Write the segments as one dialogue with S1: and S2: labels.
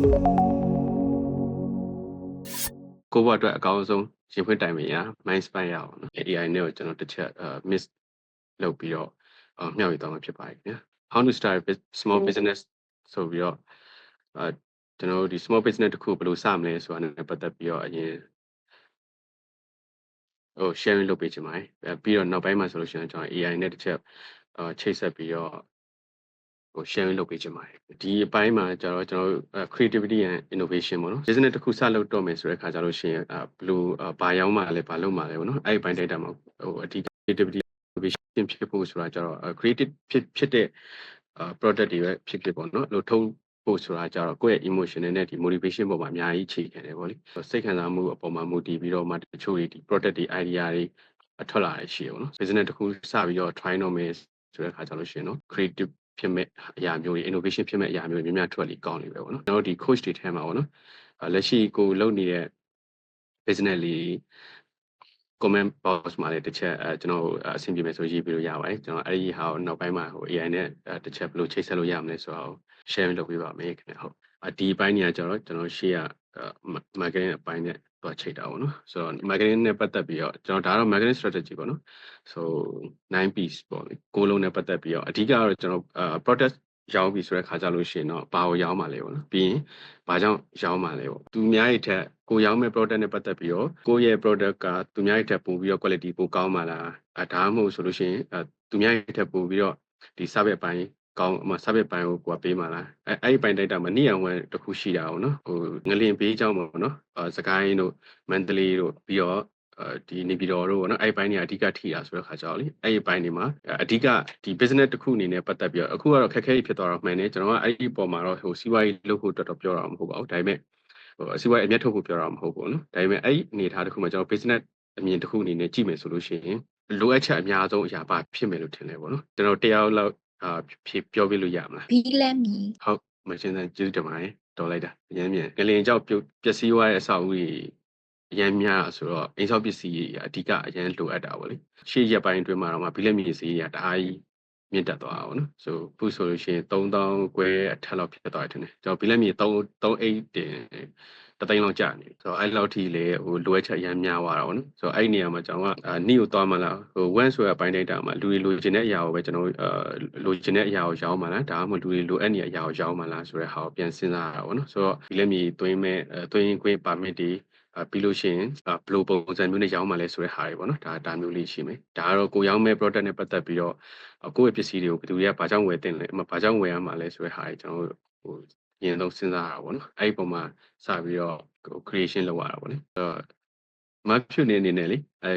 S1: ကိုယ့်ဘဝအတွက်အကောင်းဆုံးရင်ဖွင့်တိုင်ပင်ရာ mind spy ရအောင်နော် AI နဲ့ကိုကျွန်တော်တစ်ချက်miss လုပ်ပြီးတော့မျှဝေသွားမှာဖြစ်ပါတယ်ခင်ဗျာ How to start a small business ဆိုပြီးတော့ကျွန်တော်တို့ဒီ small business တစ်ခုဘယ်လိုစမလဲဆိုတာနဲ့ပတ်သက်ပြီးတော့အရင်sharing လုပ်ပေးချင်ပါတယ်ပြီးတော့နောက်ပိုင်းမှာဆိုလို့ရှိရင်ကျွန်တော် AI နဲ့တစ်ချက်ချိတ်ဆက်ပြီးတော့sharing လုပ်ပေးချင်ပါတယ်ဒီအပိုင်းမှာကျတော့ကျွန်တော်တို့ creativity and innovation ပေါ့နော် business တစ်ခုစလုပ်တော့မယ်ဆိုတဲ့အခါကျလို့ရှိရင်ဘယ်လိုဘာရောင်းမှလဲဘာလုပ်မှလဲပေါ့နော်အဲ့ဒီပိုင်း data မှာအဓိက creativity innovation ဖြစ်ဖို့ဆိုတာကျတော့ creative ဖြစ်တဲ့product တွေပဲဖြစ်ဖြစ်ပေါ့နော်လို့ထုတ်ဖို့ဆိုတာကျတော့ကိုယ့်ရဲ့ emotion နဲ့ဒီ motivation ပေါ်မှာအများကြီးအခြေခံတယ်ပေါ့လေစိတ်ခံစားမှုအပေါ်မှာမူတည်ပြီးတော့မှတချို့တွေဒီ product တွေ idea တွေထွက်လာရရှိရပေါ့နော် business တစ်ခုစပြီးတော့ try လုပ်မယ်ဆိုတဲ့အခါကျလို့ရှိရင်နော် creative ဖြစ်မဲ့အရာမျိုးတွေ innovation ဖြစ်မဲ့အရာမျိုးတွေများများထွက်လိကောင်းနေပဲပေါ့နော်ကျွန်တော်တို့ဒီ coach တွေထဲမှာပေါ့နော်လက်ရှိကိုလုပ်နေတဲ့ business လေး comment box မှာလည်းတစ်ချက်ကျွန်တော်အဆင်ပြေမယ်ဆိုရေးပြီးလို့ရပါတယ်ကျွန်တော်အဲ့ဒီဟာကိုနောက်ပိုင်းမှာAI နဲ့တစ်ချက်ဘယ်လိုချိတ်ဆက်လို့ရမလဲဆိုတော့ share လုပ်ပေးပါမယ်ခင်ဗျဟုတ်ဒီအပိုင်းကြီးကကျွန်တော်ရှေ့က marketing အပိုင်းနဲ့တော့ချိတ်တာပေါ့နော်ဆိုတော့ marketing နဲ့ပတ်သက်ပြီးတော့ကျွန်တော်ဒါတော့ marketing strategy ပေါ့နော်ဆို9 piece ပေါ့လေကိုလုံးနဲ့ပတ်သက်ပြီးတော့အဓိကတော့ကျွန်တော်product ရောင်းပြီဆိုတဲ့ခါကြလို့ရှိရင်တော့ဘာကိုရောင်းမှာလဲပေါ့နော်ပြီးရင်ဘာကြောင့်ရောင်းမှာလဲပေါ့သူများရဲ့ထက်ကိုရောင်းမဲ့ product နဲ့ပတ်သက်ပြီးတော့ကိုရဲ့ product ကသူများရဲ့ထက်ပိုပြီးတော့ quality ပိုကောင်းမှာလားဒါမှမဟုတ်ဆိုလို့ရှိရင်သူများရဲ့ထက်ပိုပြီးတော့ဒီ service အပိုင်းကောင်းservice ပိုင်းကိုကိုကပေးမှာလားအဲ့ဒီပိုင်း data မှာနိယံဝဲတစ်ခုရှိတာပေါ့နော်ဟိုငလင်ပေးကြောင်းပေါ့နော်စကိုင်းတို့မန္တလေးတို့ပြီးတော့ဒီနေပြည်တော်တို့ပေါ့နော်အဲ့ဒီပိုင်းတွေအဓိကထိတာဆိုတဲ့ခါကြောက်လေအဲ့ဒီပိုင်းတွေမှာအဓိကဒီ business တစ်ခုအနေနဲ့ပတ်သက်ပြီးတော့အခုကတော့ခက်ခဲဖြစ်သွားတော့မှန်တယ်ကျွန်တော်ကအဲ့ဒီပုံမှာတော့ဟိုစီးပွားရေးလုပ်ဖို့တော်တော်ပြောတာမဟုတ်ပါဘူးဒါပေမဲ့စီးပွားရေးအမျက်ထုတ်ဖို့ပြောတာမဟုတ်ဘူးနော်ဒါပေမဲ့အဲ့ဒီအနေအထားတစ်ခုမှာကျွန်တော် business အမြင်တစ်ခုအနေနဲ့ကြည့်မယ်ဆိုလို့ရှိရင်လိုအပ်ချက်အများဆုံးအရာပါဖြစ်မယ်လို့ထင်တယ်ပေါ့နော်ကျွန်တော်တရားလောက်ပြောပြလို့ရမလားဘ
S2: ီလမ်းမီဟ
S1: ုတ်မရှင်းတဲ့ကျေးဇူးတင်ပါတယ်တော်လိုက်တာအရင်မြန်ငလင်ကြောက်ပျက်စီးသွားတဲ့အဆောက်အဦကြီးအရင်များဆိုတော့အိမ်ဆောက်ပစ္စည်းကြီးအဓိကအရင်လိုအပ်တာပေါ့လေရှေ့ရက်ပိုင်းအတွင်းမှာတော့ဘီလက်မြေစီးရတအားကြီးမြင့်တက်သွားတာပေါ့နော်ဆိုခုဆိုလို့ရှိရင်3000ကျွဲအထက်လောက်ဖြစ်သွားတယ်ထင်တယ်ကျွန်တော်ဘီလက်မြေ3အိတ်တင်တသိန်းလောက်ကျနေဆိုတော့အဲ့လောက်ထိလေဟိုလိုအပ်ချက်အရင်များသွားတာပေါ့နော်ဆိုတော့အဲ့ဒီနေရာမှာကျွန်တော်ကနှီးကိုသွားမှလားဟို one ဆိုရပိုင်း data မှာလူတွေလိုချင်တဲ့အရာကိုပဲကျွန်တော်လိုချင်တဲ့အရာကိုရောင်းမှလားဒါမှမဟုတ်လူတွေလိုအပ်နေတဲ့အရာကိုရောင်းမှလားဆိုတဲ့ဟာကိုပြန်စဉ်းစားရတာပေါ့နော်ဆိုတော့ဘီလက်မြေသွင်းမဲ့သွင်းခွင့် permit တွေပြီးလို့ရှိရင်ဘယ်လိုပုံစံမျိုးနဲ့ရောင်းမှလဲဆိုတဲ့ဟာတွေပေါ့နော်ဒါမျိုးလေးရှိမယ်ဒါကတော့ကိုရောင်းမဲ့ product နဲ့ပတ်သက်ပြီးတော့ကိုယ့်ရဲ့ပစ္စည်းတွေကိုဘယ်သူတွေကဘာကြောင့်ဝယ်တင်လဲဘာကြောင့်ဝယ်ရမှာလဲဆိုတဲ့ဟာတွေကျွန်တော်ဟိုအရင်ဆုံးစဉ်းစားရတာပေါ့နော်အဲ့ဒီပုံမှာစပြီးတော့ creation လုပ်ရတာပေါ့လေမဖြူနေနေနဲ့လေ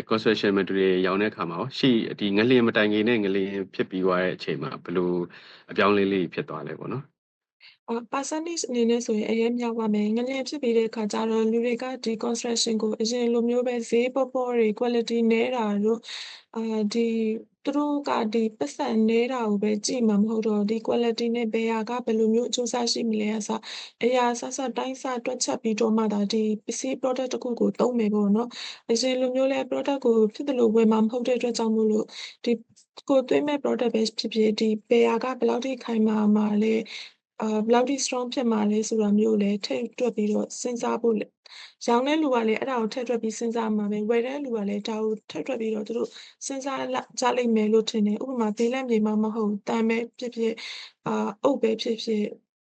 S1: construction material ရောင်းတဲ့အခါမှာရောရှေ့ဒီငလျင်မတိုင်ခင်နဲ့ငလျင်ဖြစ်ပြီးသွားတဲ့အချိန်မှာဘယ်လိုအပြောင်းလဲလေးဖြစ်သွားလဲပေါ့နော်
S3: percentage အနေနဲ့ဆိုရင်အရင်မြောက်ပါမယ်ငလျင်ဖြစ်ပြီးတဲ့အခါကျတော့လူတွေကဒီ construction ကိုအရင်လိုမျိုးပဲဈေးပေါပေါတွေ quality နည်းတာတို့ဒီသူတို့ကဒီပတ်စံနေတာကိုပဲကြည့်မှာမဟုတ်တော့ဒီ quality နဲ့ဘယ်ဟာကဘယ်လိုမျိုးအကျိုးစားရှိမလဲအစားအရာဆတိုင်းစတွက်ချက်ပြီးတော့မှဒါဒီပစ္စည်း product တစ်ခုကိုသုံးမယ်ပေါ့နော်အရင်လိုမျိုးလဲ product ကိုဖြစ်တယ်လို့ဝယ်မှာမဟုတ်တဲ့အတွက်ကြောင့်မို့လို့ဒီကိုသွင်းမဲ့ product ပဲဖြစ်ဖြစ်ဒီဘယ်ဟာကဘယ်လောက်ထိခိုင်မာလဲဘယ်လောက်ထိ strong ဖြစ်မှာလဲဆိုတာမျိုးလည်းထည့်တွက်ပြီးတော့စဉ်းစားဖို့ရောင်းတဲ့လူကလည်းအဲ့ဒါကိုထည့်တွက်ပြီးစဉ်းစားမှာပဲဝယ်တဲ့လူကလည်းဒါကိုထည့်တွက်ပြီးတော့သူတို့စဉ်းစားကြလိမ့်မယ်လို့ထင်တယ်ဥပမာဘေးလန့်မြေမှမဟုတ်တန်ပဲဖြစ်ဖြစ်အုပ်ပဲဖြစ်ဖြစ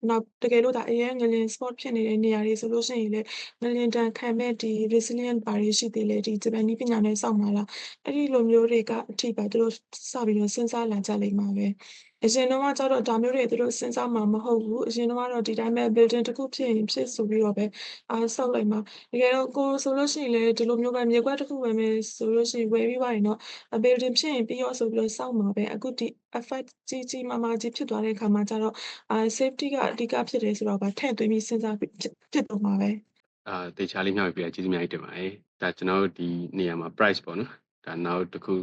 S3: ်နောက်တကယ်လို့ဒါအရင်ငလျင် spot ဖြစ်နေတဲ့နေရာတွေဆိုလို့ရှိရင်လည်းငလျင်တန်ခံမဲ့ဒီ resilient ဘာတွေရှိသေးလဲဒီဂျပန်နည်းပညာနဲ့စောင့်မှာလားအဲ့ဒီလိုမျိုးတွေကအထိပါသူတို့စပြီးတော့စဉ်းစားလာကြလိမ့်မှာပဲအရင်တော့ကကျတော့ဒါမျိုးတွေသူတို့စဉ်းစားမှာမဟုတ်ဘူးအရင်တော့ဒီတိုင်းပဲ building တစ်ခုဖြစ်ရင်ဖြစ်ဆိုပြီးတော့ပဲဆောက်လိုက်မှာတကယ်တော့ကိုဆိုလို့ရှိရင်လည်းဒီလိုမျိုးပဲမြေကွက်တစ်ခုဝယ်မယ်ဆိုလို့ရှိရင်ဝယ်ပြီးသွားရင်တော့ building ဖြစ်ရင်ပြီးရောဆိုပြီးတော့စောင့်မှာပဲအခုဒီ effect ကြီးမားကြီးဖြစ်သွားတဲ့အခါမှာကျတော့safety ကအဓိကဖြစ်တယ်ဆိုတော့ထည့်သွင်းပြီးစဉ်းစားဖြစ်တော့မှာပဲ
S1: တေချာလေးမျှဝေပြကျေးဇူးများကြီးတင်ပါတယ်ဒါကျွန်တော်တို့ဒီနေရာမှာ price ပေါ့နော်ဒါနောက်တစ်ခု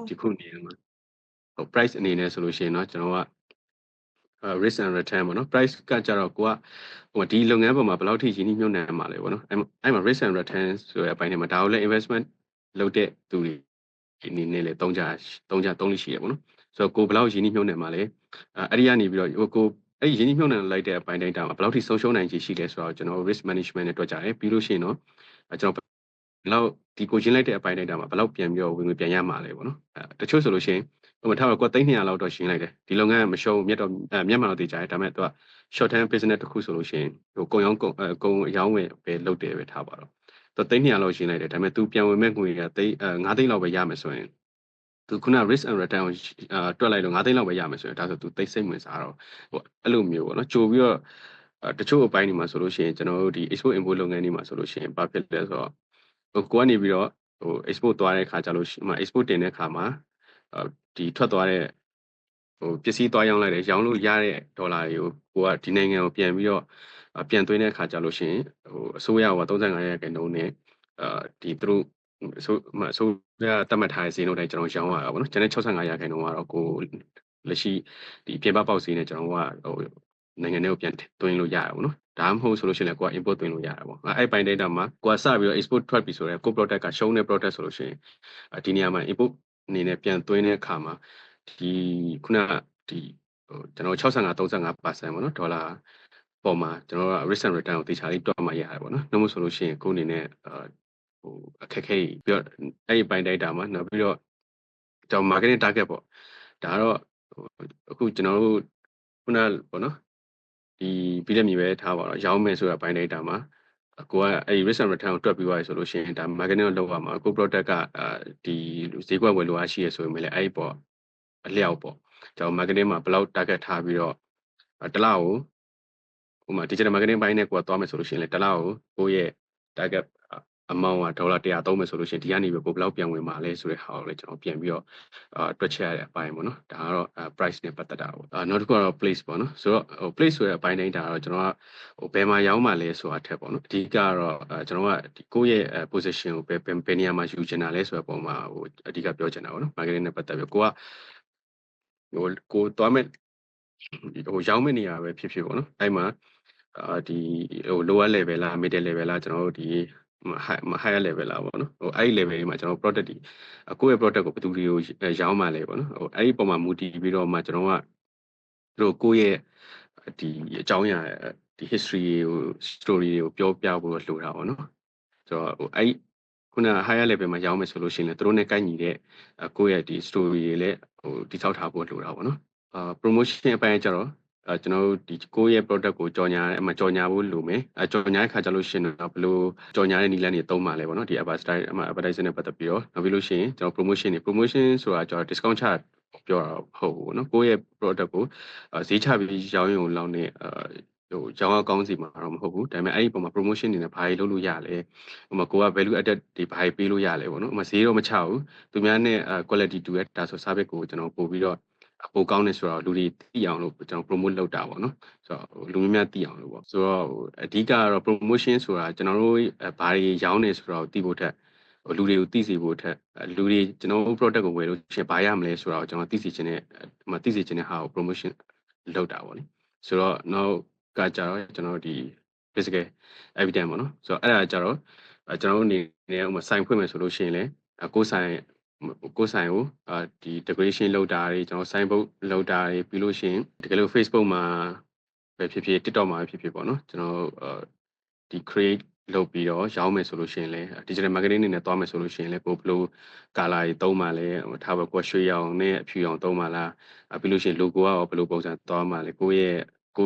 S1: ဒီခုနေရာမှာဟို price အနေနဲ့ဆိုလို့ရှိရင်เนาะကျွန်တော်ကrisk and return ပေါ့နော် price ကကြတော့ကိုကဟိုဒီလုပ်ငန်းပေါ်မှာဘယ်လောက်ထိရင်းနှီးမြှုပ်နှံမှာလဲပေါ့နော်အဲ့မှာ risk and return ဆိုတဲ့အပိုင်းထဲမှာဒါကိုလည်း investment လုပ်တဲ့သူတွေအနေနဲ့လည်းသုံးလိရှိရပေါ့နော်ဆိုတော့ကိုဘယ်လောက်ရင်းနှီးမြှုပ်နှံမှာလဲအဲ့ဒီကနေပြီးတော့ကို အဲ့ဒီရင်းနှီးမြှုပ်နှံလိုက်တဲ့အပိုင်းတိုင်းတာမှာဘယ်လောက်ထိဆုံးရှုံးနိုင်ခြေရှိလဲဆိုတော့ကျွန်တော် risk management နဲ့တွက်ကြတယ်ပြီးလို့ရှိရင်တော့ကျွန်တော်ဘယ်လောက်ဒီကိုချင်းလိုက်တဲ့အပိုင်းတိုင်းတာမှာဘယ်လောက်ပြန်ပြီးတော့ဝင်ငွေပြန်ရမှာလဲပေါ့နော်တချို့ဆိုလို့ရှိရင်ဟိုမှာထားတော့ကိုယ်300လောက်တော့ရှင်းလိုက်တယ်ဒီလုပ်ငန်းမရှုံးမြတ်တော့မြတ်မှန်တော့တည်ကြတယ်ဒါပေမဲ့သူက short term business တစ်ခုဆိုလို့ရှိရင်ဟိုကုံရောင်းကုံအယောင်းဝင်ပဲလုပ်တယ်ပဲထားပါတော့သူ300လောက်ရှင်းလိုက်တယ်ဒါပေမဲ့ तू ပြန်ဝင်မဲ့ငွေက9သိန်းလောက်ပဲရမယ်ဆိုရင်သူခုန risk and return ကိုတွက်လိုက်လို့9သိန်းလောက်ပဲရမယ်ဆိုရင်ဒါဆို तू သိစိတ်ဝင်စားတော့ဟိုအဲ့လိုမျိုးပေါ့နော်ကြိုပြီးတော့တချို့အပိုင်းတွေမှာဆိုလို့ရှိရင်ကျွန်တော်တို့ဒီ export import လုပ်ငန်းတွေမှာဆိုလို့ရှိရင်ဘာဖြစ်လဲဆိုတော့ဟိုကိုကနေပြီးတော့ဟို export သွားတဲ့ခါကျလို့ရှိရင် export တင်တဲ့ခါမှာဒီထွက်သွားတဲ့ဟိုပစ္စည်းသွားရောင်းလိုက်တယ်ရောင်းလို့ရတဲ့ဒေါ်လာတွေကိုကိုကဒီနိုင်ငံကိုပြန်ပြီးတော့ပြန်သွင်းတဲ့ခါကျလို့ရှိရင်ဟိုအစိုးရက35%နဲ့ဒီသူတို့အစိုးရတတ်မှတ်ထားတဲ့ဈေးနှုန်းတိုင်းကျွန်တော်ရောင်းရတာပေါ့နော်ကျန်တဲ့65%ကတော့ကိုလက်ရှိဒီပြင်ပပေါက်ဈေးနဲ့ကျွန်တော်ကဟိုနိုင်ငံထဲကိုပြန်သွင်းလို့ရတာပေါ့နော်ဒါမှမဟုတ်ဆိုလို့ရှိရင်လည်းကိုက import သွင်းလို့ရတာပေါ့အဲ့ပိုင်း data မှာကိုကစပြီးတော့ export ထွက်ပြီဆိုတော့ကို product ကရှုံးတဲ့ product ဆိုလို့ရှိရင်ဒီနေရာမှာ import အနေနဲ့ပြန်သွင်းတဲ့အခါမှာဒီခုနဒီဟိုကျွန်တော်65-35%ပေါ့နော်ဒေါ်လာပေါ်မှာကျွန်တော်က risk and return ကိုတေချာလေးတွက်မှရတယ်ပေါ့နော်နှုတ်မဆိုလို့ရှိရင်ကိုအနေနဲ့ဟိုအခက်ခဲပြီးတော့အဲ့ဒီပိုင်း data မှာနောက်ပြီးတော့ကျွန်တော် marketing target ပေါ့ဒါကတော့အခုကျွန်တော်တို့ခုနပေါ့နော်ဒီပြီးတဲ့မြေပဲထားပါတော့ရောင်းမယ်ဆိုတာပိုင်း data မှာကိုကအဲ့ဒီ risk and return ကိုတွက်ပြီးသွားပြီဆိုလို့ရှိရင်ဒါ marketing ကိုလုပ်ရမှာကို product ကဒီဈေးကွက်ဝယ်လိုအားရှိရဆိုရင်လည်းအဲ့ဒီပေါ့အလျောက်ပေါ့ကျွန်တော် marketing မှာဘယ်လောက် target ထားပြီးတော့တစ်လကိုဟိုမှာ digital marketing ဘိုင်းနဲ့ကိုကသွားမယ်ဆိုလို့ရှိရင်လည်းတစ်လကိုကိုယ့်ရဲ့ target amount ကဒေါ်လာ100သုံးမယ်ဆိုလို့ရှိရင်ဒီကနေပြီးကိုဘယ်လောက်ပြန်ဝင်မှာလဲဆိုတဲ့ဟာကိုလည်းကျွန်တော်ပြန်ပြီးတော့တွက်ချက်ရတဲ့အပိုင်းပေါ့နော်ဒါကတော့price နဲ့ပတ်သက်တာပေါ့နောက်တစ်ခုကတော့ place ပေါ့နော်ဆိုတော့ဟို place ဆိုတဲ့အပိုင်းတိုင်းဒါကတော့ကျွန်တော်ကဟိုဘယ်မှာရောင်းမှာလဲဆိုတာထက်ပေါ့နော်အဓိကကတော့ကျွန်တော်ကဒီကိုယ့်ရဲ့ position ကိုဘယ်နေရာမှာယူချင်တာလဲဆိုတဲ့ပုံမှာဟိုအဓိကပြောချင်တာပေါ့နော် marketing နဲ့ပတ်သက်ပြီးကိုကဟိုကိုသွားမဲ့ဟိုရောင်းမဲ့နေရာပဲဖြစ်ဖြစ်ပေါ့နော်အဲ့မှာဒီဟို lower level လား middle level လားကျွန်တော်တို့ဒီhigher level လားပေါ့နော်ဟိုအဲ့ဒီ level တွေမှာကျွန်တော် product ဒီကိုယ့်ရဲ့ product ကိုဘယ်သူတွေကိုရောင်းမှလဲပေါ့နော်ဟိုအဲ့ဒီပုံမှာမူတည်ပြီးတော့မှကျွန်တော်ကတို့ကိုယ့်ရဲ့ဒီအကြောင်းအရာဒီ history ကို story တွေကိုပြောပြဖို့လိုတာပေါ့နော်ဆိုတော့ဟိုအဲ့ခုန higher level မှာရောင်းမယ်ဆိုလို့ရှိရင်လည်းတို့နဲ့ကိုက်ညီတဲ့ကိုယ့်ရဲ့ဒီ story တွေလည်းဟိုတိဆောက်ထားဖို့လိုတာပေါ့နော်promotion အပိုင်းကျတော့ကျွန်တော်တို့ဒီကိုယ့်ရဲ့ product ကိုကြော်ညာအမှကြော်ညာဖို့လိုမယ်ကြော်ညာတဲ့ခါကျလို့ရှိရင်တော့ဘယ်လိုကြော်ညာတဲ့နည်းလမ်းတွေသုံးပါလဲပေါ့နော်ဒီ advertising နဲ့ပတ်သက်ပြီးတော့နောက်ပြီးလို့ရှိရင်ကျွန်တော် promotion ဆိုတာကျွန်တော် discount ချပြောတာဟုတ်ဘူးပေါ့နော်ကိုယ့်ရဲ့ product ကိုဈေးချပြီးရောင်းရုံလောက်နဲ့ဟိုရောင်းအောင်ကောင်းစီမှာတော့မဟုတ်ဘူးဒါပေမဲ့အဲ့ဒီပုံမှာ promotion နေနဲ့ဘာတွေလုပ်လို့ရလဲဟိုမှာကိုက value added တွေဘာတွေပေးလို့ရလဲပေါ့နော်ဟိုမှာဈေးတော့မချဘူးသူများနဲ့quality တူရဲ့ဒါဆို service ကိုကျွန်တော်ပို့ပြီးတော့ပိုကောင်းနေဆိုတော့လူတွေသိအောင်လို့ကျွန်တော် promote လုပ်တာပေါ့နော်ဆိုတော့လူများများသိအောင်လို့ပေါ့ဆိုတော့အဓိကကတော့ promotion ဆိုတာကျွန်တော်တို့ဘာတွေရောင်းနေဆိုတော့သိဖို့ထက်လူတွေကိုသိစေဖို့ထက်လူတွေကျွန်တော်တို့ product ကိုဝယ်လို့ရှင်ဘာရမလဲဆိုတော့ကျွန်တော်သိစေချင်တဲ့သိစေချင်တဲ့ဟာကို promotion လုပ်တာပေါ့လေဆိုတော့နောက်ကကြတော့ကျွန်တော်ဒီ physical evidence ပေါ့နော်ဆိုတော့အဲ့ဒါကြတော့ကျွန်တော်တို့အနေနဲ့ဥပမာ sign ဖွင့်မယ်ဆိုလို့ရှိရင်လည်းကိုယ်ဆိုင်ကိုဒီ decoration လုပ်တာတွေကျွန်တော် sign board လုပ်တာတွေပြီးလို့ရှိရင်တကယ်လို့ Facebook မှာပဲဖြစ်ဖြစ် TikTok မှာပဲဖြစ်ဖြစ်ပေါ့နော်ကျွန်တော်ဒီ create လုပ်ပြီးတော့ရောင်းမယ်ဆိုလို့ရှိရင်လည်း digital marketing အနေနဲ့သွားမယ်ဆိုလို့ရှိရင်လည်းကိုဘယ်လို color တွေသုံးပါလဲထားပါကိုရွှေရောင်နဲ့အဖြူရောင်သုံးပါလားပြီးလို့ရှိရင် logo ကရောဘယ်လိုပုံစံသွားမှာလဲကိုယ့်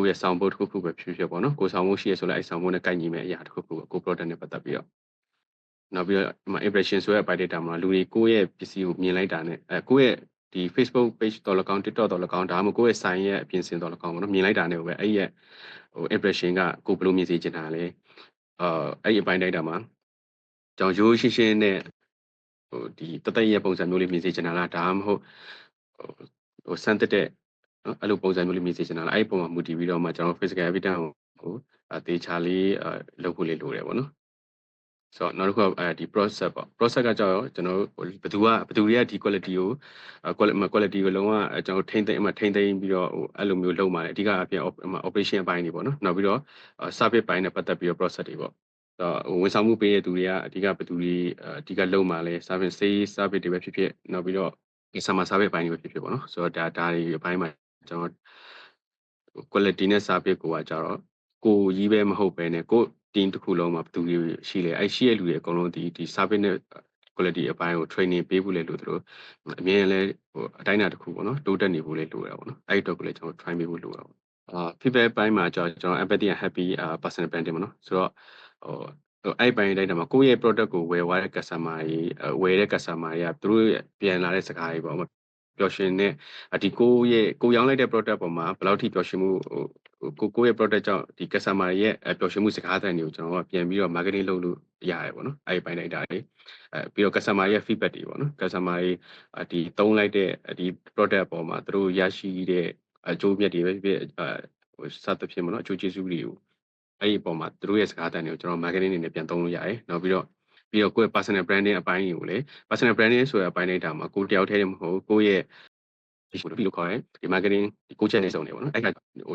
S1: ရဲ့ sound board တစ်ခုပဲဖြစ်ဖြစ်ပေါ့နော်ကို sound board ရှိရဆိုလည်းအဲ့ sound board နဲ့ကိုက်ညီမဲ့အရာတစ်ခုကို product နဲ့ပတ်သက်ပြီးတော့နောက်ပြီးတော့ impression ဆိုတဲ့ by data မှာလူတွေကိုယ့်ရဲ့ပစ္စည်းကိုမြင်လိုက်တာနဲ့ကိုယ့်ရဲ့ဒီ Facebook page တော်၎င်း TikTok တော်၎င်းဒါမှမဟုတ်ကိုယ့်ရဲ့ sign ရဲ့အပြင်ဆင်တော်၎င်းပေါ့နော်မြင်လိုက်တာနဲ့ပဲအဲ့ရဲ့ဟို impression ကကိုဘယ်လိုမြင်စေချင်တာလဲအဲ့ဒီအပိုင်း data မှာကျွန်တော်ရိုးရှင်းရှင်းနဲ့ဟိုဒီတသက်ရဲ့ပုံစံမျိုးလေးမြင်စေချင်တာလားဒါမှမဟုတ်ဟိုစမ်းတက်တဲ့နော်အဲ့လိုပုံစံမျိုးလေးမြင်စေချင်တာလားအဲ့ဒီပုံမှာမူတည်ပြီးတော့မှကျွန်တော် physical evidence ကိုတေချာလေးလုပ်ဖို့လေးလိုတယ်ပေါ့နော်ဆိုတော့နောက်တစ်ခုကဒီ process ပေါ့ process ကကြောက်ရောကျွန်တော်တို့ဘယ်သူတွေကဒီ quality ကိုquality ကိုလုံးဝကျွန်တော်ထိမ့်သိမ်းပြီးတော့ဟိုအဲ့လိုမျိုးလုပ်มาတယ်အဓိကအပြင် operation အပိုင်းတွေပေါ့နော်နောက်ပြီးတော့ service ပိုင်းနဲ့ပတ်သက်ပြီးတော့ process တွေပေါ့ဝန်ဆောင်မှုပေးတဲ့သူတွေကအဓိကဘယ်သူတွေအဓိကလုပ်มาလဲ service တွေပဲဖြစ်ဖြစ်နောက်ပြီးတော့ customer service ပိုင်းတွေပဲဖြစ်ဖြစ်ပေါ့နော်ဆိုတော့ဒါတွေအပိုင်းမှာကျွန်တော် quality နဲ့ service ကိုကကြတော့ကိုကြီးပဲမဟုတ်ပဲနဲ့ကို team တစ်ခုလုံးမှာဘယ်သူတွေရှိလဲအဲ့ရှိရလူတွေအကုန်လုံးဒီ service နဲ့ quality အပိုင်းကို training ပေးဖို့လဲလို့သူတို့အမြင်လဲအတိုင်းအတာတစ်ခုပေါ့နော်တိုးတက်နေဖို့လဲလိုတာပေါ့နော်အဲ့အတွက်ကိုလဲကျွန်တော် try ပေးဖို့လိုတာပေါ့feedback ပိုင်းမှာကျွန်တော် empathy and happy personal branding ပေါ့နော်ဆိုတော့အဲ့ပိုင်းတိုင်းမှာကိုယ့်ရဲ့ product ကိုဝယ်သွားတဲ့ customer ကြီးဝယ်တဲ့ customer ကြီးကသူတို့ပြန်လာတဲ့စကားကြီးပေါ့ပျော်ရွှင်တဲ့ဒီကိုရောင်းလိုက်တဲ့ product ပေါ်မှာဘယ်လောက်ထိပျော်ရွှင်မှုကိုယ့်ရဲ့ product ကြောင့်ဒီ customer ရဲ့ပျော်ရွှင်မှုစကားသံတွေကိုကျွန်တော်ကပြန်ပြီးတော့ marketing လုပ်လို့ရတယ်ပေါ့နော်အဲ့ဒီပိုင်းတိုင်းတာတွေပြီးတော့ customer ရဲ့ feedback တွေပေါ့နော် customer တွေဒီသုံးလိုက်တဲ့ဒီ product ပေါ်မှာသူတို့ရရှိတဲ့အကျိုးမြတ်တွေပဲဖြစ်စသဖြင့်ပေါ့နော်အကျိုးကျေးဇူးတွေကိုအဲ့ဒီအပေါ်မှာသူတို့ရဲ့စကားသံတွေကိုကျွန်တော် marketing အနေနဲ့ပြန်သုံးလို့ရတယ်နောက်ပြီးတော့ကိုယ့်ရဲ့ personal branding အပိုင်းတွေကိုလေ personal branding ဆိုတဲ့အပိုင်းတိုင်းတာမှာကိုတယောက်တည်းမဟုတ်ကိုယ့်ရဲ့ဒီလိုခေါ်ရဲဒီ marketing ဒီ coach နဲ့စုံနေပေါ့နော်အဲ့က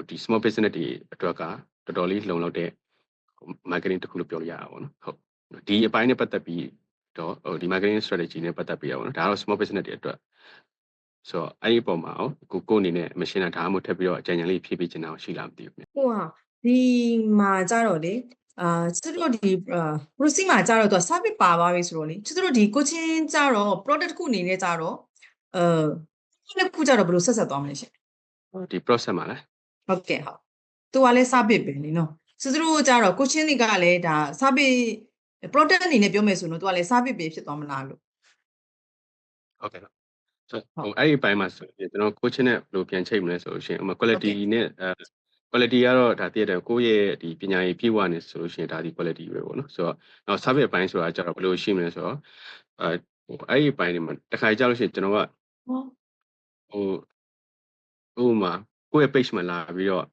S1: ဒီ small business တွေအတွက်ကတော်တော်လေးလုံလောက်တဲ့ marketing တစ်ခုလို့ပြောလို့ရတာပေါ့နော်ဟုတ်ဒီအပိုင်းနဲ့ပတ်သက်ပြီးတော့ဒီ marketing strategy နဲ့ပတ်သက်ပြီးရပါတော့ဒါတော့ small business တွေအတွက်ဆိုတော့အဲ့ဒီအပေါ်မှာကိုအနေနဲ့ machine ဒါမှမဟုတ်ထပ်ပြီးတော့အကြံဉာဏ်လေးဖြည့်ပေးချင်တာရှိလားမသိဘူး
S2: ဟိုဟာဒီမှာကြတော့လေသူတို့ဒီ process မှာကြတော့သူ service ပါသွားပြီဆိုတော့လေသူတို့ဒီ coaching ကြတော့ product တစ်ခုအနေနဲ့ကြတော့တစ်ခုကြတော့ဘယ်လိုဆက်သွားမလဲရှင်
S1: ဒီ process မှာလား
S2: ဟုတ်ကဲ့ဟုတ်သူကလည်း service ပဲလေနော်သူတို့ကြတော့ coaching တွေကလည်းဒါ service product အနေနဲ့ပြောမယ်ဆိုရင်တော့သူကလည်း service ပဲဖြစ်သွားမလားလို့
S1: ဟုတ်ကဲ့ဆိုအဲ့ဒီအပိုင်းမှာဆိုရင်ကျွန်တော် coaching နဲ့ဘယ်လိုပြန်ချိန်မလဲဆိုလို့ရှိရင် quality နဲ့quality ကတော့ဒါတည့်တယ်ကိုယ့်ရဲ့ဒီပညာရေးပြည့်ဝနေဆိုလို့ရှိရင်ဒါဒီ quality ပဲပေါ့နော်ဆိုတော့နောက် service အပိုင်းဆိုတာကျတော့ဘယ်လိုရှိမလဲဆိုတော့အဲ့ဒီအပိုင်းတွေမှာတစ်ခါကြာလို့ရှိရင်ကျွန်တော်ကဟိုမှာကိုယ့်ရဲ့ page မှာလာပြီးတော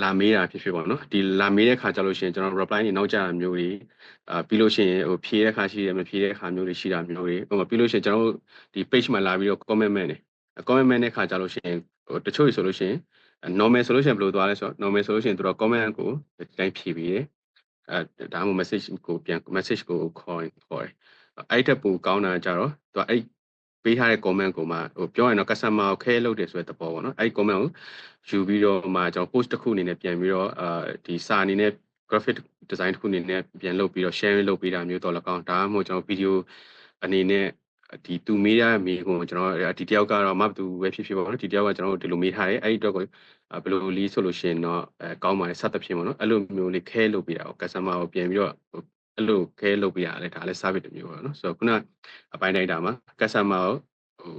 S1: ့လာမေးတာဖြစ်ပေါ့နော်ဒီလာမေးတဲ့ခါကျလို့ရှိရင်ကျွန်တော် reply တွေနောက်ကျတာမျိုးတွေပြီးလို့ရှိရင်ဖြေတဲ့ခါရှိတယ်မဖြေတဲ့ခါမျိုးတွေရှိတာမျိုးတွေပြီးလို့ရှိရင်ကျွန်တော်တို့ဒီ page မှာလာပြီးတော့ comment မဲ့နေ comment မဲ့တဲ့ခါကျလို့ရှိရင်တချို့ဆိုလို့ရှိရင် normal ဆိုလို့ရှိရင်ဘယ်လိုသွားလဲဆိုတော့ normal ဆိုလို့ရှိရင်သူတို့ comment ကိုတိုင်းဖြေပြီးတယ်ဒါမှမဟုတ် message ကိုပြန် message ကိုခေါ်တယ်အဲ့တက်ပိုကောင်းတာကြတော့သူအဲ့ပေးထားတဲ့ comment ကိုမှပြောရင်တော့ customer ကိုခဲလုပ်တယ်ဆိုတဲ့သဘောပေါ့နော်အဲ့ comment ကိုယူပြီးတော့မှကျွန်တော် post တစ်ခုအနေနဲ့ပြန်ပြီးတော့ဒီစာအနေနဲ့ graphic design တစ်ခုအနေနဲ့ပြန်လုပ်ပြီးတော့ sharing လုပ်ပေးတာမျိုးတော့လည်းကောင်းဒါမှမဟုတ်ကျွန်တော် video အနေနဲ့ဒီသူမေးရမေးကိုကျွန်တော်ဒီတယောက်ကတော့မဘသူပဲဖြစ်ပေါ့နော်ဒီတယောက်ကကျွန်တော်တို့ဒီလိုမေးထားတယ်အဲ့ဒီတော့ကိုဘယ်လိုလေးဆိုလို့ရှိရင်တော့ကောင်းပါတယ်စသဖြင့်ပေါ့နော်အဲ့လိုမျိုးလေးခဲလုပ်ပေးတာကို customer ကိုပြန်ပြီးတော့အဲ့လိုခဲလုပ်ပေးရတယ်ဒါလည်း service တစ်မျိုးပေါ့နော်ဆိုတော့ခုနအပိုင်းတိုင်းတာမှာ customer ကို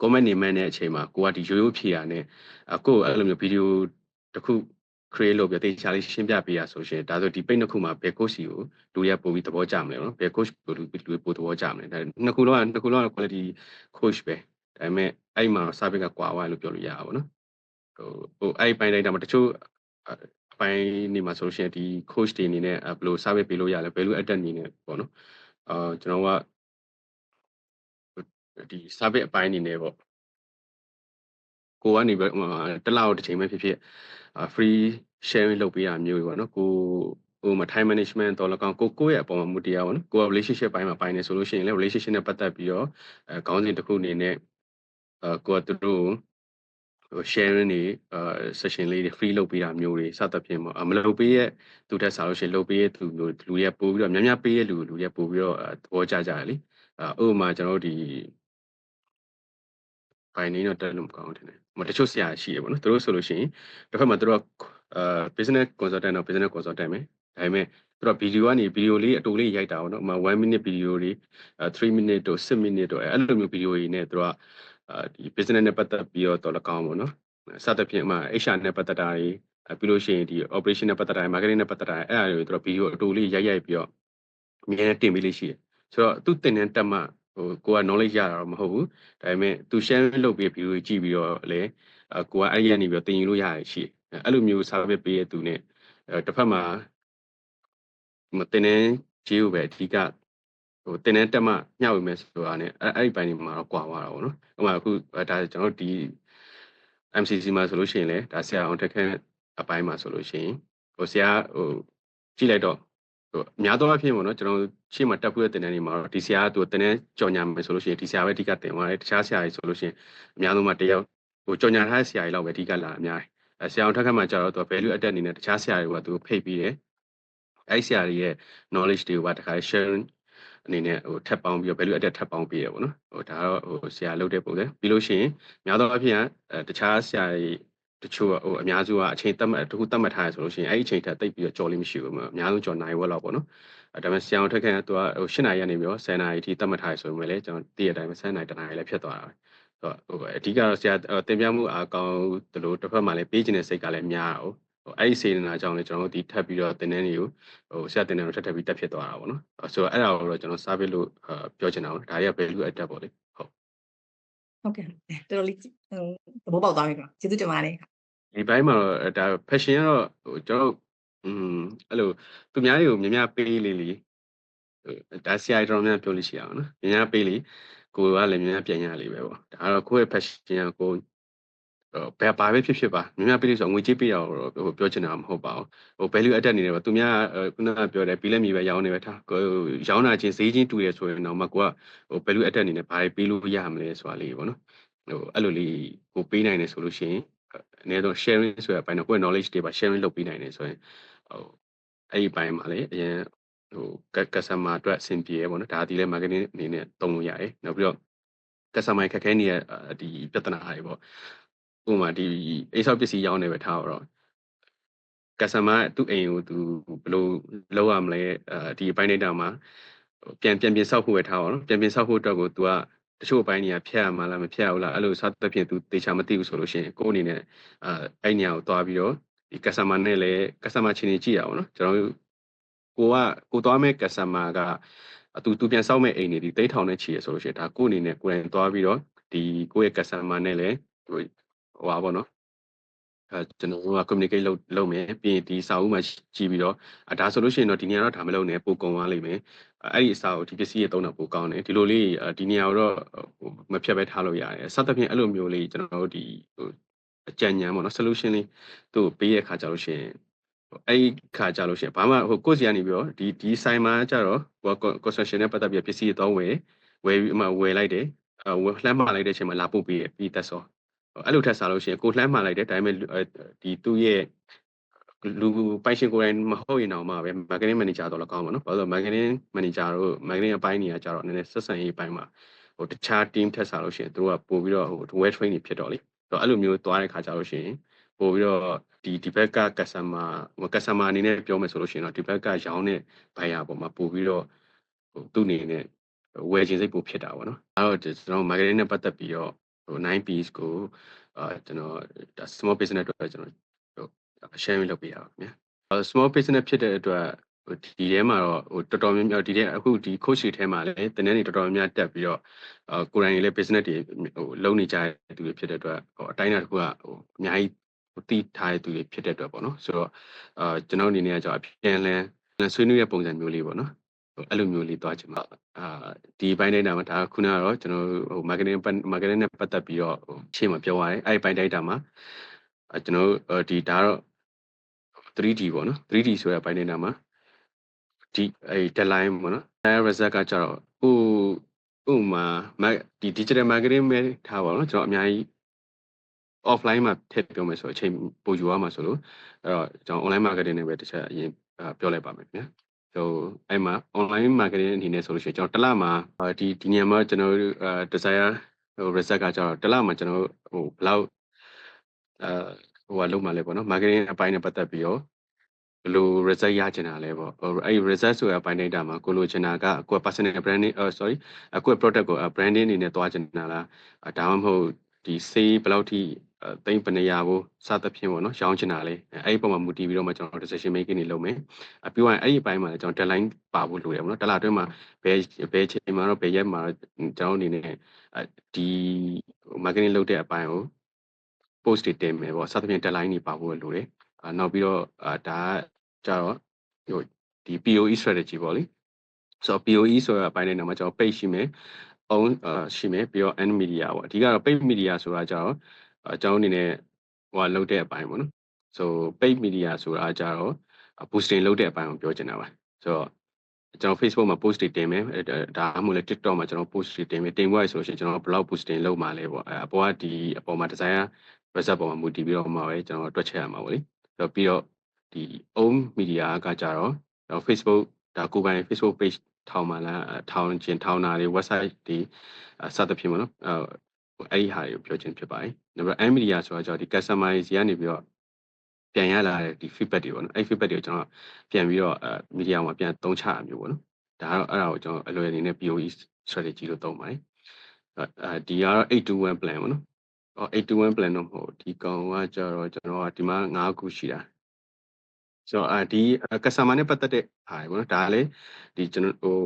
S1: comment နေမှန်းတဲ့အချိန်မှာကိုကဒီရိုးရိုးဖြေရနဲ့ကိုအဲ့လိုမျိုး video တစ်ခု create လုပ်ပြီးတေချာလေးရှင်းပြပေးရဆိုရှင်ဒါဆိုဒီ page နှစ်ခုမှာဘယ် coach ကိုလူတွေကပို့ပြီးသဘောကျမလဲနော်ဘယ် coach ကိုလူပို့သဘောကျမလဲဒါနှစ်ခုလုံးက quality coach ပဲဒါပေမဲ့အဲ့မှာ service ကကွာသွားလို့ပြောလို့ရတာပေါ့နော်ဟိုအဲ့ပိုင်းတိုင်းတာမှာတချို့အပိုင်းနေမှာဆိုလို့ရှိရင်ဒီ coach တွေအနေနဲ့ဘယ်လို service ပေးလို့ရလဲဘယ်လို attend နေနေပေါ့နော်ကျွန်တော်ကဒီ service အပိုင်းအနေနဲ့ပေါ့ကိုကနေပြီးတစ်လောက်တစ်ချိန်ပဲဖြစ်ဖြစ်free sharing လုပ်ပေးရမျိုးပေါ့နော်ကိုဟိုမှာ time management တော့လည်းကောင်းကိုယ့်ရဲ့အပေါ်မှာမူတရားပေါ့နော်ကိုက relationship ပိုင်းမှာပိုင်းနေဆိုလို့ရှိရင်လည်း relationship နဲ့ပတ်သက်ပြီးတော့ခေါင်းစဉ်တစ်ခုအနေနဲ့ကိုကသူတို့sharing တွေsession လေးတွေ free လုပ်ပေးတာမျိုးတွေစသဖြင့်ပေါ့မလုပ်ပေးရဲ့သူတက်စားလို့ရှိရင်လုပ်ပေးရဲ့သူလူတွေကပို့ပြီးတော့များပေးရဲ့လူတွေကပို့ပြီးတော့သဘောကျကြတယ်လေဥပမာကျွန်တော်တို့ဒီပိုင်းနေတော့တက်လို့မကောင်းတယ်တချို့ဆရာရှိရပေါ့နော်သူတို့ဆိုလို့ရှိရင်တစ်ဖက်မှာသူတို့business consultant တော့ business consultant ပဲဒါပေမဲ့သူတို့ဗီဒီယိုကနေဗီဒီယိုလေးအတူလေးရိုက်တာပေါ့နော်1 minute ဗီဒီယိုတွေ3 minute တို့6 minute တို့အဲ့လိုမျိုးဗီဒီယိုတွေနဲ့သူတို့ဒီ business နဲ့ပတ်သက်ပြီးတော့လည်းကောင်းပေါ့နော်စသဖြင့်HR နဲ့ပတ်သက်တာတွေပြီးလို့ရှိရင်ဒီ operation နဲ့ပတ်သက်တာ marketing နဲ့ပတ်သက်တာအဲ့အရာတွေသူတို့ဗီဒီယိုအတူလေးရိုက်ပြီးတော့အမြဲတမ်းတင်ပေးလေးရှိတယ်ဆိုတော့သူတင်တဲ့တက်မှကိုက knowledge ရတာတော့မဟုတ်ဘူးဒါပေမဲ့သူ share လုပ်ပြီးဗီဒီယိုကြည့်ပြီးတော့လေကိုကအဲ့ဒီကနေပြီးတော့တင်ယူလို့ရတယ်ရှိအဲ့လိုမျိုး service ပေးရသူနဲ့တစ်ဖက်မှာတင်တဲ့ဂျေးကိုပဲအဓိကတင်တဲ့တက်မှမျှဝေမယ်ဆိုတာ ਨੇ အဲ့ဒီပိုင်းတွေမှာတော့ကွာသွားတာပေါ့နော်ဥပမာအခုဒါကျွန်တော်ဒီ MCC မှာဆိုလို့ရှိရင်လေဒါဆရာအောင်တက်ခဲအပိုင်းမှာဆိုလို့ရှိရင်ဆရာကြည့်လိုက်တော့အများသောအားဖြင့်ပေါ့နော်ကျွန်တော်ရှေ့မှာတက်ဖို့တဲ့တင်တဲ့နေမှာတော့ဒီဆရာကတင်တဲ့ကြော်ညာမယ်ဆိုလို့ရှိရင်ဒီဆရာပဲအဓိကတင်သွားတယ်တခြားဆရာတွေဆိုလို့ရှိရင်အများဆုံးမှတယောက် ဟိုကြော်ညာထားတဲ့ဆရာကြီးလောက်ပဲအဓိကလာအများကြီးဆရာအောင်ထက်ခတ်မှာကျတော့သူ value added အနေနဲ့တခြားဆရာတွေကသူဖိတ်ပြီးတယ်အဲ့ဆရာတွေရဲ့ knowledge တွေကိုပါတခါ sharing အနေနဲ့ဟိုထပ်ပေါင်းပြီးတော့ value added ထပ်ပေါင်းပေးရပေါ့နော်ဟိုဒါတော့ဟိုဆရာလုပ်တဲ့ပုံစံပြီးလို့ရှိရင်များသောအားဖြင့်တခြားဆရာတွေတချို့ဟိုအများစုကအချိန်တတ်မှတ်တစ်ခုတတ်မှတ်ထားရဆိုလို့ရှိရင်အဲ့ဒီအချိန်ထက်တိတ်ပြီးတော့ကြော်လေးမရှိဘူးအများဆုံးကြော်နိုင်ဝက်လောက်ပေါ့နော်ဒါပေမဲ့ဆရာအောင်ထက်ခတ်ကသူကဟို8နာရီကနေပြီးတော့10နာရီအထိတတ်မှတ်ထားရဆိုပေမဲ့လည်းကျွန်တော်တည့်ရတိုင်းပဲ10နာရီတနာရီလည်းဖြစ်သွားတာပဲဟိုအဓိကတော့ဆရာတင်ပြမှုအကောင်တလို့တစ်ဖက်မှာလည်းပေးခြင်းတဲ့စိတ်ကလည်းများအောင်အဲ့ဒီစေတနာကြောင့်လည်းကျွန်တော်တို့ဒီထပ်ပြီးတော့တင်တဲ့နေကိုဟိုဆရာတင်တဲ့ကိုထပ်ပြီးတက်ဖြစ်သွားတာပေါ့နော်ဆိုတော့အဲ့ဒါကိုတော့ကျွန်တော် service လို့ပြောချင်တာပေါ့ဒါတွေက value added ပေါ့လေ
S2: ဟုတ်ကဲ့တော်တော်လေးသဘောပေါက်သွားပြီကွာကျေးဇူးတင်ပါတယ်
S1: ဒီဘိုင်းမှာတော့ဒါ passion ကတော့ဟိုကျွန်တော်အဲ့လိုသူများတွေကိုများများပေးလေးလीဒါဆရာတော်များပြောလို့ရှိရအောင်နော်များများပေးလीကိုကလည်းများများပြန်ရလေးပဲပေါ့ဒါကတော့ကိုယ့်ရဲ့ passion ကိုဘယ်ပါပဲဖြစ်ပါများများပေးလို့ဆိုငွေကြေးပေးတာဟိုပြောချင်တာမဟုတ်ပါဘူးဟို value added နေတယ်ပေါ့သူများခုနကပြောတယ်ပြီးလက်မီပဲရောင်းနေပဲထားရောင်းတာချင်းဈေးချင်းတူတယ်ဆိုရင်တော့မှကိုကဟို value added နေနဲ့ဘာတွေပေးလို့ရမလဲဆိုတာလေးပေါ့နော်ဟိုအဲ့လိုလေးကိုပေးနိုင်တယ်ဆိုလို့ရှိရင်အနည်းဆုံး sharing ဆိုတဲ့အပိုင်းတော့ကိုယ့် knowledge တွေပါ sharing လုပ်ပေးနိုင်တယ်ဆိုရင်ဟိုအဲ့ဒီဘိုင်းမှာလေအရင်ဟို customer အတွက်အဆင်ပြေရပေါ့နော်ဒါဒီလည်း marketing အနေနဲ့သုံးလို့ရတယ်နောက်ပြီးတော့ customer ခက်ခဲနေတဲ့ဒီပြဿနာတွေပေါ့ဥပမာဒီအိတ်ဆောက်ပစ္စည်းရောင်းနေပဲထားတော့ customer သူ့အိမ်ကိုသူဘယ်လိုလုပ်ရမလဲဒီအပိုင်းဒိတ်တာမှာပြန်ဆောက်ဖို့ပဲထားပါတော့ပြန်ဆောက်ဖို့အတွက်ကို तू ကတချို့အပိုင်းတွေကဖြတ်ရမှာလားမဖြတ်ဘူးလားအဲ့လိုစသဖြင့် तू တေချာမသိဘူးဆိုလို့ရှိရင်ကိုယ့်အနေနဲ့အဲ့နေရာကိုသွားပြီးတော့ဒီ customer နဲ့လည်း customer ချင်းချင်းကြည့်ရအောင်နော်ကျွန်တော်တို့ကိုသွားမဲ့ customer ကသူပြန်ဆောက်မဲ့အိမ်တွေဒီသိထောင်နဲ့ချီရဆိုလို့ရှိရင်ဒါကိုယ့်အနေနဲ့ကိုယ်တိုင်သွားပြီးတော့ဒီကိုယ့်ရဲ့ customer နဲ့လည်းဟိုပါပေါ့နော်ကျွန်တော်တို့က communicate လုပ်မယ်ပြီးရင်ဒီစာအုပ်မှာကြည့်ပြီးတော့ဒါဆိုလို့ရှိရင်တော့ဒီနေရာတော့ဒါမလုပ်နဲ့ပိုကုန်သွားလိမ့်မယ်အဲ့ဒီအစာကိုဒီပစ္စည်းရသုံးတာပိုကောင်းတယ်ဒီလိုလေးဒီနေရာကိုတော့မဖြတ်ပဲထားလို့ရတယ်စသဖြင့်အဲ့လိုမျိုးလေးကျွန်တော်တို့ဒီဟိုအကြံဉာဏ်ပေါ့နော် solution လေးသူ့ပေးရခါကြလို့ရှိရင်အဲ့ဒီခါကြလို့ရှိရင်ဘာမှဟိုကိုယ့်စီကနေပြီးတော့ဒီဆိုင်မှာကြတော့ဟို construction နဲ့ပတ်သက်ပြီးပစ္စည်းသုံးဝယ်ပြီးမှဝယ်လိုက်တယ်လှမ်းမလိုက်တဲ့အချိန်မှာလာပို့ပေးရပြီးသက်စောအဲ့လိုထက်စားလို့ရှိရင်ကိုလှမ်းမှလိုက်တယ်ဒါပေမဲ့ဒီသူ့ရဲ့လူပိုင်ရှင်ကိုယ်တိုင်မဟုတ်ရင်တော့မှပဲ marketing manager တော့လည်းကောင်းပါနော်ဘာလို့လဲ marketing manager တို့ marketing အပိုင်းနေရာကြတော့နည်းနည်းဆက်ဆံရေးအပိုင်းမှာဟိုတခြား team ထက်စားလို့ရှိရင်သူတို့ကပို့ပြီးတော့ဟို well train နေဖြစ်တော့လေအဲ့လိုမျိုးသွားတဲ့ခါကြလို့ရှိရင်ပို့ပြီးတော့ဒီဘက်က customer အနေနဲ့ပြောမယ်ဆိုလို့ရှိရင်တော့ဒီဘက်ကရောင်းတဲ့ buyer ပေါ်မှာပို့ပြီးတော့ဟိုသူ့အနေနဲ့ဝယ်ခြင်းစိတ်ပို့ဖြစ်တာပေါ့နော်အဲ့တော့ကျွန်တော် marketing နဲ့ပတ်သက်ပြီးတော့ဟို 9Ps ကိုကျွန်တော် small business အတွက်ကျွန်တော်ဟို sharing လုပ်ပေးရပါခင်ဗျာ small business ဖြစ်တဲ့အတွက်ဒီထဲမှာတော့ဟိုတော်တော်များများဒီထဲအခုဒီ coach တွေထဲမှာလည်းတင်းနေတော်တော်များများတက်ပြီးတော့ကိုယ်တိုင်လည်း business တွေဟိုလုပ်နေကြတဲ့သူတွေဖြစ်တဲ့အတွက်ဟိုအတိုင်းအတာတစ်ခုကဟိုအများကြီးသိထားတဲ့သူတွေဖြစ်တဲ့အတွက်ပေါ့နော်ဆိုတော့ကျွန်တော်အနေနဲ့ကကြောပြန်လည်ဆွေးနွေးတဲ့ပုံစံမျိုးလေးပေါ့နော်အဲ့လိုမျိုးလေးတွားချင်ပါဒီဘိုင်းဒိုင်တာမှာဒါခုနကတော့ကျွန်တော်ဟို marketing နဲ့ပတ်သက်ပြီးတော့ဟိုရှေ့မှာပြောရတယ်အဲ့ဒီဘိုင်းဒိုင်တာမှာကျွန်တော်ဒီဒါတော့ 3D ပေါ့နော် 3D ဆိုတဲ့ဘိုင်းဒိုင်တာမှာဒီအဲ့ deadline ပေါ့နော် result ကကြတော့ဥမာဒီ digital marketing ပဲထားပါတော့ကျွန်တော်အများကြီး offline မှာထည့်ပြောမယ်ဆိုအချိန်ပိုယူရမှာဆိုလို့အဲ့တော့ကျွန်တော် online marketing နဲ့ပဲတစ်ချက်အရင်ပြောလိုက်ပါမယ်ခင်ဗျာဆိုအဲ့မှာ online marketing အနေနဲ့ဆိုလို့ရှိရင်ကျွန်တော်တစ်လမှာဒီနေရာမှာကျွန်တော် desire ဟို result ကကြတော့တစ်လမှာကျွန်တော်ဟိုဘယ်လောက်ဟိုကလုံးမှလဲပေါ့နော် marketing အပိုင်းနဲ့ပတ်သက်ပြီးတော့ဘယ်လို result ရချင်တာလဲပေါ့အဲ့ result ဆိုတဲ့အပိုင်း data မှာကိုလိုချင်တာကကိုယ် personal branding sorry ကိုယ် product ကို branding အနေနဲ့တွားချင်တာလားဒါမှမဟုတ်ဒီ sale ဘယ်လောက်ထိသိန်းပနေရဖို့စသဖြင့်ပေါ့နော်ရောင်းချင်တာလေအဲ့ဒီပုံမှာမူတည်ပြီးတော့မှကျွန်တော် decision making တွေလုပ်မယ်ပြီးတော့အဲ့ဒီအပိုင်းမှာလည်းကျွန်တော် deadline ပါဖို့လိုတယ်ပေါ့နော်တစ်လအတွင်းမှာဘယ်ချိန်မှာတော့ဘယ်ရက်မှာကျွန်တော်အနေနဲ့ဒီ marketing လုပ်တဲ့အပိုင်းကို post တွေတင်မယ်ပေါ့စသဖြင့် deadline တွေပါဖို့လိုတယ်နောက်ပြီးတော့ဒါကကြတော့ဟိုဒီ POE strategy ပေါ့လေဆိုတော့ POE ဆိုတဲ့အပိုင်းနဲ့မှာကျွန်တော် page ရှိမယ် own ရှိမယ်ပြီးတော့ end media ပေါ့အဓိကတော့ paid media ဆိုတာကြတော့ကျွန်တော်အနေနဲ့ဟိုလုပ်တဲ့အပိုင်းပေါ့နော်ဆို paid media ဆိုတာကြတော့ boosting လုပ်တဲ့အပိုင်းကိုပြောချင်တာပါဆိုတော့ ကျွန်တော် Facebook မှာ post တွေတင်မယ်ဒါမှမဟုတ်လည်း TikTok မှာကျွန်တော် post တွေတင်မယ်တင်ဖို့ရဆိုလို့ရှိရင်ကျွန်တော် blog posting လုပ်မှာလဲပေါ့အပေါ်ကဒီအပေါ်မှာ designer website ပေါ်မှာမူတည်ပြီးတော့မှပဲကျွန်တော်တွက်ချက်ရမှာပေါ့လေပြီးတော့ဒီ own media ကကြတော့ကျွန်တော် Facebook ဒါကိုယ်ပိုင် Facebook page ထောင်မှာလားထောင်တာတွေ website တွေစသဖြင့်ပေါ့နော်အဲ့ဒီဟာတွေကိုပြောချင်ဖြစ်ပါတယ်နောက်ပြီး own media ဆိုတော့ကျွန်တော်ဒီ customer တွေကနေပြီးတော့ပြန်ရလာတဲ့ဒီ feedback တွေပေါ့နော်အဲ့ feedback တွေကိုကျွန်တော်ပြန်ပြီးတော့media မှာပြန်သုံးချရမျိုးပေါ့နော်ဒါကတော့အဲ့ဒါကိုကျွန်တော်အလွယ်အနေနဲ့ POE strategy လို့သုံးပါတယ်ဒီကတော့821 plan ပေါ့နော်821 plan တော့မဟုတ်ဒီကောင်ကကြတော့ကျွန်တော်ကဒီမှာ9ခုရှိတာဆိုတော့ဒီ customer နဲ့ပတ်သက်တဲ့ဟာပေါ့နော်ဒါကလည်းဒီကျွန်တော်ဟို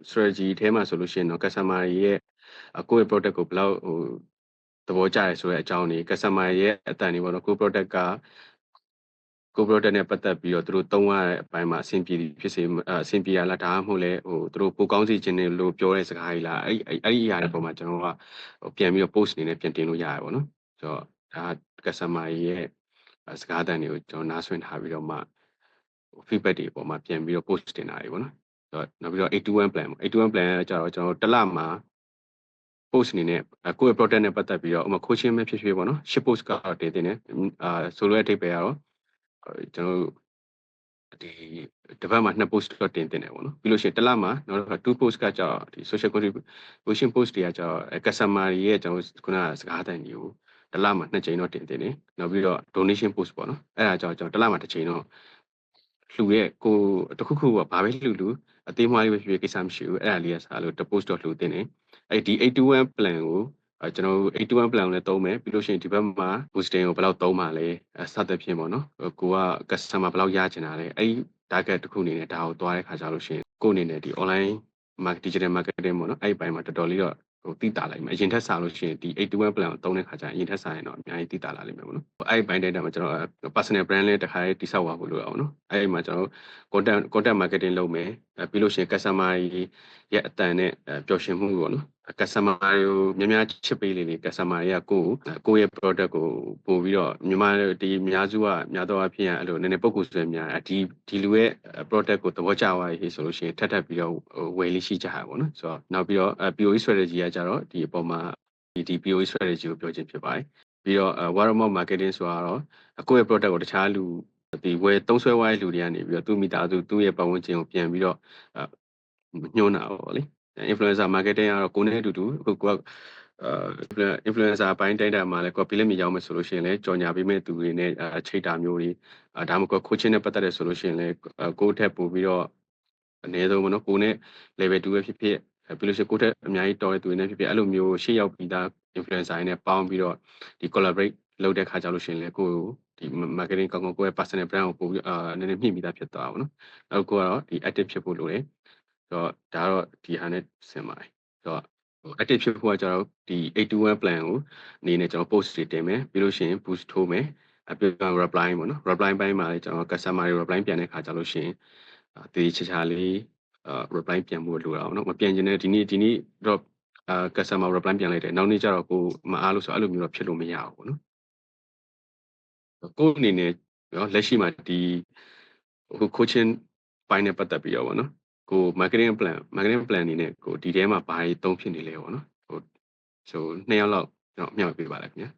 S1: strategy ထဲမှာဆိုလို့ရှိရင်တော့ customer ရဲ့ကိုယ့်ရဲ့ product ကိုဘယ်လောက်ဟိုသဘောကျရဲဆိုတဲ့အကြောင်းတွေ customer ရဲ့အတန်တွေပေါ့နော်ကိုယ့် product ကကို product နဲ့ပတ်သက်ပြီးတော့သူတို့သုံးရတဲ့အပိုင်းမှာအဆင်ပြေဖြစ်စေအဆင်ပြေရလားဒါမှမဟုတ်လဲဟိုသူတို့ပိုကောင်းစေခြင်းတွေလို့ပြောတဲ့စကားကြီးလားအဲ့ဒီအရာတွေပုံမှာကျွန်တော်ကပြန်ပြီးတော့ post အနေနဲ့ပြန်တင်လို့ရရပါတော့ဆိုတော့ဒါ customer ရဲ့စကားတန်တွေကိုကျွန်တော်နားဆွင့်ထားပြီးတော့မှ feedback တွေပုံမှာပြန်ပြီးတော့ post တင်တာတွေပေါ့နော်ဆိုတော့နောက်ပြီးတော့821 plan 821 plan ကကြတော့ကျွန်တော်တစ်လမှာ post အနေနဲ့ကိုယ့်ရဲ့ product နဲ့ပတ်သက်ပြီးတော့ဥပမာ coaching ပဲဖြစ်ဖြစ်ပေါ့နော်10 post ကတော့တင်တယ်ဆိုလိုတဲ့အဓိပ္ပာယ်ကတော့ကျွန်တော်ဒီတစ်ပတ်မှာ2 post တော့တင်တယ်ပေါ့နော်ပြီးလို့ရှိရင်တစ်လမှာနောက်တစ်2 post ကကြောင့်ဒီ social contribution post တွေကကြောင့် customer တွေရဲ့ကျွန်တော်ခုနကစကားတန်တွေကိုတစ်လမှာ2ကြိမ်တော့တင်တယ်နောက်ပြီးတော့ donation post ပေါ့နော်အဲ့ဒါကြောင့်ကျွန်တော်တစ်လမှာ1ကြိမ်တော့လှူရဲ့ကိုတခုခုကဘာပဲလှူအသေးမွှားလေးပဲဖြစ်ဖြစ်ကိစ္စမရှိဘူးအဲ့ဒါလေးကစားလို့ post တော့လှူတင်တယ်အဲ့ဒီ821 plan ကိုကျွန်တော်821 plan ကိုလည်းသုံးမယ်ပြီးလို့ရှိရင်ဒီဘက်မှာ boosting ကိုဘယ်လောက်သုံးပါလဲစသဖြင့်ပေါ့နော်ကိုက customer ဘယ်လောက်ရချင်တာလဲအဲ့ဒီ target တစ်ခုအနေနဲ့ဒါကိုတွားတဲ့ခါကြလို့ရှိရင်ကိုအနေနဲ့ဒီ online digital marketing ပေါ့နော်အဲ့ဒီဘက်မှာတော်တော်လေးတော့ဟိုတိတာလိုက်မယ်အရင်ထက်စားလို့ရှိရင်ဒီ821 plan ကိုသုံးတဲ့ခါကျရင်အရင်ထက်စားရင်တော့အများကြီးတိတာလာလိမ့်မယ်ပေါ့နော်အဲ့ဒီဘိုင်းတဲ့မှာကျွန်တော် personal brand လေးတစ်ခါလေးတိဆောက်ပါဖို့လိုအောင်နော်အဲ့ဒီမှာကျွန်တော် content marketing လုပ်မယ်ပြီးလို့ရှိရင် customer ရဲ့အတန်နဲ့ပျော်ရွှင်မှုပေါ့နော် customer တွေကိုများများချစ်ပေးလေ customer တွေကကိုယ့်ရဲ့ product ကိုပို့ပြီးတော့မြန်မာဒီအများစုကများသောအားဖြင့်အဲ့လိုနည်းနည်းပုံကူဆွဲများဒီလူရဲ့ product ကိုသဘောကျသွားပြီဆိုလို့ရှိရင်ထပ်ပြီးတော့ဝယ်လေးရှိကြတာပေါ့နော်ဆိုတော့နောက်ပြီးတော့ POE strategy ကကြတော့ဒီအပေါ်မှာဒီ POE strategy ကိုပြောခြင်းဖြစ်ပါတယ်ပြီးတော့ word of mouth marketing ဆိုတာတော့ကိုယ့်ရဲ့ product ကိုတခြားလူဒီဝယ်သုံးဆွဲသွားတဲ့လူတွေကနေပြီးတော့သူ့မိသားစုသူ့ရဲ့ပတ်ဝန်းကျင်ကိုပြန်ပြီးတော့ညှိုးတာပေါ့လေinfluencer marketing ကတော့ကိုယ်နဲ့အတူတူအခုကinfluencer အပိုင်းတိုင်းတာမှာလည်းကိုယ်ပြလက်မြင်ရောက်မယ်ဆိုလို့ရှိရင်လည်းကြော်ညာပေးမဲ့သူတွေနဲ့ချိတ်တာမျိုးတွေဒါမှမဟုတ် coaching နဲ့ပတ်သက်တယ်ဆိုလို့ရှိရင်လည်းကိုယ့်ထက်ပိုပြီးတော့အနည်းဆုံးပေါ့နော်ကိုယ်နဲ့ level 2ပဲဖြစ်ဖြစ်ပြီးလို့ရှိရင်ကိုယ့်ထက်အများကြီးတော်တဲ့သူတွေနဲ့ဖြစ်ဖြစ်အဲ့လိုမျိုးရှေ့ရောက်ပြီးသား influencer တွေနဲ့ပေါင်းပြီးတော့ဒီ collaborate လုပ်တဲ့ခါကြလို့ရှိရင်လည်းကိုယ်ဒီ marketing ကောင်းကိုယ့်ရဲ့ personal brand ကိုပို့ပြီးနည်းနည်းမြင့်ပြီးသားဖြစ်သွားပါဘောနော်နောက်ကိုကတော့ဒီ active ဖြစ်ဖို့လိုတယ်ဆိုတော့ဒါတော့ဒီဟာနဲ့ဆင်ပါတယ်ဆိုတော့ active ဖြစ်ဖို့ကကျတော့ဒီ 821 plan ကိုအနေနဲ့ကျွန်တော် post တွေတင်မယ်ပြီးလို့ရှိရင် boost ထိုးမယ်ပြီးတော့ reply ပေါ့နော် reply ပိုင်းမှာလည်းကျွန်တော် customer တွေ reply ပြန်တဲ့ခါကျလို့ရှိရင်တည်ချာလေး reply ပြန်ဖို့လိုတာပေါ့နော်မပြန်ချင်တဲ့ဒီနေ့တော့ customer reply ပြန်လိုက်တယ်နောက်နေ့ကျတော့ကိုမအားလို့ဆိုအဲ့လိုမျိုးတော့ဖြစ်လို့မရဘူးပေါ့နော်ကိုအနေနဲ့လက်ရှိမှာဒီဟို coaching ပိုင်းနဲ့ပတ်သက်ပြီးတော့ပေါ့နော်ကို marketing plan အနေနဲ့ကိုဒီထဲမှာဘာတွေသုံးဖြစ်နေလဲပေါ့နော်ဟိုဆို2ယောက်လောက်ကျွန်တော်အမြောက်ပေးပါလိုက်ခင်ဗျာ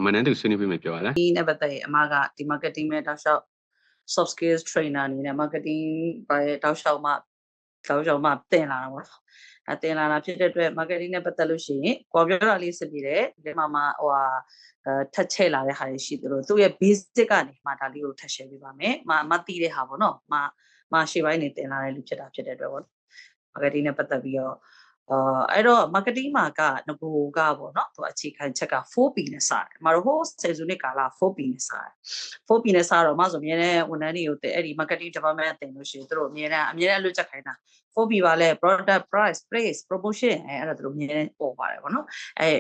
S1: မနန်းသူဆွေးနွေးပေးမယ်ပြောပါလား
S4: ဒီနဲ့ပတ်သက်ရင်အမကဒီ marketing မဲ့တောက်လျှောက် soft skills trainer အနေနဲ့ marketing ဘာရဲ့တောက်လျှောက်မှတင်လာတာပေါ့တင်လာတာဖြစ်တဲ့အတွက် marketing နဲ့ပတ်သက်လို့ရှိရင်ကိုပြောတာလေးစစ်ပြီးတယ်ဒီမှာမှဟိုဟာထပ်ချဲ့လာတဲ့ဟာတွေရှိသလိုသူ့ရဲ့ basic ကနေမှဒါလေးကိုထပ်ရှင်းပေးပါမယ်မသိတဲ့ဟာပေါ့နော်မရှေ့ပိုင်းနေတင်လာတဲ့လူဖြစ်တာဖြစ်တဲ့အတွက်ပေါ့ marketing နဲ့ပတ်သက်ပြီးတော့အဲ့တော့ marketing မှာကငကိုကပေါ့နော်သူအခြေခံချက်က 4P နဲ့စတယ်။မတော်ဟိုဆယ်စုနှစ်ကာလ 4P နဲ့စတယ်။ 4P နဲ့စတော့မှဆိုအများနဲ့ဝန်ထမ်းတွေကိုအဲ့ဒီ marketing department တင်လို့ရှိရင်သူတို့အများနဲ့အလွတ်ချက်ခိုင်းတာ 4P ပါလဲ product price place promotion အဲ့ဒါသူတို့အများနဲ့ပေါ်ပါတယ်ပေါ့နော်။အဲ့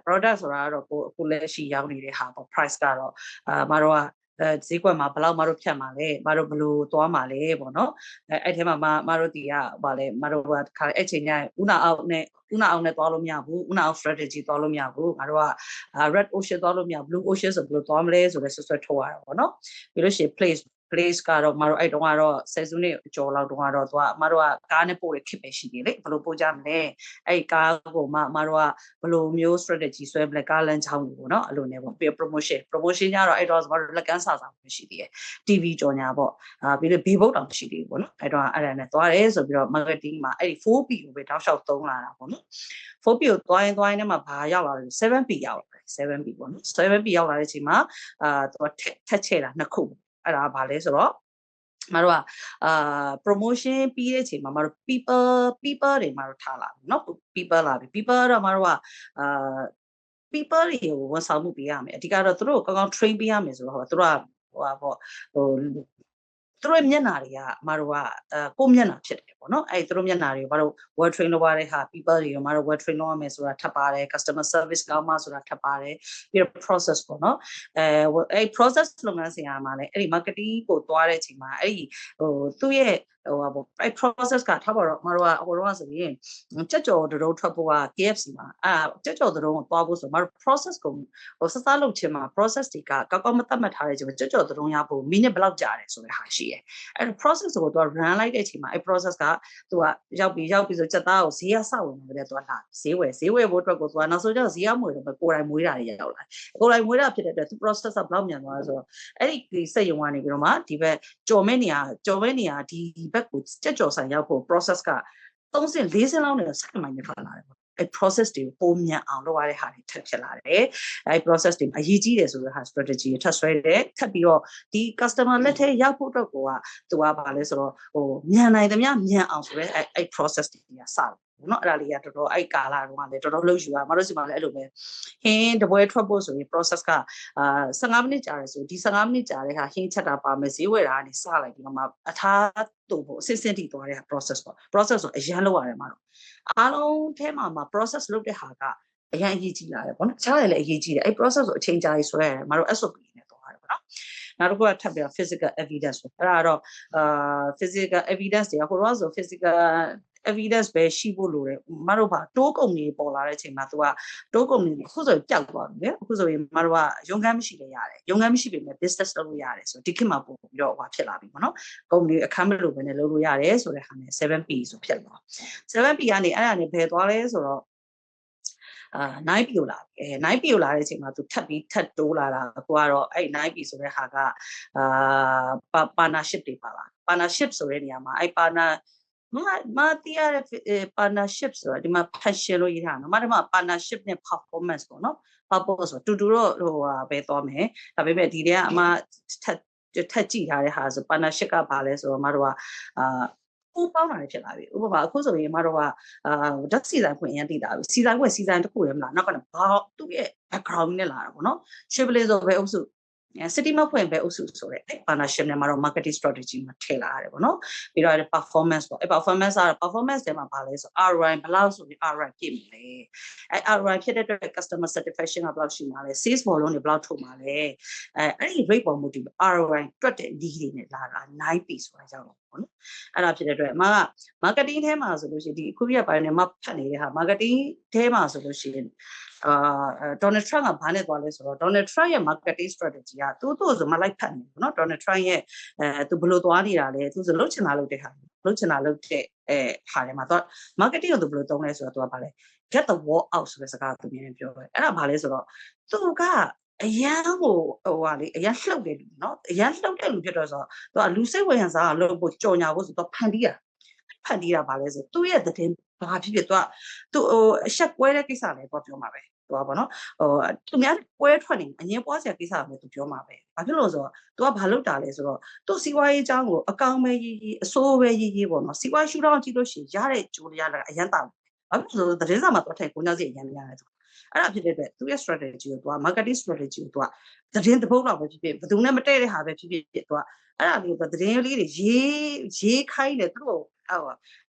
S4: product ဆိုတာကတော့ကိုလက်ရှိရောက်နေတဲ့ဟာပေါ့ price ကတော့မတော်ကဈေးကွက်မှာဘယ်လောက်မတို့ဖြတ်မှာလဲမတို့ဘယ်လိုသွားမှာလဲပေါ့နော်အဲ့ထဲမှာမတို့တီးကဗာလဲမတို့ကခါအဲ့ချိန်ညဥနာအောင်နဲ့သွားလို့မရဘူးဥနာအောင် strategy သွားလို့မရဘူးငါတို့က red ocean သွားလို့မရ blue ocean ဆိုဘယ်လိုသွားမလဲဆိုတော့ဆွဲထုတ်ရတာပေါ့နော်ပြီးလို့ရှိရင် place place ကတော့မတို့အဲ့တုန်းကတော့ဆယ်စုနှစ်ကျော်လောက်တုန်းကတော့သူကမတို့ကကားနဲ့ပို့ရခစ်ပဲရှိတယ်လေဘယ်လိုပို့ကြမလဲအဲ့ကားကိုမတို့ကဘယ်လိုမျိုး strategy ဆွဲမလဲကားလမ်းချောင်းကိုပေါ့နော်အဲ့လိုနဲ့ပေါ့ပြီး promotion ကြတော့အဲ့တော့မတို့လက်ကမ်းစာမရှိသေးတယ် TV ကြော်ညာပေါ့ပြီးတော့ဘေးဘုတ်တောင်ရှိသေးဘူးပေါ့နော်အဲ့တော့အဲ့ဒါနဲ့သွားတယ်ဆိုပြီးတော့ marketing မှာအဲ့ဒီ 4P ကိုပဲတောက်လျှောက်သုံးလာတာပေါ့နော် 4P ကိုသွားရင်နဲ့မှာဘာရောက်လာလဲ 7P ရောက်လာတယ် 7P ပေါ့နော် 7P ရောက်လာတဲ့အချိန်မှာသူကထက်ချဲ့တာနှစ်ခုအဲ့ဒါဘာလဲဆိုတော့မတို့ကpromotion ပြီးတဲ့အချိန်မှာမတို့ people တွေမတို့ထားလာပြီเนาะ people လာပြီ people တော့မတို့ကpeople တွေကိုဝန်ဆောင်မှုပေးရမယ်အဓိကတော့သူတို့ကိုကောင်းကောင်း train ပေးရမယ်ဆိုတော့သူတို့ကဟိုသူတို့မျက်နှာတွေကမတို့ကကိုမျက်နှာဖြစ်တယ်ပေါ့နော်အဲ့သူတို့မျက်နှာတွေကိုမတို့ web train လုပ်ရတဲ့ဟာ people တွေကိုမတို့ web train လုပ်ရမယ်ဆိုတာထပ်ပါတယ် customer service ကောင်းမှဆိုတာထပ်ပါတယ်ပြီးတော့ process ပေါ့နော်အဲ့ process လုပ်ငန်းစဉ်မှာလည်းအဲ့ဒီ marketing ကိုသွားတဲ့အချိန်မှာအဲ့ဒီသူ့ရဲ့အဲ့ process ကထားပါတော့မတို့ကဟိုတော့ဆိုရင်ကြက်ကြော်တုံးထွက်ဖို့က KFC မှာကြက်ကြော်တုံးကိုသွားဖို့ဆိုမတို့ process ကိုစစလုပ်ချင်မှာ process တွေကကောက်ကောက်မသတ်မှတ်ထားတဲ့ချိန်မှာကြက်ကြော်တုံးရဖို့မိနစ်ဘယ်လောက်ကြာတယ်ဆိုတဲ့ဟာရှိတယ်အဲ့ process ကိုသူက run လိုက်တဲ့အချိန်မှာအဲ့ process ကသူကရောက်ပြီးဆိုကြက်သားကိုဈေးရဆောက်ဝင်တယ်သူကလာဈေးဝယ်ဖို့အတွက်ကိုသူကနောက်ဆုံးကျတော့ဈေးရမွေတော့ကိုယ်တိုင်မွေးတာတွေရောက်လာကိုယ်တိုင်မွေးတာဖြစ်တဲ့အတွက်သူ process ကဘယ်လောက်မြန်သွားလဲဆိုတော့အဲ့ဒီစက်ရုံကနေပြီးတော့မှဒီဘက်ကြော်မဲ့နေရာဒီဘက်ကိုကြက်ကြော်ဆိုင်ရောက်ဖို့ process က3ဆင့်4ဆင့်လောက်နဲ့စက်မိုင်းနဲ့ထွက်လာတယ်ပေါ့အဲ့ process တွေကိုပုံမြန်အောင်လုပ်ရတဲ့ဟာတွေထပ်ဖြစ်လာတယ်အဲ့ process တွေအရေးကြီးတယ်ဆိုတဲ့ဟာ strategy ထပ်ဆွဲတယ်ထပ်ပြီးတော့ဒီ customer လက်ထဲရောက်ဖို့အတွက်ကိုကသူကဘာလဲဆိုတော့မြန်နိုင်သမျှမြန်အောင်ဆိုရဲအဲ့ process တွေကစတယ်เนาะအဲ့ဒါလေးကတော်တော်အဲ့ကာလာတော့လည်းတော်တော်လှုပ်ယူရမတို့စီမှာလည်းအဲ့လိုပဲဟင်းတပွဲထွက်ဖို့ဆိုရင် process က15မိနစ်ကြာတယ်ဆိုဒီ15မိနစ်ကြာတဲ့ဟာဟင်းချက်တာပါမယ်ဈေးဝယ်တာကနေစလိုက်ပြီးတော့မှအထားတူဖို့အစစ်စစ်ထိသွားတဲ့ process ပေါ့ process ဆိုအရန်လောက်ရတယ်မှာတော့အားလုံးထဲမှာ process လုပ်တဲ့ဟာကအရန်အရေးကြီးလာတယ်ပေါ့နော်အခြားလည်းအရေးကြီးတယ်အဲ့ process ကိုအချိန်ကြာကြီးဆွဲရတယ်မှာတော့ SOP နဲ့သွားရတယ်ပေါ့နော်နောက်တစ်ခုကထပ်ပြီးတော့ physical evidence ပေါ့အဲ့ဒါတော့physical evidence တွေကဟိုတော့ဆို physical evidence ပဲရှိဖို့လိုတယ်မတို့ကတိုးကုန်တွေပေါ်လာတဲ့အချိန်မှာ तू ကတိုးကုန်တွေအခုဆိုရင်ပျောက်သွားပြီလေအခုဆိုရင်မတို့ကရုံခန်းမရှိလည်းရတယ်ရုံခန်းမရှိပေမဲ့ business လုပ်လို့ရတယ်ဆိုဒီခေတ်မှာပို့ပြီးတော့ဟိုဖြစ်လာပြီပေါ့နော်ကုန်တွေအခန်းမလို့ပဲနဲ့လုပ်လို့ရတယ်ဆိုတဲ့ဟာနဲ့ 7P ဆိုဖြစ်လာ 7P ကနေအဲ့ဒါနဲ့ဘယ်သွားလဲဆိုတော့9P ကိုလာပြီ9P ကိုလာတဲ့အချိန်မှာ तू ထပ်တိုးလာတာကိုကတော့အဲ့ 9P ဆိုတဲ့ဟာကpartnership တွေပါလာ partnership ဆိုတဲ့နေရာမှာအဲ့ partnerမတီးရတဲ့ partnership ဆိုတာဒီမှာ passion လို့ရေးထားတာနော်ဒီမှာ partnership နဲ့ performance ပေါ့နော် purpose ဆိုတူတော့ဟိုပဲသွားမယ်ဒါပေမဲ့ဒီတည်းကအမထက်ကြည့်ထားတဲ့ဟာဆို partnership ကဘာလဲဆိုတော့မတို့ကပူပေါင်းတာလည်းဖြစ်လာပြီဥပမာအခုဆိုရင်မတို့ကဓာတ်စီဆိုင်ဖွင့်ရန်တည်တာပြီစီဆိုင်တစ်ခုလည်းမလားနောက်ကဘာသူ့ရဲ့ background နဲ့လာတာပေါ့နော်ရှေ့ပလေးဆိုပဲအုပ်စုcity မဖွင့်ပဲအုပ်စုဆိုတဲ့ partnership နဲ့မှာတော့ marketing strategy မှာထည့်လာရတယ်ပေါ့နော်ပြီးတော့ performance ပေါ့performance ထဲမှာဘာလဲဆို ROI ဘယ်လောက်ဆိုပြီး ROI ပြည့်မလဲROI ဖြစ်တဲ့အတွက် customer satisfaction ကဘယ်လောက်ရှိမှာလဲ sales volume တွေဘယ်လောက်ထုတ်မှာလဲအဲ့ဒီ rate ပေါ်မူတည် ROI တွက်တဲ့နည်းတွေနဲ့လာတာ 9P ဆိုတာကြောက်တော့ပေါ့နော်အဲ့ဒါဖြစ်တဲ့အတွက်အမက marketing ထဲမှာဆိုလို့ရှိရင်ဒီအခုပြပိုင်းနဲ့မဖတ်နေတဲ့ဟာ marketing ထဲမှာဆိုလို့ရှိရင်Donald Trump ကဘာနဲ့သွားလဲဆိုတော့ Donald Trump ရဲ့ marketing strategy ကသူ့ဆိုမလိုက်ဖတ်နေဘူးเนาะ Donald Trump ရဲ့သူဘယ်လိုသွားနေတာလဲသူဆိုလှုပ်ချင်တာလုပ်တဲ့ဟာလှုပ်ချင်တာလုပ်တဲ့ဟာထဲမှာသူ marketing ကိုသူဘယ်လိုသုံးလဲဆိုတော့သူကဘာလဲ get the word out ဆိုတဲ့စကားသူမြင်ပြောတယ်အဲ့ဒါဘာလဲဆိုတော့သူကအရန်ကိုဟာလေအရန်လှုပ်တယ်လူเนาะအရန်လှုပ်တဲ့လူဖြစ်တော့ဆိုတော့သူကလူစိတ်ဝင်စားအောင်လုပ်ဖို့ကြော်ညာဖို့ဆိုတော့ဖန်တီးတာဘာလဲဆိုသူ့ရဲ့သတင်းဘာဖြစ်ဖြစ်သူအဆက်ကွဲတဲ့ကိစ္စလည်းပြောမှာပဲသွားပါတော့သူများပွဲထွက်နေအငင်းပွားစရာကိစ္စပဲသူပြောမှာပဲဘာဖြစ်လို့ဆိုတော့ तू ကဘာလုပ်တာလဲဆိုတော့သူ့စီးပွားရေးအကြောင်းကိုအကောင်ပဲရေးအစိုးပဲရေးပေါ့နော်စီးပွားရှုထောင့်ကြည့်လို့ရှိရင်ရတဲ့ဂျိုးရတာအရန်တာဘာဖြစ်လို့သတင်းစာမှာတော့ထိုင်ကိုညစီအရန်များတယ်သူအဲ့ဒါဖြစ်တဲ့အတွက်သူ့ရဲ့ strategy ကို तू က marketing strategy ကို तू ကသတင်းတစ်ပုဒ်လောက်ပဲဖြစ်ဖြစ်ဘယ်သူနဲ့မတည့်တဲ့ဟာပဲဖြစ်ဖြစ် तू ကအဲ့ဒါလေးသတင်းလေးတွေရေးခိုင်းတယ်သူတို့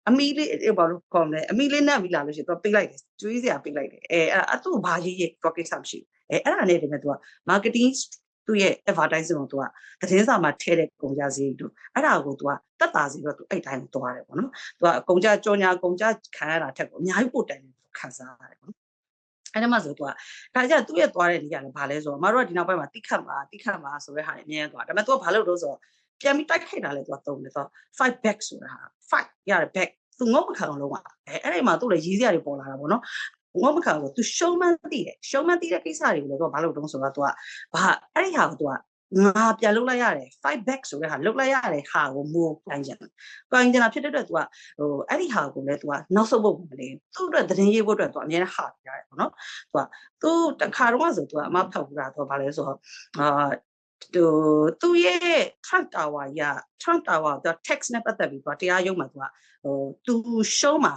S4: အမီလေးဘာလို့ခေါ်မလဲအမီလေးနဲ့မီလာလို့ရှိရင်သူပိတ်လိုက်တယ်ကျွေးစရာပိတ်လိုက်တယ်အဲ့သူ့ဘာရေးတော့ကိစ္စမရှိဘူးအဲ့ဒါနဲ့တည်းကသူက marketing သူ့ရဲ့ advertising ကိုသူကသတင်းစာမှာထည့်တဲ့ကုန်ကြစည်တို့အဲ့ဒါကိုသူကတက်တာစီတော့သူအဲ့တိုင်းသွားတယ်ပေါ့နော်သူကကုန်ကြကြော်ညာကုန်ကြခံရတာထက်ကိုအများကြီးပိုတိုင်တယ်ခံစားရတယ်ပေါ့နော်အဲ့ဒါမှဆိုသူကဒါကြသူ့ရဲ့သွားတဲ့နေရာလည်းဘာလဲဆိုတော့မတို့ကဒီနောက်ပိုင်းမှာတိခတ်မှာဆိုတဲ့ဟာတွေအများကြီးသွားဒါပေမဲ့သူကဘာလို့လို့ဆိုတော့ ပြန်ပြီးတိုက်ခိုက်တာလဲသူကသုံးတယ်ဆိုတော့ fight back ဆိုတာဟာ fight ရတယ် back သူငုံမခံအောင်လုပ်ရအဲ့ဒီမှာသူ့လည်းရေးစရာတွေပေါ်လာတာပေါ့နော်ငုံမခံဘူးသူရှုံးမှန်းသိတယ်ရှုံးမှန်းသိတဲ့ကိစ္စတွေကိုလည်းသူကဘာလို့တုံးဆိုတော့သူကဘာအဲ့ဒီဟာကိုသူကငါပြန်လုပ်လိုက်ရတယ် fight back ဆိုတဲ့ဟာလုပ်လိုက်ရတယ်ဟာကိုမိုးကိုင်းကြတာဖြစ်တဲ့အတွက်သူကဟိုအဲ့ဒီဟာကိုလည်းသူကနောက်ဆုံးဖို့မလဲသူ့အတွက်သတင်းရေးဖို့အတွက်သူအများနဲ့ဟာပြရတယ်ပေါ့နော်သူတခါတော့ဆိုသူကအမဖောက်ဘူးတာသူကဘာလဲဆိုတော့သူရဲ့ Trump Tower က Trump Tower သူ text နဲ့ပတ်သက်ပြီးသူတရားရုံးမှာသူရှုံးမှာ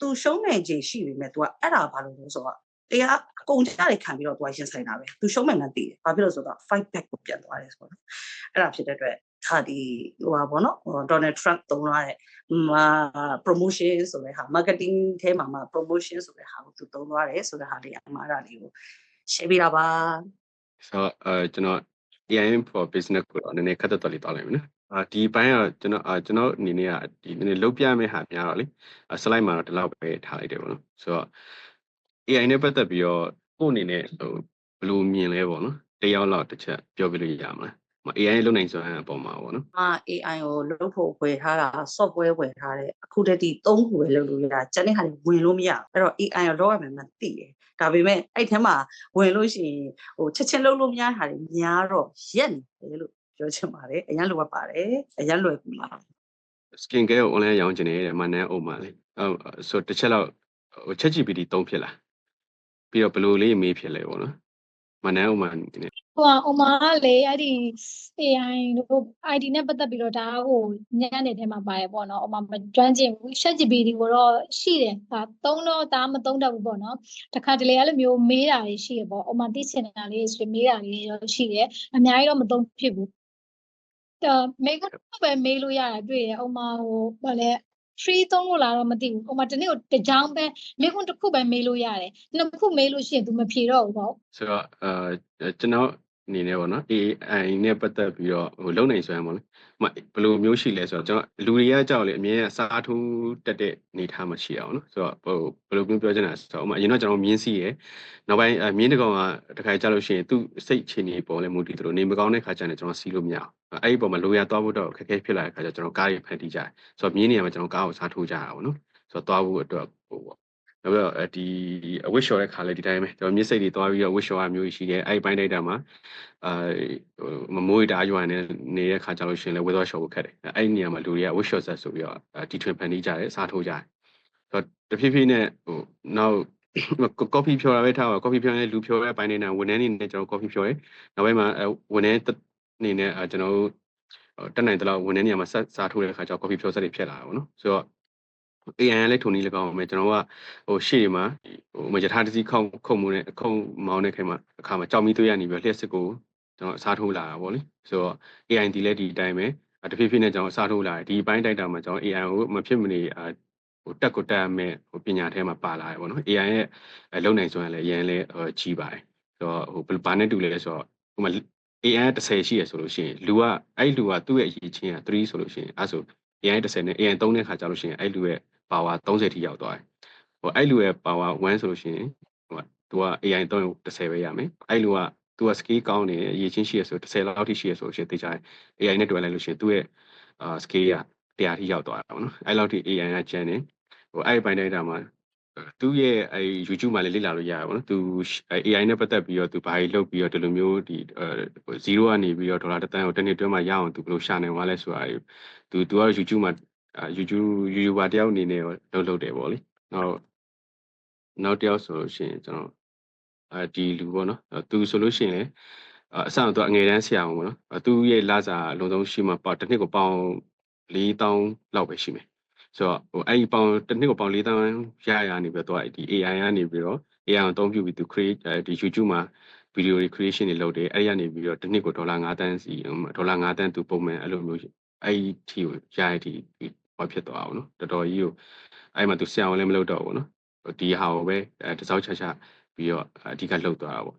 S4: သူရှုံးနေခြင်းရှိပေမဲ့သူကအဲ့ဒါဘာလို့လဲဆိုတော့တရားအကုန်ကြတွေခံပြီးတော့သူကရင်ဆိုင်တာပဲသူရှုံးမှန်မှန်သိတယ်ဘာဖြစ်လို့ဆိုတော့ fight back ကိုပြန်သွားတယ်ဆိုတော့အဲ့ဒါဖြစ်တဲ့အတွက်ဟာဒီဟိုပါဘောနော် Donald Trump သုံးရတဲ့promotion ဆိုတဲ့ဟာ marketing ထဲမှာ promotion ဆိုတဲ့ဟာကိုသူသုံးသွားတယ်ဆိုတဲ့ဟာလေးအမှားတာလေးကို share ပေးတာပါ
S1: ဆိုတော့ကျွန်တော် AIM for business ကိုတော့နည်းနည်းခက်တက်တော်လေးတောင်းလိုက်မယ်နော်ဒီဘိုင်းကကျွန်တော်အနေနဲ့ကဒီနည်းနည်းလုတ်ပြမယ့်ဟာများတော့လေ slide မှာတော့ဒီလောက်ပဲထားလိုက်တယ်ပေါ့နော်ဆိုတော့ AI နဲ့ပတ်သက်ပြီးတော့ကိုယ့်အနေနဲ့ဟိုဘယ်လိုမြင်လဲပေါ့နော်တယောက်လောက်တစ်ချက်ပြောပြလို့ရမှာလား AI လုံနိုင်စွမ်းအပေါ်မှာပေါ့နော်
S4: AI ကိုလုပ်ဖို့ဝယ်ထားတာ software ဝယ်ထားတဲ့အခုတည်းဒီ3ခုပဲလုပ်လို့ရတာကျန်တဲ့ဟာတွေဝင်လို့မရအဲ့တော့ AI ကိုလုပ်ရမယ်မှသိတယ်ဒါပေမဲ့အဲ့ထဲမှာဝင်လို့ရှိရင်ဟိုချက်ချင်းလုပ်လို့မရတာတွေများတော့ရက်နေတယ်လို့ပြောချင်ပါတယ်အရင်လိုပါတယ်အရင်လွယ်ကူလား
S1: skin care ကို online ရောင်းချင်တယ်မနန်းအုံမှာလေဆိုတစ်ချက်လောက်ဟို ChatGPT 3ဖြစ်လားပြီးတော့ဘယ်လိုလေးမေးဖြစ်လဲပေါ့နော်မနန်းအုံမှာ
S5: ဟိုအမလေအဲ့ဒီ AI တို့ ID နဲ့ပတ်သက်ပြီးတော့ဒါဟိုညနေထဲမှာပါတယ်ပေါ့နော်အမမကျွမ်းကျင်ဘူး ChatGPT ကိုတော့ရှိတယ်ဒါသုံးတော့ဒါမသုံးတတ်ဘူးပေါ့နော်တခါတလေအဲ့လိုမျိုးမေးတာတွေရှိရပေါ့အမသိချင်တာလေးဆိုမေးတာလေးတော့ရှိတယ်အများကြီးတော့မသုံးဖြစ်ဘူးမေးကတော့ပဲမေးလို့ရတယ်တွေ့ရအမဟိုဘာလဲ free သုံးလို့လားတော့မသိဘူးဟိုမှာတနေ့ကိုတစ်ကြောင်းပဲမေးခွန်းတစ်ခုပဲမေးလို့ရတယ်နှစ်ခုမေးလို့ရှိရင် तू မဖြေတော့ဘူးပေါ့ဆ
S1: ိုတော့ကျွန်တော်အနေနဲ့ပေါ့နော် AI နဲ့ပတ်သက်ပြီးတော့ဟိုလုံနိုင်စွမ်းပေါ့လေဘယ်လိုမျိုးရှိလဲဆိုတော့ကျွန်တော်လူတွေကကြောက်လေအမြဲစားထိုးတက်တဲ့နေထားမှရှိရအောင်နော်ဆိုတော့ဟိုဘယ်လိုမျိုးပြောချင်တာဆိုတော့အရင်တော့ကျွန်တော်မြင်းစီရယ်နောက်ပိုင်းမြင်းတကောင်ကတခါကြလို့ရှိရင်သူ့စိတ်အခြေအနေပေါ်လဲမူတည်သလိုနေမကောင်းတဲ့ခါကျရင်ကျွန်တော်စီးလို့မရအောင်အဲ့ဒီပုံမှာလိုရသွားဖို့တော့ခက်ခဲဖြစ်လာတဲ့ခါကျကျွန်တော်ကားတွေဖန်တီးကြတယ်ဆိုတော့မြင်းနေရာမှာကျွန်တော်ကားကိုစားထိုးကြတာပေါ့နော်ဆိုတော့သွားဖို့အတွက်ဟိုပေါ့နောက်ပြီးတော့ဒီအဝတ်လျှော်တဲ့ခါလေးဒီတိုင်းပဲကျွန်တော်မျက်စိတွေသွားပြီးတော့ဝတ်လျှော်ရမျိုးရှိတယ်အဲ့ဒီပိုင်းတိုက်တာမှာမမိုးရတာရွာနေတဲ့ခါကြလို့ရှိရင်လည်းဝတ်သွားလျှော်ဖို့ခက်တယ်အဲ့ဒီနေရာမှာလူတွေကဝတ်လျှော်ဆက်ဆိုပြီးတော့တီထွင်ဖန်တီးကြတယ်စားထိုးကြတယ်ဆိုတော့တဖြည်းဖြည်းနဲ့ဟိုနောက် coffee ဖြော်တာပဲထားပါ coffee ဖြော်ရင်လူဖြော်တဲ့ပိုင်းနေတာဝန်ထမ်းနေနဲ့ကျွန်တော် coffee ဖြော်တယ်နောက်ပိုင်းမှာဝန်ထမ်းနေနဲ့ကျွန်တော်တက်နိုင်တဲ့လောက်ဝန်ထမ်းနေရာမှာစားထိုးတဲ့ခါကျတော့ coffee ဖြော်ဆက်တွေဖြစ်လာတာပေါ့နော်ဆိုတော့AI လည်းထုံနည်းလည်းကောင်းမယ်ကျွန်တော်ကဟိုရှေ့မှာဟိုမရထားတစ်စီးခုံမှုနဲ့ခုံမောင်းတဲ့ခိုင်မှာအခါမှာကြောက်မီသွေးရနေပြီးလျှက်စစ်ကိုကျွန်တော်စားထိုးလာတာပေါ့လေဆိုတော့ AI ဒီလည်းဒီအတိုင်းပဲတဖြည်းဖြည်းနဲ့ကျွန်တော်စားထိုးလာတယ်ဒီပိုင်းတိုက်တာမှာကျွန်တော် AI ကိုမဖြစ်မနေဟိုတက်ကိုတက်မဲ့ဟိုပညာထဲမှာပါလာတယ်ပေါ့နော် AI ရဲ့လုံနိုင်စွမ်းလည်းအရင်လည်းကြီးပါတယ်ဆိုတော့ဟိုဘာနဲ့တူလဲဆိုတော့ဟိုမှာ AI 30ရှိရဆိုလို့ရှိရင်လူကအဲ့လူကသူ့ရဲ့အရေးချင်းက3ဆိုလို့ရှိရင်အဲ့ဆို AI 30နဲ့ AI 3တဲ့ခါကြာလို့ရှိရင်အဲ့လူရဲ့ power 30ထိရောက်သွားတယ်ဟိုအဲ့လူရဲ့ power 1ဆိုလို့ရှိရင်ဟိုသူက AI 3ကို30ပဲရမယ်အဲ့လူကသူက scale ကောင်းနေအရေးချင်းရှိရဆို30လောက်ထိရှိရဆိုရှင်သိကြတယ် AI နဲ့တွဲလိုက်လို့ရှိရင်သူ့ရဲ့scale က100ထိရောက်သွားတာပေါ့နော်အဲ့လောက်ထိ AI ကကျန်နေဟိုအဲ့ပိုင်းတိုင်းတာမှာသူ့ရဲ့အဲ YouTube မှာလည်းလေ့လာလို့ရတယ်ပေါ့နော်သူ AI နဲ့ပတ်သက်ပြီးတော့သူဘာကြီးလုပ်ပြီးတော့ဒီလိုမျိုးဒီ0ကနေပြီးတော့ဒေါ်လာ1သန်းကိုတစ်နှစ်တွင်းမှာရအောင်သူဘယ်လိုရှာနိုင်သွားလဲဆိုတာသူက YouTube မှာYouTuber တယောက်အနေနဲ့လုပ်တယ်ပေါ့လေနောက်တယောက်ဆိုလို့ရှိရင်ကျွန်တော်ဒီလူပေါ့နော်သူဆိုလို့ရှိရင်လည်းအစတော့အငယ်တန်းဆရာပေါ့နော်သူရဲ့လစာအလုံးစုံရှိမှပေါ့တစ်နှစ်ကိုပေါင်4000လောက်ပဲရှိမယ်ဆိုတော့ဟိုအဲ့ဒီပေါင်တစ်နှစ်ကိုပေါင်4000ရနေပြီးတော့ဒီ AI ကနေပြီးတော့ AI ကိုအသုံးပြုပြီးသူ create ဒီ YouTube မှာ video creation တွေလုပ်တယ်အဲ့ဒီကနေပြီးတော့တစ်နှစ်ကိုဒေါ်လာ9သန်းစီဒေါ်လာ9သန်းသူပုံမှန်အဲ့လိုမျိုးအဲ့ဒီထီကိုရရထီဘာဖြစ်သွားအောင်နော်တော်တော်ကြီးကိုအဲ့မှာသူဆရာဝန်လည်းမလုပ်တော့ဘူးနော်ဒီဟာကိုပဲတစောက်ချပြီးတော့အဓိကလှုပ်သွားတာပေါ့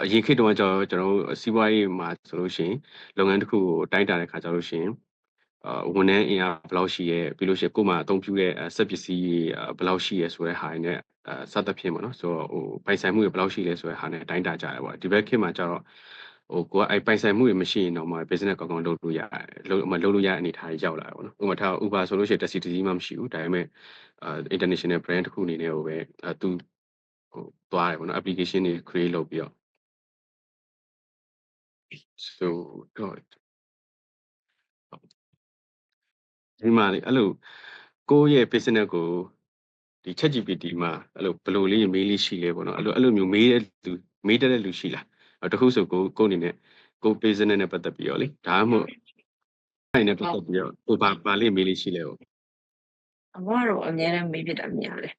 S1: အရင်ခေတ်တုန်းကကျွန်တော်စီးပွားရေးမှာဆိုလို့ရှိရင်လုပ်ငန်းတစ်ခုကိုတိုင်းတာတဲ့ခါကျလို့ရှိရင်ဝန်ထမ်းအင်အားဘယ်လောက်ရှိရဲပြီးလို့ရှိရင်ကိုယ်မှာအသုံးပြုတဲ့စက်ပစ္စည်းဘယ်လောက်ရှိရဲဆိုတဲ့ဟာနဲ့စသဖြင့်ပေါ့နော်ဆိုတော့ဟိုပိုင်ဆိုင်မှုတွေဘယ်လောက်ရှိလဲဆိုတဲ့ဟာနဲ့တိုင်းတာကြတယ်ပေါ့ဒီဘက်ခေတ်မှာကျတော့ ကိုကအဲ့ပိုင်ဆိုင်မှုတွေမရှိရင်တော့မှ business ကောင်းကောင်းလုပ်လို့ရတယ်လုပ်လို့ရတဲ့အနေအထားကြီးရောက်လာတယ်ပေါ့နော်ဥပမာထား Uber ဆိုလို့ရှိရင် taxi တစ်စီးမှမရှိဘူးဒါပေမဲ့international brand တစ်ခုအနေနဲ့ကိုပဲသူသွားတယ်ပေါ့နော် application တွေ create လုပ်ပြီးတော့ so တော့ဒီမှာလေအဲ့လိုကိုယ့်ရဲ့ business ကိုဒီ ChatGPT မှာအဲ့လိုဘယ်လိုလေးမေးလေးရှိလဲပေါ့နော်အဲ့လိုမျိုးမေးတဲ့လူရှိလားတခုဆိုကိုအနေနဲ့ကို business နဲ့ပတ်သက်ပြီးတော့လေဒါမှမဟုတ်အဲ့နဲ့ပတ်သက်ပြီးတော့ကိုဘာလေးမေးလေးရှိလဲပေါ့
S6: အမကတော့အများနဲ့မေးဖြစ်တာများတယ်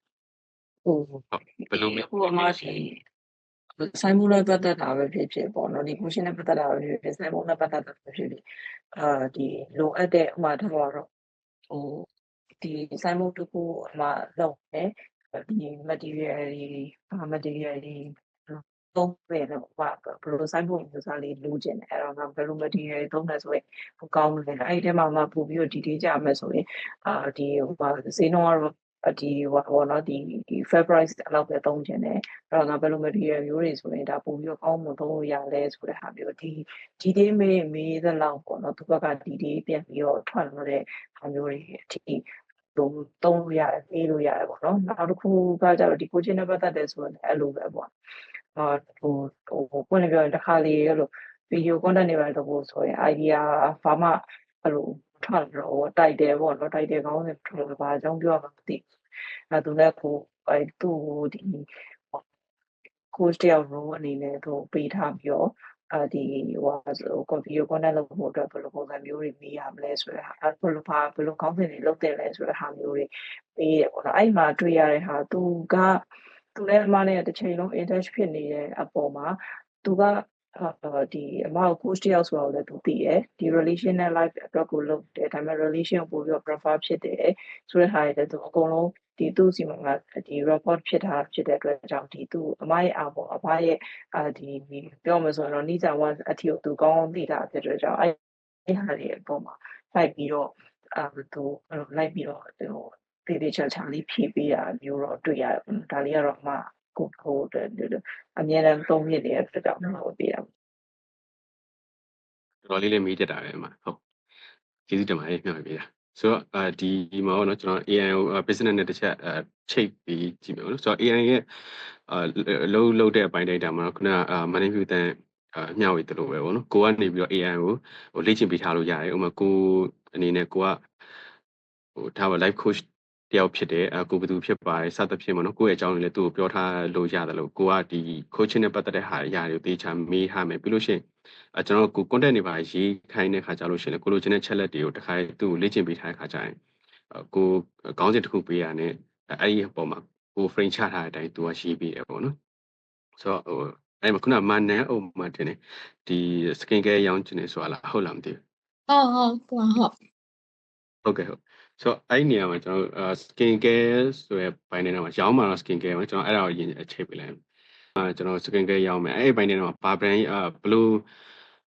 S6: ဟို
S1: ဘယ်လိုမေး
S6: ဟိုအမဒီဆိုင်မှုနဲ့ပတ်သက်တာပဲဖြစ်ဖြစ်ပေါ့နော်ဒီ question နဲ့ပတ်သက်တာပဲဖြစ်ဖြစ်ဆိုင်မှုနဲ့ပတ်သက်တာပဲဖြစ်ဖြစ်ဒီလိုအပ်တဲ့ဥမာထားတော့ဟိုဒီဆိုင်မှုတစ်ခုအမလုပ်တယ်ဒီ material တွေသုံးပဲတော့ဘယ်လိုဆိုင်မှုမျိုးစားလေးလိုချင်တယ်အဲ့တော့ဘယ်လို material တွေသုံးတယ်ဆိုရင်ဟိုကောင်းတယ်အဲ့ဒီထဲမှာမှပို့ပြီးတော့ detail ကြမယ်ဆိုရင်ဒီဟိုဈေးနှုန်းကတော့ဒီဘောနော်ဒီ fair price အလောက်ပဲသုံးချင်တယ်အဲ့တော့ဘယ်လို material မျိုးတွေဆိုရင်ဒါပို့ပြီးတော့ကောင်းမှသုံးလို့ရလဲဆိုတဲ့ဟာမျိုးဒီdetail မေးသလောက်ပေါ့နော်သူဘက်က detail ပြန်ပြီးတော့ထွက်လာတဲ့ဟာမျိုးတွေအထိသုံးလို့ရတယ်ပေးလို့ရတယ်ပေါ့နော်နောက်တစ်ခုကကြတော့ဒီ coaching နဲ့ပတ်သက်တယ်ဆိုရင်အဲ့လိုပဲပေါ့ဟိုပွင့်နေပြောရင်တစ်ခါလေအဲ့လို video content တွေပဲလုပ်ဖို့ဆိုရင် idea ဘာမှအဲ့လိုထွက်တော့တိုက်တယ်ပေါ့နော်တိုက်တယ်ကောင်းတယ်ထွက်ဘာအကြောင်းပြောမှမသိအဲ့သူလည်းသူ့ဒီ coach တယောက် role အနေနဲ့သူပေးထားပြီးတော့ဒီcomputer content လုပ်ဖို့အတွက်ဘယ်လိုပုံစံမျိုးတွေမေးရမလဲဆိုတဲ့ဟာဘယ်လိုခေါင်းစဉ်တွေလုပ်တယ်လဲဆိုတဲ့ဟာမျိုးတွေပေးရပေါ့နော်အဲ့မှာတွေ့ရတဲ့ဟာသူလည်းအမနဲ့တစ်ချိန်လုံး attach ဖြစ်နေတဲ့အပေါ်မှာသူကဒီအမကို coach တယောက်ဆိုတော့လည်းသူသိတယ်ဒီ relation နဲ့ life အတွက်ကိုလုပ်တယ်ဒါပေမဲ့ relation ကိုပို့ပြီးတော့ prefer ဖြစ်တယ်ဆိုတဲ့ဟာတွေလည်းသူအကုန်လုံးဒီသူ့စီမှာဒီ report ဖြစ်တဲ့အတွက်ကြောင့်ဒီသူအမရဲ့အမရဲ့ဒီပြောမှဆိုတော့နီးစာ1အထီကိုသူကောင်းသိတာဖြစ်တဲ့ကြောင့်အဲ့ဟာတွေအပေါ်မှာလိုက်ပြီးတော့သူလိုက်ပြီးတော့ဟိုတေးချာလေးဖြည့်ပေးတာမျိုးတော့တွေ့ရတယ်ဒါလေးကတော့အမကိုအများနဲ့သုံးဖြစ်နေတဲ့အတွက်ကြောင့်ဟိုပေးတာ
S1: တော်တော်လေးမေးတတ်တာပဲမှာဟုတ်ကျေးဇူးတင်ပါတယ်မျှဝေပေးတာဆိုတော့ဒီမှာတော့ကျွန်တော် AI ကို business နဲ့တစ်ချက်ချိတ်ပြီးကြည့်မယ်နော်ဆိုတော့ AI ရဲ့လုံးတဲ့အပိုင်းတိုင်းတာမှာခုနmoney view တန်မျှဝေတယ်လို့ပဲပေါ့နော်ကိုကနေပြီးတော့ AI ကိုဟိုလေ့ကျင့်ပေးထားလို့ရတယ်ဥပမာကိုအနေနဲ့ကိုကဟိုဒါပါ life coach တယောက်ဖြစ်တယ်ကိုဘယ်သူဖြစ်ပါတယ်စသဖြင့်ပေါ့နော်ကိုယ့်ရဲ့အကြောင်းတွေလည်းသူ့ကိုပြောထားလို့ရတယ်လို့ကိုကဒီ coaching နဲ့ပတ်သက်တဲ့ဟာအရာတွေကိုတေချာမေးထားမယ်ပြီးလို့ရှိရင်ကျွန်တော်ကို content တွေပါရေးခိုင်းတဲ့ခါကြလို့ရှိရင်ကိုလိုချင်တဲ့ chat တွေကိုတစ်ခါသူ့ကိုလေ့ကျင့်ပေးထားတဲ့ခါကျရင်ကိုခေါင်းစဉ်တစ်ခုပေးရတဲ့အဲ့ဒီအပေါ်မှာကို frame ချထားတဲ့အတိုင်းသူကရေးပေးတယ်ပေါ့နော်ဆိုတော့ဟိုအဲ့မှာခုနမန်နန်အုံမှာတင်တယ်ဒီ skin care ရောင်းချင်တယ်ဆိုတာလားဟုတ်လားမသိဘူးဟုတ်ကဲ့ဟုတ်ဆိုတော့အဲ့ဒီနေရာမှာကျွန်တော်skin care ဆိုရယ်ဘိုင်းနေတော့ရောင်းမှာတော့ skin care မှာကျွန်တော်အဲ့ဒါကိုရင်အချိန်ပေးလိုက်ကျွန်တော် skin care ရောင်းမယ်အဲ့ဒီဘိုင်းနေတော့ဘာ brand ဘလို့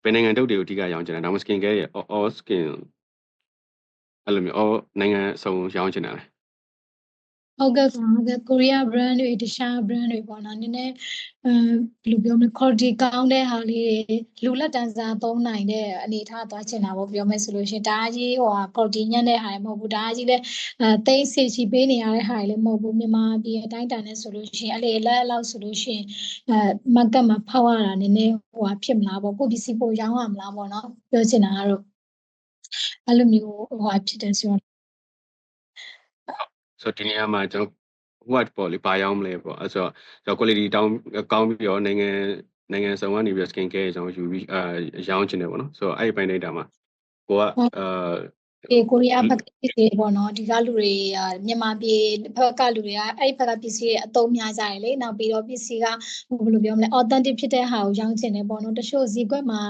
S1: ဘယ်နိုင်ငံတုပ်တွေကိုအဓိကရောင်းချင်တာဒါမှ skin care ရဲ့ all skin အဲ့လိုမျိုး all နိုင်ငံစုံရောင်းချင်တာလေ
S5: ဟုတ်ကဲ့ကိုရီးယား brand တွေတခြား brand တွေပေါ့နော်နည်းနည်းဘယ်လိုပြောမလဲ quality ကောင်းတဲ့ဟာလေးတွေလူလက်တန်းစားသုံးနိုင်တဲ့အနေအထားသွားချင်တာပေါ့ပြောမယ်ဆိုလို့ရှိရင်ဒါကြီးဟို quality ညံ့တဲ့ဟာတွေမဟုတ်ဘူးဒါကြီးလည်းသိစေချီပေးနေရတဲ့ဟာတွေလည်းမဟုတ်ဘူးမြန်မာပြည်အတိုင်းတန်နဲ့ဆိုလို့ရှိရင်အဲ့လေလက်လောက်ဆိုလို့ရှိရင်market မှာဖောက်ရတာနည်းနည်းဟိုဖြစ်မလားပေါ့ကိုပစ္စည်းပို့ရောင်းရမလားပေါ့နော်ပြောချင်တာကတော့အဲ့လိုမျိုးဟိုဖြစ်တယ်ဆိုတော့
S1: ဆိုတော့ဒီနေရာမှာကျွန်တော် what ပေါ့လေဘာရောင်းမလဲပေါ့အဲ့ဆိုတော့ quality တောင်းကောင်းပြီးတော့နိုင်ငံစုံကနေပြီး skin care ကျွန်တော်ယူပြီးရောင်းချင်တယ်ပေါ့နော်ဆိုတော့အဲ့ဒီပိုင်းတိုင်းတာမှာကိုက
S5: ကိုရီးယားဘက်ကပစ္စည်းပေါ့နော်ဒီကလူတွေမြန်မာပြည်ဘက်ကလူတွေကအဲ့ဒီဘက်ကပစ္စည်းတွေအသုံးများကြတယ်လေနောက်ပြီးတော့ပစ္စည်းကဘယ်လိုပြောမလဲ authentic ဖြစ်တဲ့ဟာကိုရောင်းချင်တယ်ပေါ့နော်တချို့ဈေးကွက်မှာ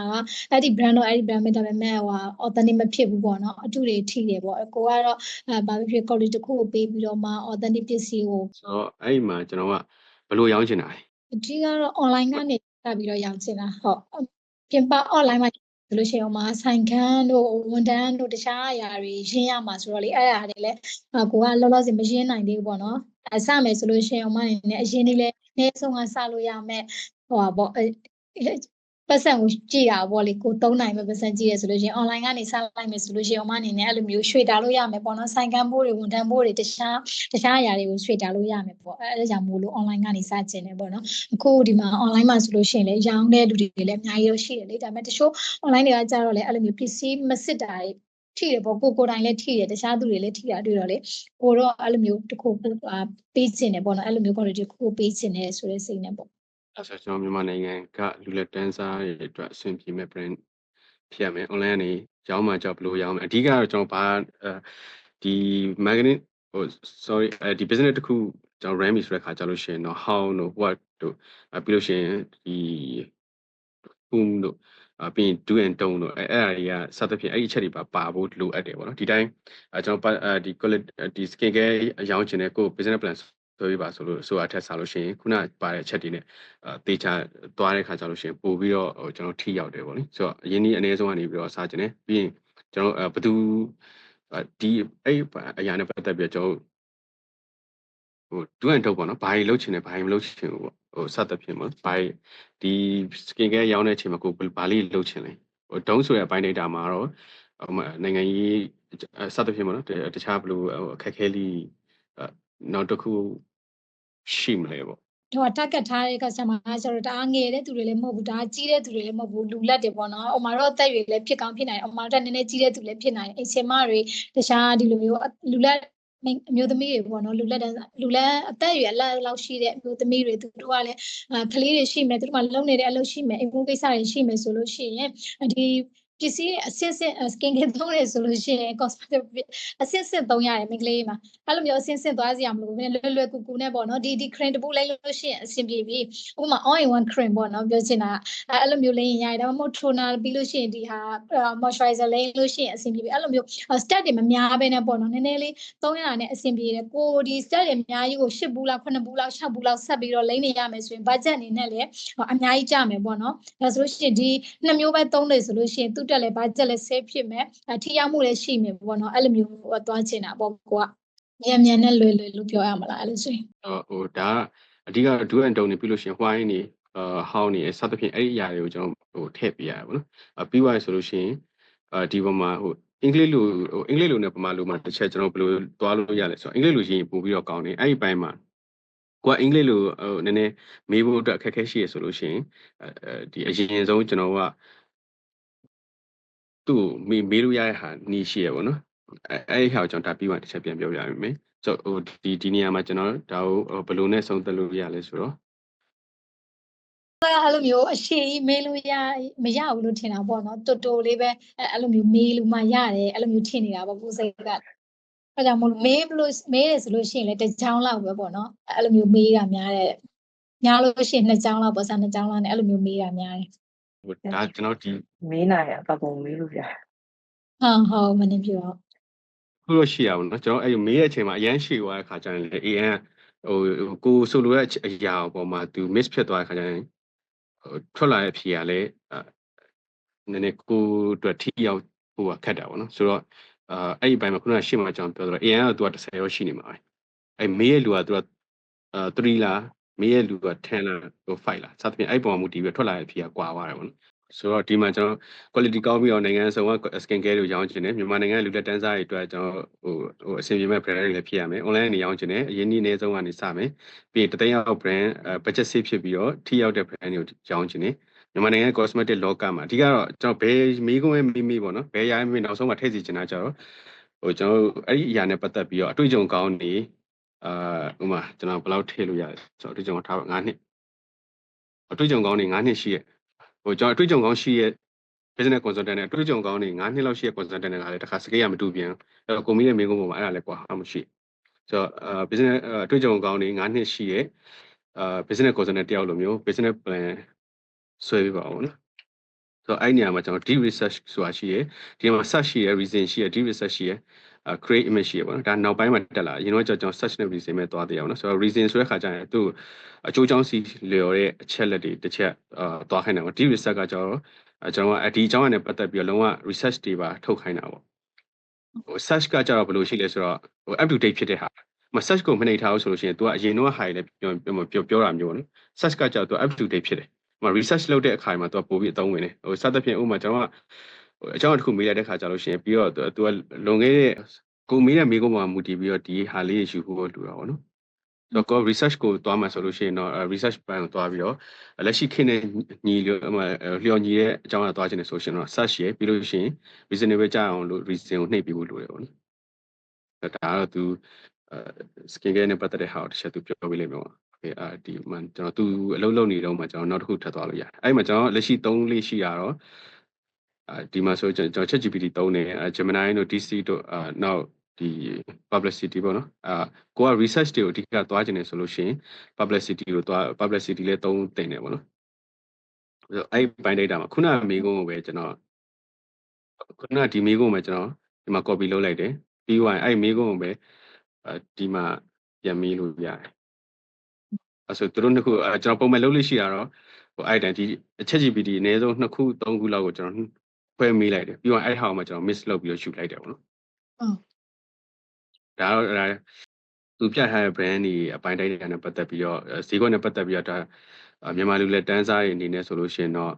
S5: အဲ့ဒီ brand တော့အဲ့ဒီ brand ပဲဒါပေမဲ့ဟို authentic မဖြစ်ဘူးပေါ့နော်အတူတွေထိတယ်ပေါ့ကိုကတော့ဘာဖြစ်ဖြစ် quality တစ်ခုကိုပေးပြီးတော့မှ authentic ပစ္စည်းကို
S1: ဆိုတော့အဲ့ဒီမှာကျွန်တော်ကဘယ်လိုရောင်းချင်တာလဲ
S5: အဓိကတော့ online ကနေတက်ပြီးတော့ရောင်းချင်တာဟုတ်ပြင်ပ online မှာဆိုလို့ရှိရင်ဆိုင်ခန်းတို့ဝန်တန်းတို့တခြားအရာတွေရင်းရမှာဆိုတော့လေအဲ့အရာတွေလည်းကိုကလောလောဆယ်မရင်းနိုင်သေးဘူးပေါ့နော်စမယ်ဆိုလို့ရှိရင်အနေနဲ့အရင်လေးလည်းအနည်းဆုံးကစလို့ရမယ်ဟိုပါပေါ့ ပတ်စံကိုကြည့်တာပေါ့လေကို3နိုင်ပဲပတ်စံကြည့်ရဆိုလို့ရှိရင် online ကနေစလိုက်မယ်ဆိုလို့ရှိရင်အမအနေနဲ့အဲ့လိုမျိုးရွှေ့တာလို့ရမယ်ပေါ့နော်ဆိုင်ကန်းဘိုးတွေဝန်ထမ်းဘိုးတွေတခြားအရာတွေကိုရွှေ့တာလို့ရမယ်ပေါ့အဲ့ဒါကြောင့်မို့လို့ online ကနေစကျင်တယ်ပေါ့နော်အခုဒီမှာ online မှာဆိုလို့ရှိရင်လည်းရောင်းတဲ့လူတွေလည်းအများကြီးတော့ရှိတယ်လေဒါပေမဲ့တချို့ online တွေကကြတော့လေအဲ့လိုမျိုး PC မစစ်တာတွေထိတယ်ပေါ့ကိုတိုင်လည်းထိတယ်တခြားသူတွေလည်းထိတာတွေ့တော့လေကိုတော့အဲ့လိုမျိုးတစ်ခုပေးချင်တယ်ပေါ့နော်အဲ့လိုမျိုး quality တစ်ခုပေးချင်တယ်ဆိုတဲ့စိတ်နဲ့ပေါ့
S1: အဲ့ဆိုကျွန်တော်မြန်မာနိုင်ငံကလူလက်တန်းစားတွေအတွက်အဆင်ပြေမဲ့ brand ဖြစ်ရမယ် online ကနေရောင်းမှကြောက်ဘလို့ရောင်းမယ်အဓိကတော့ကျွန်တော်ဘာဒီ marketing ဟို sorry ဒီ business တစ်ခုကျွန်တော် run ပြီဆိုတဲ့ခါကြာလို့ရှိရင်တော့ how တို့ what တို့ပြီးလို့ရှိရင်ဒီ whom တို့ပြီးရင် do and don't တို့အဲ့အရာတွေကစသဖြင့်အဲ့ဒီအချက်တွေပါဖို့လိုအပ်တယ်ပေါ့နော်ဒီတိုင်းကျွန်တော်ဒီ quality ဒီ skin care အရောင်းချင်တဲ့ကို business plan ဆိုပြပါဆိုလို့ဆိုတာထက်စားလို့ရှိရင်ခုနပါတဲ့အချက်တွေနဲ့တေချာသွားတဲ့ခါကြာလို့ရှိရင်ပို့ပြီးတော့ကျွန်တော်ထိရောက်တယ်ပေါ့လေဆိုတော့အရင်ကြီးအနည်းဆုံးကနေပြီးတော့စားချင်တယ်ပြီးရင်ကျွန်တော်ဘယ်သူဒီအဲ့အရာနဲ့ပတ်သက်ပြီးတော့ကျွန်တော်ဟို do and don't ပေါ့နော်ဘာတွေလုပ်ချင်တယ်ဘာတွေမလုပ်ချင်ဘူးပေါ့ဟိုစသဖြင့်ပေါ့ဘာဒီ skin care ရောင်းတဲ့အချိန်မှာကိုဘာလေးလုပ်ချင်လဲဟို don't ဆိုတဲ့အပိုင်း data မှာတော့နိုင်ငံရေးစသဖြင့်ပေါ့နော်တခြားဘယ်လိုအခက်ခဲလေးနောက်တစ်ခုရှိမလဲပေါ့
S5: တော့ target ထားတဲ့ customer ကကျတော့တအားငယ်တဲ့သူတွေလည်းမဟုတ်ဘူးဒါကြီးတဲ့သူတွေလည်းမဟုတ်ဘူးလူလက်တွေပေါ့နော်။ဥမာတော့အသက်တွေလည်းဖြစ်ကောင်းဖြစ်နိုင်တယ်။ဥမာတော့နည်းနည်းကြီးတဲ့သူလည်းဖြစ်နိုင်တယ်။အိမ်ဆင်မတွေတခြားဒီလိုမျိုးလူလက်အမျိုးသမီးတွေပေါ့နော်လူလက်အသက်အရွယ်အလက်လောက်ရှိတဲ့အမျိုးသမီးတွေသူတို့ကလည်းကလေးတွေရှိမယ်သူတို့ကလုံနေတဲ့အလုပ်ရှိမယ်အိမ်ကိစ္စတွေရှိမယ်ဆိုလို့ရှိရင်ဒီပစ္စည်းအဆင့် skin care သုံးရဆိုလို့ရှိရင် cosmetic အဆင့်သုံးရတယ်မိန်းကလေးမှာအဲ့လိုမျိုးအဆင့်သွားစရာမလိုဘူးလွယ်ကူကူနဲ့ပေါ့နော်ဒီ cream တပုတ်လိုက်လို့ရှိရင်အဆင်ပြေပြီဥပမာ all in one cream ပေါ့နော်ပြောချင်တာအဲ့လိုမျိုးလိမ့်ရင်ရတယ်ဒါမှမဟုတ် toner ပြီးလို့ရှိရင်ဒီဟာ moisturizer လိမ့်လို့ရှိရင်အဆင်ပြေပြီအဲ့လိုမျိုး step တွေမများဘဲနဲ့ပေါ့နော်နည်းနည်းလေးသုံးရတာနဲ့အဆင်ပြေတယ်ကိုဒီ step တွေအများကြီးကို8ဘူးလောက်9ဘူးလောက်6ဘူးလောက်ဆက်ပြီးတော့လိမ့်နေရမယ်ဆိုရင် budget အနေနဲ့လည်းအများကြီးကျမယ်ပေါ့နော်ဒါဆိုလို့ရှိရင်ဒီနှစ်မျိုးပဲသုံးတယ်ဆိုလို့ရှိရင်သူ့တက်လည်း budget လည်း save ဖြစ်မယ်ထိရောက်မှုလည်းရှိမယ်ပေါ့နော်အဲ့လိုမျိုးသွားချင်တာပေါ့ကိုကမြန်နဲ့လွယ်လို့ပြောရမလားအဲ့လိုဆိုရင်
S1: ဟိုဒါအဓိက do and don't နေပြီးလို့ရှိရင် why နေhow နေစသဖြင့်အဲ့ဒီအရာတွေကိုကျွန်တော်ဟိုထည့်ပေးရတယ်ပေါ့နော်ပြီးသွားပြီဆိုလို့ရှိရင်ဒီပေါ်မှာဟိုအင်္ဂလိပ်လိုနဲ့ပမာလိုမှာတစ်ချက်ကျွန်တော်ဘယ်လိုသွားလို့ရလဲဆိုတော့အင်္ဂလိပ်လိုရင်းပို့ပြီးတော့ကောင်းတယ်အဲ့ဒီပိုင်းမှာကိုကအင်္ဂလိပ်လိုဟိုနည်းနည်းမေးဖို့အတွက်အခက်အခဲရှိရဆိုလို့ရှိရင်ဒီအရင်ဆုံးကျွန်တော်ကသူ့မေးလို့ရတဲ့ဟာနီးရှိရပေါ့နော်အဲ့ဒီဟာကိုကျွန်တော်ဒါပြီးမှတစ်ချက်ပြန်ပြောပြရမယ်ဆိုဟိုဒီနေရာမှာကျွန်တော်ဒါကိုဘယ်လိုနဲ့ဆုံးသက်လို့ရလဲဆိုတော့
S5: အဲ့လိုမျိုးအရှိမေးလို့မရဘူးလို့ထင်တာပေါ့နော်တိုလေးပဲအဲ့လိုမျိုးမေးလို့မှရတယ်အဲ့လိုမျိုးထင်နေတာပေါ့ကိုယ်စိတ်ကအဲ့ကြောင့်မို့မေးတယ်ဆိုလို့ရှိရင်လည်းတစ်ချောင်းလောက်ပဲပေါ့နော်အဲ့လိုမျိုးမေးတာများတယ်များလို့ရှိရင်2ချောင်းလောက်ပေါ့2ချောင်းလောက်နဲ့အဲ့လိုမျိုးမေးတာများတယ်
S1: ဟိုဒါကျွန်တော်ဒီ
S6: မေးနိုင်ရအပုံမေးလို့ပြ
S5: ဟုတ်မနေပြောခ
S1: ုလို့ရှိရအောင်နော်ကျွန်တော်အဲ့မေးတဲ့အချိန်မှာအရန်ရှိသွားတဲ့ခါကျရင်လေ AN ဟိုကိုဆိုလိုတဲ့အရာပေါ်မှာသူ miss ဖြစ်သွားတဲ့ခါကျရင်ဟိုထွက်လာတဲ့အဖြေကလည်းနည်းနည်းကိုအတွက်ထိရောက်ဟိုခက်တာပေါ့နော်ဆိုတော့အဲ့ဒီဘက်မှာခုနကရှင်းမှကျွန်တော်ပြောတော့ AN ကသူက10ရောရှိနေမှာပဲအဲ့မေးရဲ့လူကသူက3လားမေးရဲ့လူက10လားဟို5လားစသဖြင့်အဲ့ပုံမှာမူတည်ပြီးထွက်လာတဲ့အဖြေကကွာသွားတယ်ပေါ့နော်ဆိုတော့ဒီမှာကျွန်တော် quality ကောင်းပြီးတော့နိုင်ငံစုံက skin care တွေရောင်းချင်တယ်မြန်မာနိုင်ငံလူလက်တန်းစားတွေအတွက်ကျွန်တော်ဟိုအဆင်ပြေမဲ့ brand တွေလည်းဖြစ်ရမယ် online နေရောင်းချင်တယ်အရင်နေ့နေ့ဆုံးကနေစမယ်ပြီးရင်တသိန်းရောက် brand budget save ဖြစ်ပြီးတော့ထိရောက်တဲ့ brand တွေကိုရောင်းချင်တယ်မြန်မာနိုင်ငံ cosmetic လောကမှာအဓိကတော့ကျွန်တော်ဘယ်မေးခွန်းမေးပေါ့နော်ဘယ်ရိုင်းမေးနောက်ဆုံးမှထည့်စီချင်တာကြတော့ဟိုကျွန်တော်အဲ့ဒီအရာနဲ့ပတ်သက်ပြီးတော့အတွေ့အကြုံကောင်းနေဥမာကျွန်တော်ဘယ်လောက်ထည့်လို့ရလဲဆိုတော့အတွေ့အကြုံထား9နှစ်အတွေ့အကြုံကောင်းနေ9နှစ်ရှိရဲ့ဟိုကျွန်တော်အတွေ့အကြုံကောင်းရှိရဲ့ business consultant နဲ့အတွေ့အကြုံကောင်းနေ9နှစ်လောက်ရှိရဲ့ consultant တွေကလည်းတစ်ခါစကေးရမတူပြန်အဲ့တော့ကိုမီးရဲ့မိကုန်းပေါ်မှာအဲ့ဒါလည်းကွာမရှိဆိုတော့business အတွေ့အကြုံကောင်းနေ9နှစ်ရှိရဲ့business consultant တယောက်လိုမျိုး business plan ဆွဲပြပါဦးနော်ဆိုတော့အဲ့နေရာမှာကျွန်တော် deep research ဆိုတာရှိရဲ့ဒီမှာ search ရှိရဲ့ reason ရှိရဲ့ deep research ရှိရဲ့create image ရှိရပါတော့ဒါနောက်ပိုင်းမှာတက်လာအရင်တော့ကျွန်တော် search နဲ့ reason ပဲသွားသေးအောင်နော်ဆိုတော့ reason ဆိုတဲ့ခါကျရင်သူ့အကျိုးကြောင့်စီလျော်တဲ့အချက်လက်တွေတစ်ချက်သွားခိုင်းတာပေါ့ deep research ကကျတော့ကျွန်တော်ဒီအကြောင်းအရာနဲ့ပတ်သက်ပြီးတော့လုံးဝ research တွေပါထုတ်ခိုင်းတာပေါ့ဟို search ကကျတော့ဘယ်လိုရှိလဲဆိုတော့ဟို up to date ဖြစ်တဲ့ဟာမ search ကိုမနှိပ်ထားဘူးဆိုလို့ရှိရင် तू ကအရင်တော့ဟာတွေလည်းပြောတာမျိုးနော် search ကကျတော့ तू up to date ဖြစ်တယ် research လုပ်တဲ့အခါမှာသူကပို့ပြီးအသုံးဝင်တယ်ဟိုစသဖြင့်ဥပမာကျွန်တော်ကအကြောင်းတစ်ခုမေးလိုက်တဲ့ခါကျလို့ရှိရင်ပြီးတော့သူကလွန်ခဲ့တဲ့ကိုမေးတဲ့မိကုံးမှာမူတည်ပြီးတော့ဒီဟာလေးယူဖို့လိုတာပေါ့နော်ဆိုတော့ research ကိုတွားမှာဆိုလို့ရှိရင်တော့ research ဘိုင်းကိုတွားပြီးတော့လက်ရှိခေတ်နဲ့ညီလျော်ညီတဲ့အကြောင်းအရာတွားခြင်းနဲ့ဆိုရှင်တော့ search ရပြီးလို့ရှိရင် reasonable ကြအောင်လို့ reason ကိုနှိပ်ပြီးဖို့လိုတယ်ပေါ့နော်ဒါကတော့သူskin care နဲ့ပတ်သက်တဲ့ဟာကိုတစ်ချက်သူပြောပြလိမ့်မယ်ပေါ့ဒီမှာကျွန်တော်သူအလုပ်လုပ်နေတော့မှကျွန်တော်နောက်တစ်ခုထပ်သွားလို့ရတယ်အဲ့မှာကျွန်တော်လက်ရှိ3လေးရှိရတော့ဒီမှာဆိုကျွန်တော် ChatGPT သုံးတယ်Gemini တို့ DC တို့နောက်ဒီ publicity ပေါ့နော်ကိုက research တွေကိုအဓိကသွားခြင်းနေဆိုလို့ရှိရင် publicity ကိုသွား publicity လည်းသုံးတင်တယ်ပေါ့နော်အဲ့ပိုင်း data မှာခုနကမိကုန်းကိုပဲကျွန်တော်ခုနကဒီမိကုန်းကိုပဲကျွန်တော်ဒီမှာ copy လုပ်လိုက်တယ်ပြီးသွားရင်အဲ့မိကုန်းကိုပဲဒီမှာပြန်မေးလို့ရတယ်အဲ့ဆိုသူတို့နှစ်ခုကျွန်တော်ပုံမှန်လုပ်လို့ရှိတာတော့ဟိုအဲ့တန်ဒီ ChatGPT အနည်းဆုံး2ခု3ခုလောက်ကိုကျွန်တော်ခွဲမေးလိုက်တယ်ပြီးတော့အဲ့ဟာကိုမှကျွန်တော် miss လုပ်ပြီးတော့ယူလိုက်တယ်ပေါ့နော်ဒါတော့သူပြထားတဲ့ brand တွေအပိုင်းတိုင်းတွေနဲ့ပတ်သက်ပြီးတော့ဈေးကွက်နဲ့ပတ်သက်ပြီးတော့ဒါမြန်မာလူလက်တန်းစားတွေအနေနဲ့ဆိုလို့ရှိရင်တော့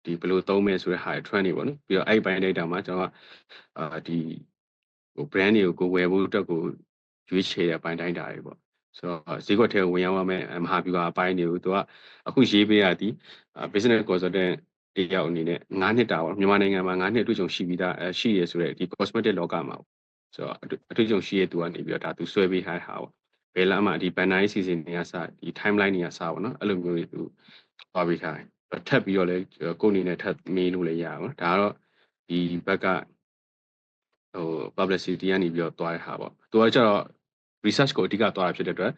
S1: ဒီဘယ်လိုသုံးမယ်ဆိုတဲ့ဟာ trend တွေပေါ့နော်ပြီးတော့အဲ့ပိုင်း data မှာကျွန်တော်ကဒီဟို brand တွေကိုဝယ်ဖို့အတွက်ကိုရွေးချယ်တဲ့အပိုင်းတိုင်းတာတွေပေါ့ဆိုတော့ဈေးကွက်ထဲဝင်ရောက်ရမယ်မဟာဗျူဟာအပိုင်းတွေကိုသူကအခုရေးပေးရသည် business consultant တယောက်အနေနဲ့9နှစ်တာပေါ့မြန်မာနိုင်ငံမှာ9နှစ်အတွေ့အကြုံရှိပြီးသားရှိရဆိုတဲ့ဒီ cosmetic လောကမှာဆိုတော့အတွေ့အကြုံရှိရသူကနေပြီးတော့ဒါသူဆွဲပေးထားတဲ့ဟာပေါ့ဘယ်လမ်းမှာဒီ banner season တွေကစဒီ timeline တွေကစပေါ့နော်အဲ့လိုမျိုးတွေသူသွားပေးထားတယ်ထပ်ပြီးတော့လည်းကိုယ်အနေနဲ့ထပ်မေးလို့လည်းရပါတော့ဒါကတော့ဒီဘက်ကဟို publicity ကနေပြီးတော့သွားတဲ့ဟာပေါ့သူကကျတော့ research ကိုအဓိကသွားတာဖြစ်တဲ့အတွက်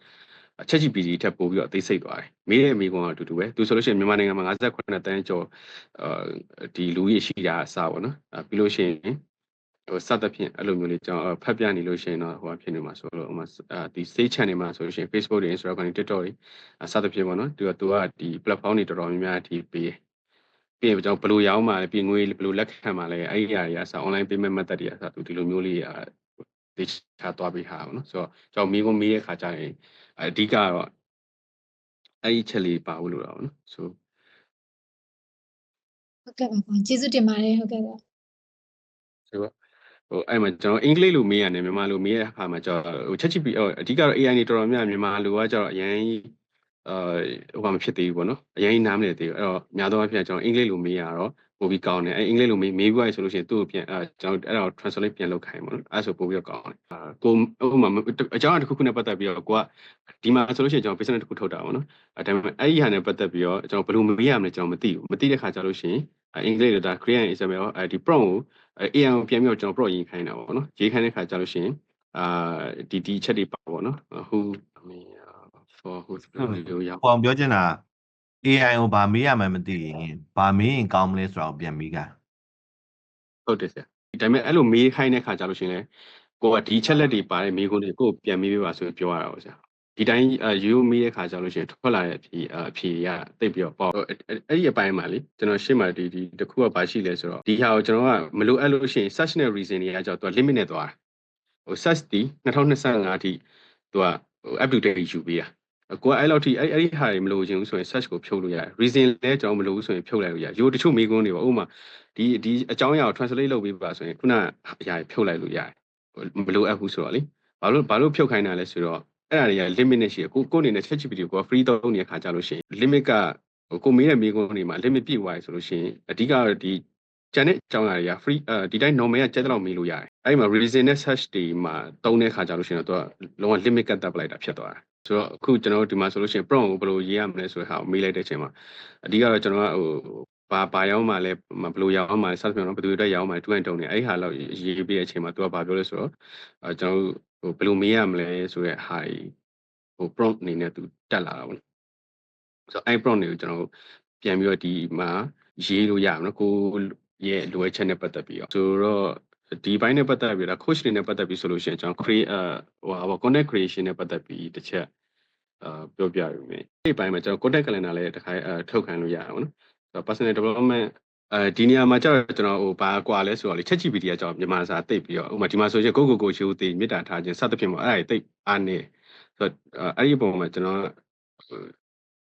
S1: ChatGPT ထပ်ပို့ပြီးတော့အသေးစိတ်သွားတယ်မေးတဲ့မိကုန်းကအတူတူပဲသူဆိုလို့ရှိရင်မြန်မာနိုင်ငံမှာ58တန်းကျော်ဒီလူကြီးရှိတာအစပေါ့နော်ပြီးလို့ရှိရင်ဟိုစသဖြင့်အဲ့လိုမျိုးလေးကျွန်တော်ဖတ်ပြနေလို့ရှိရင်တော့ဟိုဖြစ်နေမှာဆိုတော့ဟိုမှာဒီ stage channel မှာဆိုလို့ရှိရင် Facebook တွေ Instagram တွေ TikTok တွေစသဖြင့်ပေါ့နော်သူကဒီ platform တွေတော်တော်များများအထိပေးပြီးရင်ကျွန်တော်ဘယ်လိုရောင်းမှာလဲပြီးငွေဘယ်လိုလက်ခံမှာလဲအဲ့ဒီအရာတွေကစ online payment method တွေကစသူဒီလိုမျိုးလေးတေချာသွားပေးထားပါတော့ဆိုတော့ကျွန်တော်မိကုန်းမေးတဲ့ခါကျရင်အဓိကတော့အဲ့ဒီချက်လေးပါဖို့လိုတာပေါ့နော်ဆိုဟ
S5: ုတ်ကဲ့ပါကျေးဇူးတင်ပါတယ်ဟုတ်ကဲ့ပါ
S1: ဆိုတော့ဟိုအဲ့မှာကျွန်တော်အင်္ဂလိပ်လိုမေးရတယ်မြန်မာလိုမေးတဲ့အခါမှာကျွန်တော်ဟို ChatGPT အဓိကတော့ AI နေတော်တော်များမြန်မာလိုကကျတော့အရင်ဟိုမဖြစ်သေးဘူးပေါ့နော်အရင်နားမလည်သေးဘူးအဲ့တော့များသောအားဖြင့်ကျွန်တော်အင်္ဂလိပ်လိုမေးရတော့ပို့ပြီးကောင်းတယ်အဲ့အင်္ဂလိပ်လိုမေးပြီးဆိုလို့ရှိရင်သူ့ကိုပြန်ကျွန်တော်အဲ့တော့ translate ပြန်လုပ်ခိုင်းပေါ့နော်အဲ့ဆိုပို့ပြီးတော့ကောင်းတယ်ကိုဥပမာအကြောင်းတစ်ခုခုနဲ့ပတ်သက်ပြီးတော့ကိုကဒီမှာဆိုလို့ရှိရင်ကျွန်တော် business တစ်ခုထုတ်တာပေါ့နော်အဲ့ဒါပေမဲ့အဲ့ဒီဟာနဲ့ပတ်သက်ပြီးတော့ကျွန်တော်ဘယ်လိုမေးရမလဲကျွန်တော်မသိဘူးမသိတဲ့ခါကျလို့ရှိရင်အင်္ဂလိပ်လိုဒါ create an example ဒီ prompt ကို AI ကိုပြန်ပြီးတော့ကျွန်တော် prompt ရေးခိုင်းတာပေါ့နော်ရေးခိုင်းတဲ့ခါကျလို့ရှိရင်ဒီချက်တွေပါပေါ့နော် who for who လို့ရအ
S7: ောင်ပြောချင်တာ AI ကိုဗာမေးရမှမသိရင်ဗာမေးရင်ကောင်းမလဲဆိုတော့ပြန်မေးကြ
S1: ဟုတ်တယ်ဆရာဒါပေမဲ့အဲ့လိုမေးခိုင်းတဲ့ခါကျလို့ရှိရင်လေကိုကဒီချက်လက်တွေပါတဲ့မေးခွန်းတွေကိုပြန်မေးပေးပါဆိုရင်ပြောရတာပေါ့ဆရာဒီတိုင်းရိုးမေးတဲ့ခါကျလို့ရှိရင်ထွက်လာတဲ့အဖြေရတိတ်ပြီးတော့ပေါ့အဲ့ဒီအပိုင်းမှာလေကျွန်တော်ရှင်းမှာဒီတခုကဘာရှိလဲဆိုတော့ဒီဟာကိုကျွန်တော်ကမလိုအပ်လို့ရှိရင် search နဲ့ reason တွေကကြောက်သူက limit နဲ့သွားဟို search ဒီ2025အထိသူကဟို up to date ယူပေးတာကိုကအဲ့လောက်ထိအဲ့ဒီဟာတွေမလိုချင်ဘူးဆိုရင် search ကိုဖြုတ်လို့ရတယ် reason လည်းကျွန်တော်မလိုဘူးဆိုရင်ဖြုတ်လိုက်လို့ရတယ်ရိုးတချို့မေးခွန်းတွေပေါ့ဥပမာဒီအကြောင်းအရာကို translate လုပ်ပေးပါဆိုရင်ခုနအရာဖြုတ်လိုက်လို့ရတယ်မလိုအပ်ဘူးဆိုတော့လေဘာလို့ဖြုတ်ခိုင်းတာလဲဆိုတော့အဲ့ဒါတွေက limit နဲ့ရှိတယ်ကိုအနေနဲ့ ChatGPT ကို free သုံးနေတဲ့ခါကြလို့ရှိရင် limit ကကိုမေးတဲ့မေးခွန်းတွေမှာ limit ပြည့်သွားပြီဆိုလို့ရှိရင်အဓိကဒီကျန်တဲ့အကြောင်းအရာတွေက free ဒီတိုင်း normal ကကျက်တော့မေးလို့ရတယ်အဲ့မှာ reason နဲ့ search တွေမှာသုံးတဲ့ခါကြလို့ရှိရင်တော့သူကလုံးဝ limit ကတ်တက်ပလိုက်တာဖြစ်သွားတယ်ဆိုတော့အခုကျွန်တော်တို့ဒီမှာဆိုလို့ရှိရင် prompt ကိုဘယ်လိုရေးရမလဲဆိုတဲ့ဟာကိုမေးလိုက်တဲ့အချိန်မှာအဓိကတော့ကျွန်တော်ကဟိုဘာရောင်းမှလဲဘယ်လိုရောင်းမှလဲစသဖြင့်တော့ဘယ်သူတွေရောင်းမှလဲတူရင်တုံနေအဲ့ဟာလောက်ရေးပေးတဲ့အချိန်မှာသူကဘာပြောလဲဆိုတော့ကျွန်တော်တို့ဟိုဘယ်လိုမေးရမလဲဆိုတဲ့ဟာဟို prompt အနေနဲ့သူတက်လာတာပေါ့ဆိုတော့အဲ့ prompt တွေကိုကျွန်တော်ပြန်ပြီးတော့ဒီမှာရေးလို့ရမှာနော်ကိုရဲ့လိုအပ်ချက်နဲ့ပတ်သက်ပြီးတော့ဆိုတော့ဒီဘိုင်းနဲ့ပတ်သက်ပြီးတော့ coach တွေနဲ့ပတ်သက်ပြီးဆိုလို့ရှိရင်ကျွန်တော် create ဟို content creation နဲ့ပတ်သက်ပြီးတစ်ချက်ပြောပြရမယ်ဒီဘိုင်းမှာကျွန်တော် content calendar လည်းတစ်ခါထုတ်ခံလို့ရအောင်နော်ဆိုတော့ personal development ဒီနေရာမှာကျတော့ကျွန်တော်ဟိုဘာကွာလဲဆိုတော့လေ ChatGPT ကကျွန်တော်မြန်မာစာသိပ်ပြီးတော့ဥပမာဒီမှာဆိုရင်ကိုချိုးသိမေတ္တာထားခြင်းစသဖြင့်ပေါ့အဲ့ဒါသိပ်အားနေဆိုတော့အဲ့ဒီပုံမှာကျွန်တော်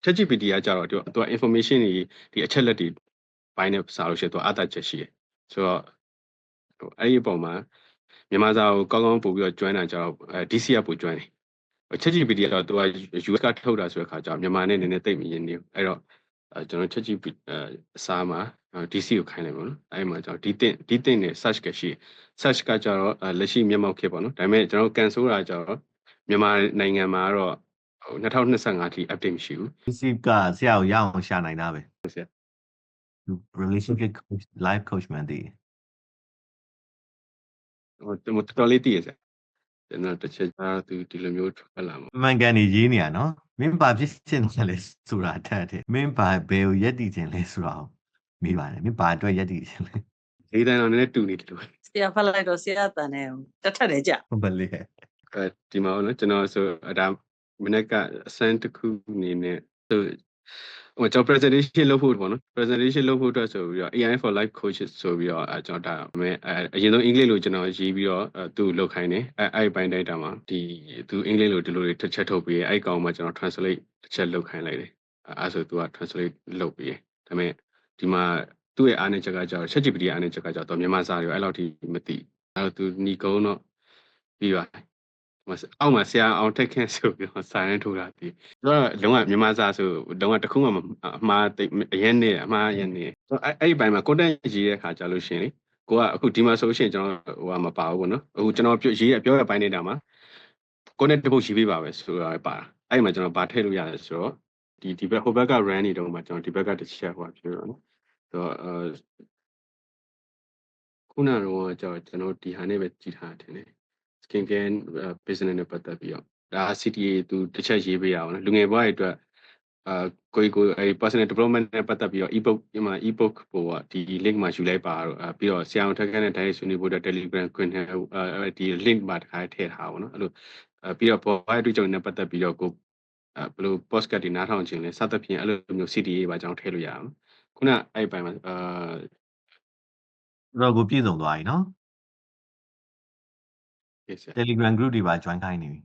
S1: ChatGPT ကကြတော့သူက information တွေဒီအချက်လက်တွေပိုင်းနဲ့စာလို့ရှိရင်သူအတားချက်ရှိတယ်ဆိုတော့အဲ့ဒီအပေါ်မှာမြန်မာစာကိုကောင်းကောင်းပို့ပြီးတော့ join တာကြတော့DC ကပို့ join တယ် ChatGPT ကတော့သူက US ကထုတ်တာဆိုတဲ့ခါကျတော့မြန်မာနဲ့နည်းနည်းသိပ်မရင်းနေဘူးအဲ့တော့ကျွန်တော် ChatGPT စာမှာ DC ကိုခိုင်းလိုက်ပါတော့အဲ့မှာကျွန်တော်ဒီတင်နဲ့ search ကရှိ search ကကြတော့လက်ရှိမျက်မှောက်ခေတ်ပေါ့နော်ဒါပေမဲ့ကျွန်တော်ကန်ဆိုးတာကြတော့မြန်မာနိုင်ငံမှာတော့2025အထိ update မရှိဘူး
S7: DC ကဆရာကိုရအောင်ရှာနိုင်တာပဲ
S1: ဆရာ
S7: relationship coach life coach မှန်တည်
S1: တော်တော်လေးတည်ရဆရာကျွန်တော်တစ်ချက်သားသူဒီလိုမျိုးထွက်လာမှာ
S7: မှန်ကန်နေရေးနေရနော်မင်းဘာဖြစ်ချင်တယ်လဲဆိုတာတတ်တယ်မင်းဘာဘယ်ကိုရက်တည်ခြင်းလဲဆိုတာမေးပါတယ်မင်းဘာအတွက်ရက်တည်ခြင်းလဲ
S1: လေးတိုင်းတော့နည်းနည်းတူနေတယ်လို့
S4: ဆရာဖတ်လိုက်တော့ဆရာတန်နေတက်ထက်တယ်ကြ
S7: ဟုတ်ပါလေ
S1: ဒီမှာနော်ကျွန်တော်ဆိုဒါမနေ့ကအစမ်းတစ်ခုအနေနဲ့ဆိုဟိုကျွန်တော် presentation လုပ်ဖို့ပေါ့နော် presentation လုပ်ဖို့အတွက်ဆိုပြီးတော့ AI for life coaches ဆိုပြီးတော့ကျွန်တော်ဒါအရင်ဆုံးအင်္ဂလိပ်လိုကျွန်တော်ရေးပြီးတော့သူ့လောက်ခိုင်းတယ်အဲ့ပိုင်းတိုင်းတာမှာဒီသူအင်္ဂလိပ်လိုဒီလိုတွေတစ်ချက်ထုတ်ပြီးအဲ့ကောင်မှကျွန်တော် translate တစ်ချက်လုပ်ခိုင်းလိုက်တယ်အဲ့ဆိုသူက translate လုပ်ပြီးဒါပေမဲ့ဒီမှာသူ့ရဲ့အားနည်းချက်ကကျတော့ ChatGPT အားနည်းချက်ကကျတော့မြန်မာစာတွေအဲ့လောက်ထိမသိအဲ့တော့သူညီကုန်းတော့ပြီးပါအောက်မှာဆရာအောင်ထက်ခန့်ဆိုပြီးတော့စာရင်းထိုးတာဒီတော့လုံးဝမြန်မာစာဆိုလုံးဝတစ်ခုမှအမှားအရင်နဲ့အမှားရနေအဲ့ဒီဘိုင်းမှာ content ရေးတဲ့ခါကြာလို့ရှိရင်လေကိုကအခုဒီမှာဆိုရှင်ကျွန်တော်ဟိုကမပါဘူးပေါ့နော်အခုကျွန်တော်ရေးပြောရပိုင်းနေတာမှာ content တစ်ပုတ်ရေးပေးပါပဲဆိုတာပါအဲ့မှာကျွန်တော်ဗာထည့်လို့ရတယ်ဆိုတော့ဒီဘက်ဟိုဘက်က run နေတော့မှကျွန်တော်ဒီဘက်ကတစ်ချက်ဟိုပြောတော့နော်ဆိုတော့ခုနကတော့ကျွန်တော်ဒီဟာနဲ့ပဲကြည့်ထားတယ် skin care business နဲ့ပတ်သက်ပြီးတော့ဒါ CTA သူတစ်ချက်ရေးပေးရအောင်နော်လူငယ်ဘဝတွေအတွက်ကိုအဲ့ personal development နဲ့ပတ်သက်ပြီးတော့ ebook ဒီမှာ ebook ပေါ်ကဒီ link မှာယူလိုက်ပါတော့ပြီးတော့ဆရာအောင်ထက်ခန့်နဲ့ direct ဆွေးနွေးဖို့ Telegram ခွင့်နဲ့ဒီ link မှာတစ်ခါထည့်ထားပါတော့နော်အဲ့လိုပြီးတော့ body အတွေ့အကြုံနဲ့ပတ်သက်ပြီးတော့ကိုဘယ်လို podcast တွေနားထောင်ခြင်းလဲစသဖြင့်အဲ့လိုမျိုး CTA ပါကြောင်းထည့်လို့ရအောင်ခုနအဲ့ပိုင်းမှာ
S7: တော့ကိုပြည့်စုံသွားပြီနော်
S1: yes sir
S7: Telegram group တွေပါ join ခိုင်းနေပြီ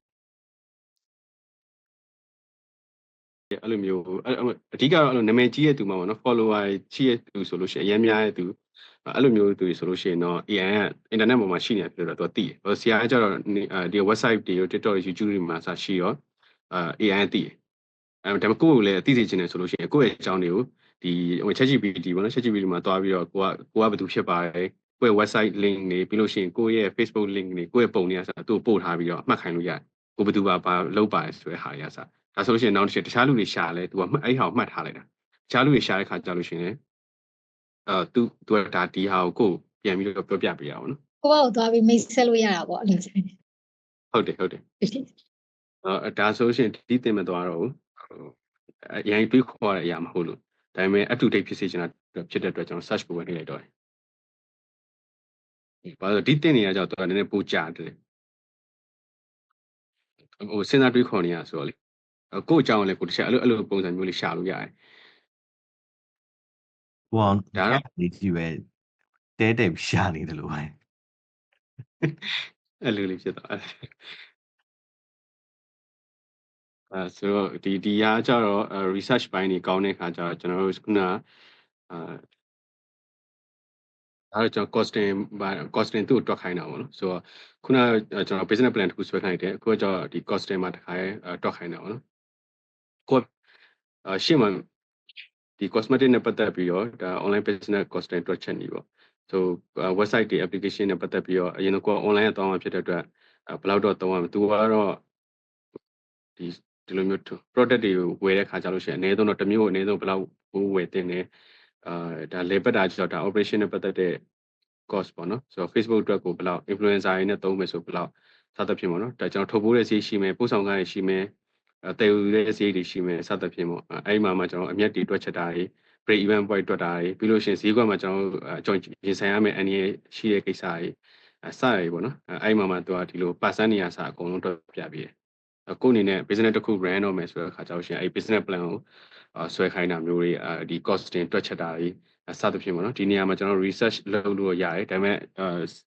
S1: အဲ့လိုမျိုးအဓိကတော့အဲ့လိုနာမည်ကြီးရဲ့သူမှာပေါ့နော် follower ကြီးရဲ့သူဆိုလို့ရှိရင်အရင်များရဲ့သူအဲ့လိုမျိုးသူဆိုလို့ရှိရင်တော့ AI က internet ပေါ်မှာရှိနေတယ်ပြောတော့သူသိတယ်ဆရာကကျတော့ဒီ website တွေ TikTok တွေ YouTube တွေမှာစာရှိရောAI သိတယ်ဒါပေမဲ့ကိုယ့်ကိုလည်းအသိစေချင်တယ်ဆိုလို့ရှိရင်ကိုယ့်ရဲ့အကြောင်းတွေကိုဒီဟို ChatGPT ပေါ့နော် ChatGPT မှာတွားပြီးတော့ကိုကဘယ်သူဖြစ်ပါလဲကိုယ့်ရဲ့ website link တွေပြီးလို့ရှိရင်ကိုယ့်ရဲ့ Facebook link တွေကိုယ့်ရဲ့ပုံတွေကစသူ့ပို့ထားပြီးတော့အမှတ်ခိုင်းလို့ရတယ်ကိုဘယ်သူပါလောက်ပါလဲဆိုတဲ့ဟာတွေကစဒါဆိုလို့ရှိရင်နောက်တစ်ချက်တခြားလူတွေရှာလဲသူကအဲ့ဟာကိုမှတ်ထားလိုက်တာတခြားလူတွေရှာတဲ့ခါကြာလို့ရှိရင်သူကဒါဒီဟာကိုပြန်ပြီးတော့ပြောပြပေးရအောင်နော်
S5: ကိုယ့်ဘာကိုသွားပြီးမိတ်ဆက်လို့ရတာပေါ့အဲ့လို
S1: ဟုတ်တယ်ဒါဆိုရှင်ဒီတင်မသွားတော့ဘူးအရင်တွေးခေါ်ရတဲ့အရာမဟုတ်လို့ဒါပေမဲ့ up to date ဖြစ်စေချင်တာဖြစ်တဲ့အတွက်ကျွန်တော် search ကိုဝင်နေလိုက်တော့တယ်ဘာလို့ဒီတင်နေရကြတော့နည်းနည်းပိုကြာတယ်ဟိုစဉ်းစားတွေးခေါ်နေရဆိုတော့လေကို့အကြောင်းလည်းကိုတစ်ချက်အဲ့လိုပုံစံမျိုးလေးရှာလို့ရတယ်
S7: ဟိုအောင်
S1: ဒါတော့
S7: ဒီကြည့်ပဲတဲရှာနေတယ်လို့ပဲ
S1: အဲ့လိုလေးဖြစ်သွားတယ်ဆိုတော့ဒီဟာကျတော့ research ပိုင်းနေကောင်းတဲ့ခါကျတော့ကျွန်တော်တို့ခုနအဲ့တော့ကျွန်တော် costing သူ့ကိုတွက်ခိုင်းတာပေါ့နော်ဆိုတော့ခုနကျွန်တော် business plan တစ်ခုဆွဲခိုင်းတယ်အခုကကျတော့ဒီ costing မှာတစ်ခါတွက်ခိုင်းတာပေါ့နော်ကိုရှင်းမှာဒီ cosmetic နဲ့ပတ်သက်ပြီးတော့ဒါ online business costing တွက်ချက်နေပေါ့ဆို website တွေ application နဲ့ပတ်သက်ပြီးတော့အရင်က online အတောင်းအဖြစ်တဲ့အတွက်ဘယ်လောက်တော့တောင်းရမလဲသူကတော့ဒီလိုမျိုး product တွေကိုဝယ်တဲ့ခါကျလို့ရှိရင်အနည်းဆုံးတော့တစ်မျိုးအနည်းဆုံးဘယ်လောက်ဝယ်တင်တယ်ဒါလေပတ်တာကျတော့ဒါ operation နဲ့ပတ်သက်တဲ့ cost ပေါ့နော်ဆိုတော့ Facebook အတွက်ကိုဘယ်လောက် influencer တွေနဲ့သုံးမယ်ဆိုဘယ်လောက်စသဖြင့်ပေါ့နော်ဒါကျွန်တော်ထုတ်ပိုးတဲ့ဈေးရှိမယ်ပို့ဆောင်ခတွေရှိမယ်တည်ယူတဲ့ဈေးတွေရှိမယ်စသဖြင့်ပေါ့အဲ့ဒီမှာကျွန်တော်အမျက်တွေတွက်ချက်တာတွေ break even point တွက်တာတွေပြီးလို့ရှိရင်ဈေးကွက်မှာကျွန်တော်ရင်ဆိုင်ရမယ့်အနေရှိတဲ့ကိစ္စတွေစရည်ပေါ့နော်အဲ့ဒီမှာသူကဒီလို percent နေရာစအကုန်လုံးတွက်ပြပြီးကိုအနေနဲ့ business တစ်ခု run တော့မယ်ဆိုတဲ့အခါကျတော့ရှင်အဲ့ business plan ကိုဆွဲခိုင်းတာမျိုးတွေဒီ costing တွက်ချက်တာတွေစသဖြင့်ပေါ့နော်ဒီနေရာမှာကျွန်တော် research လုပ်လို့ရတယ်ဒါပေမဲ့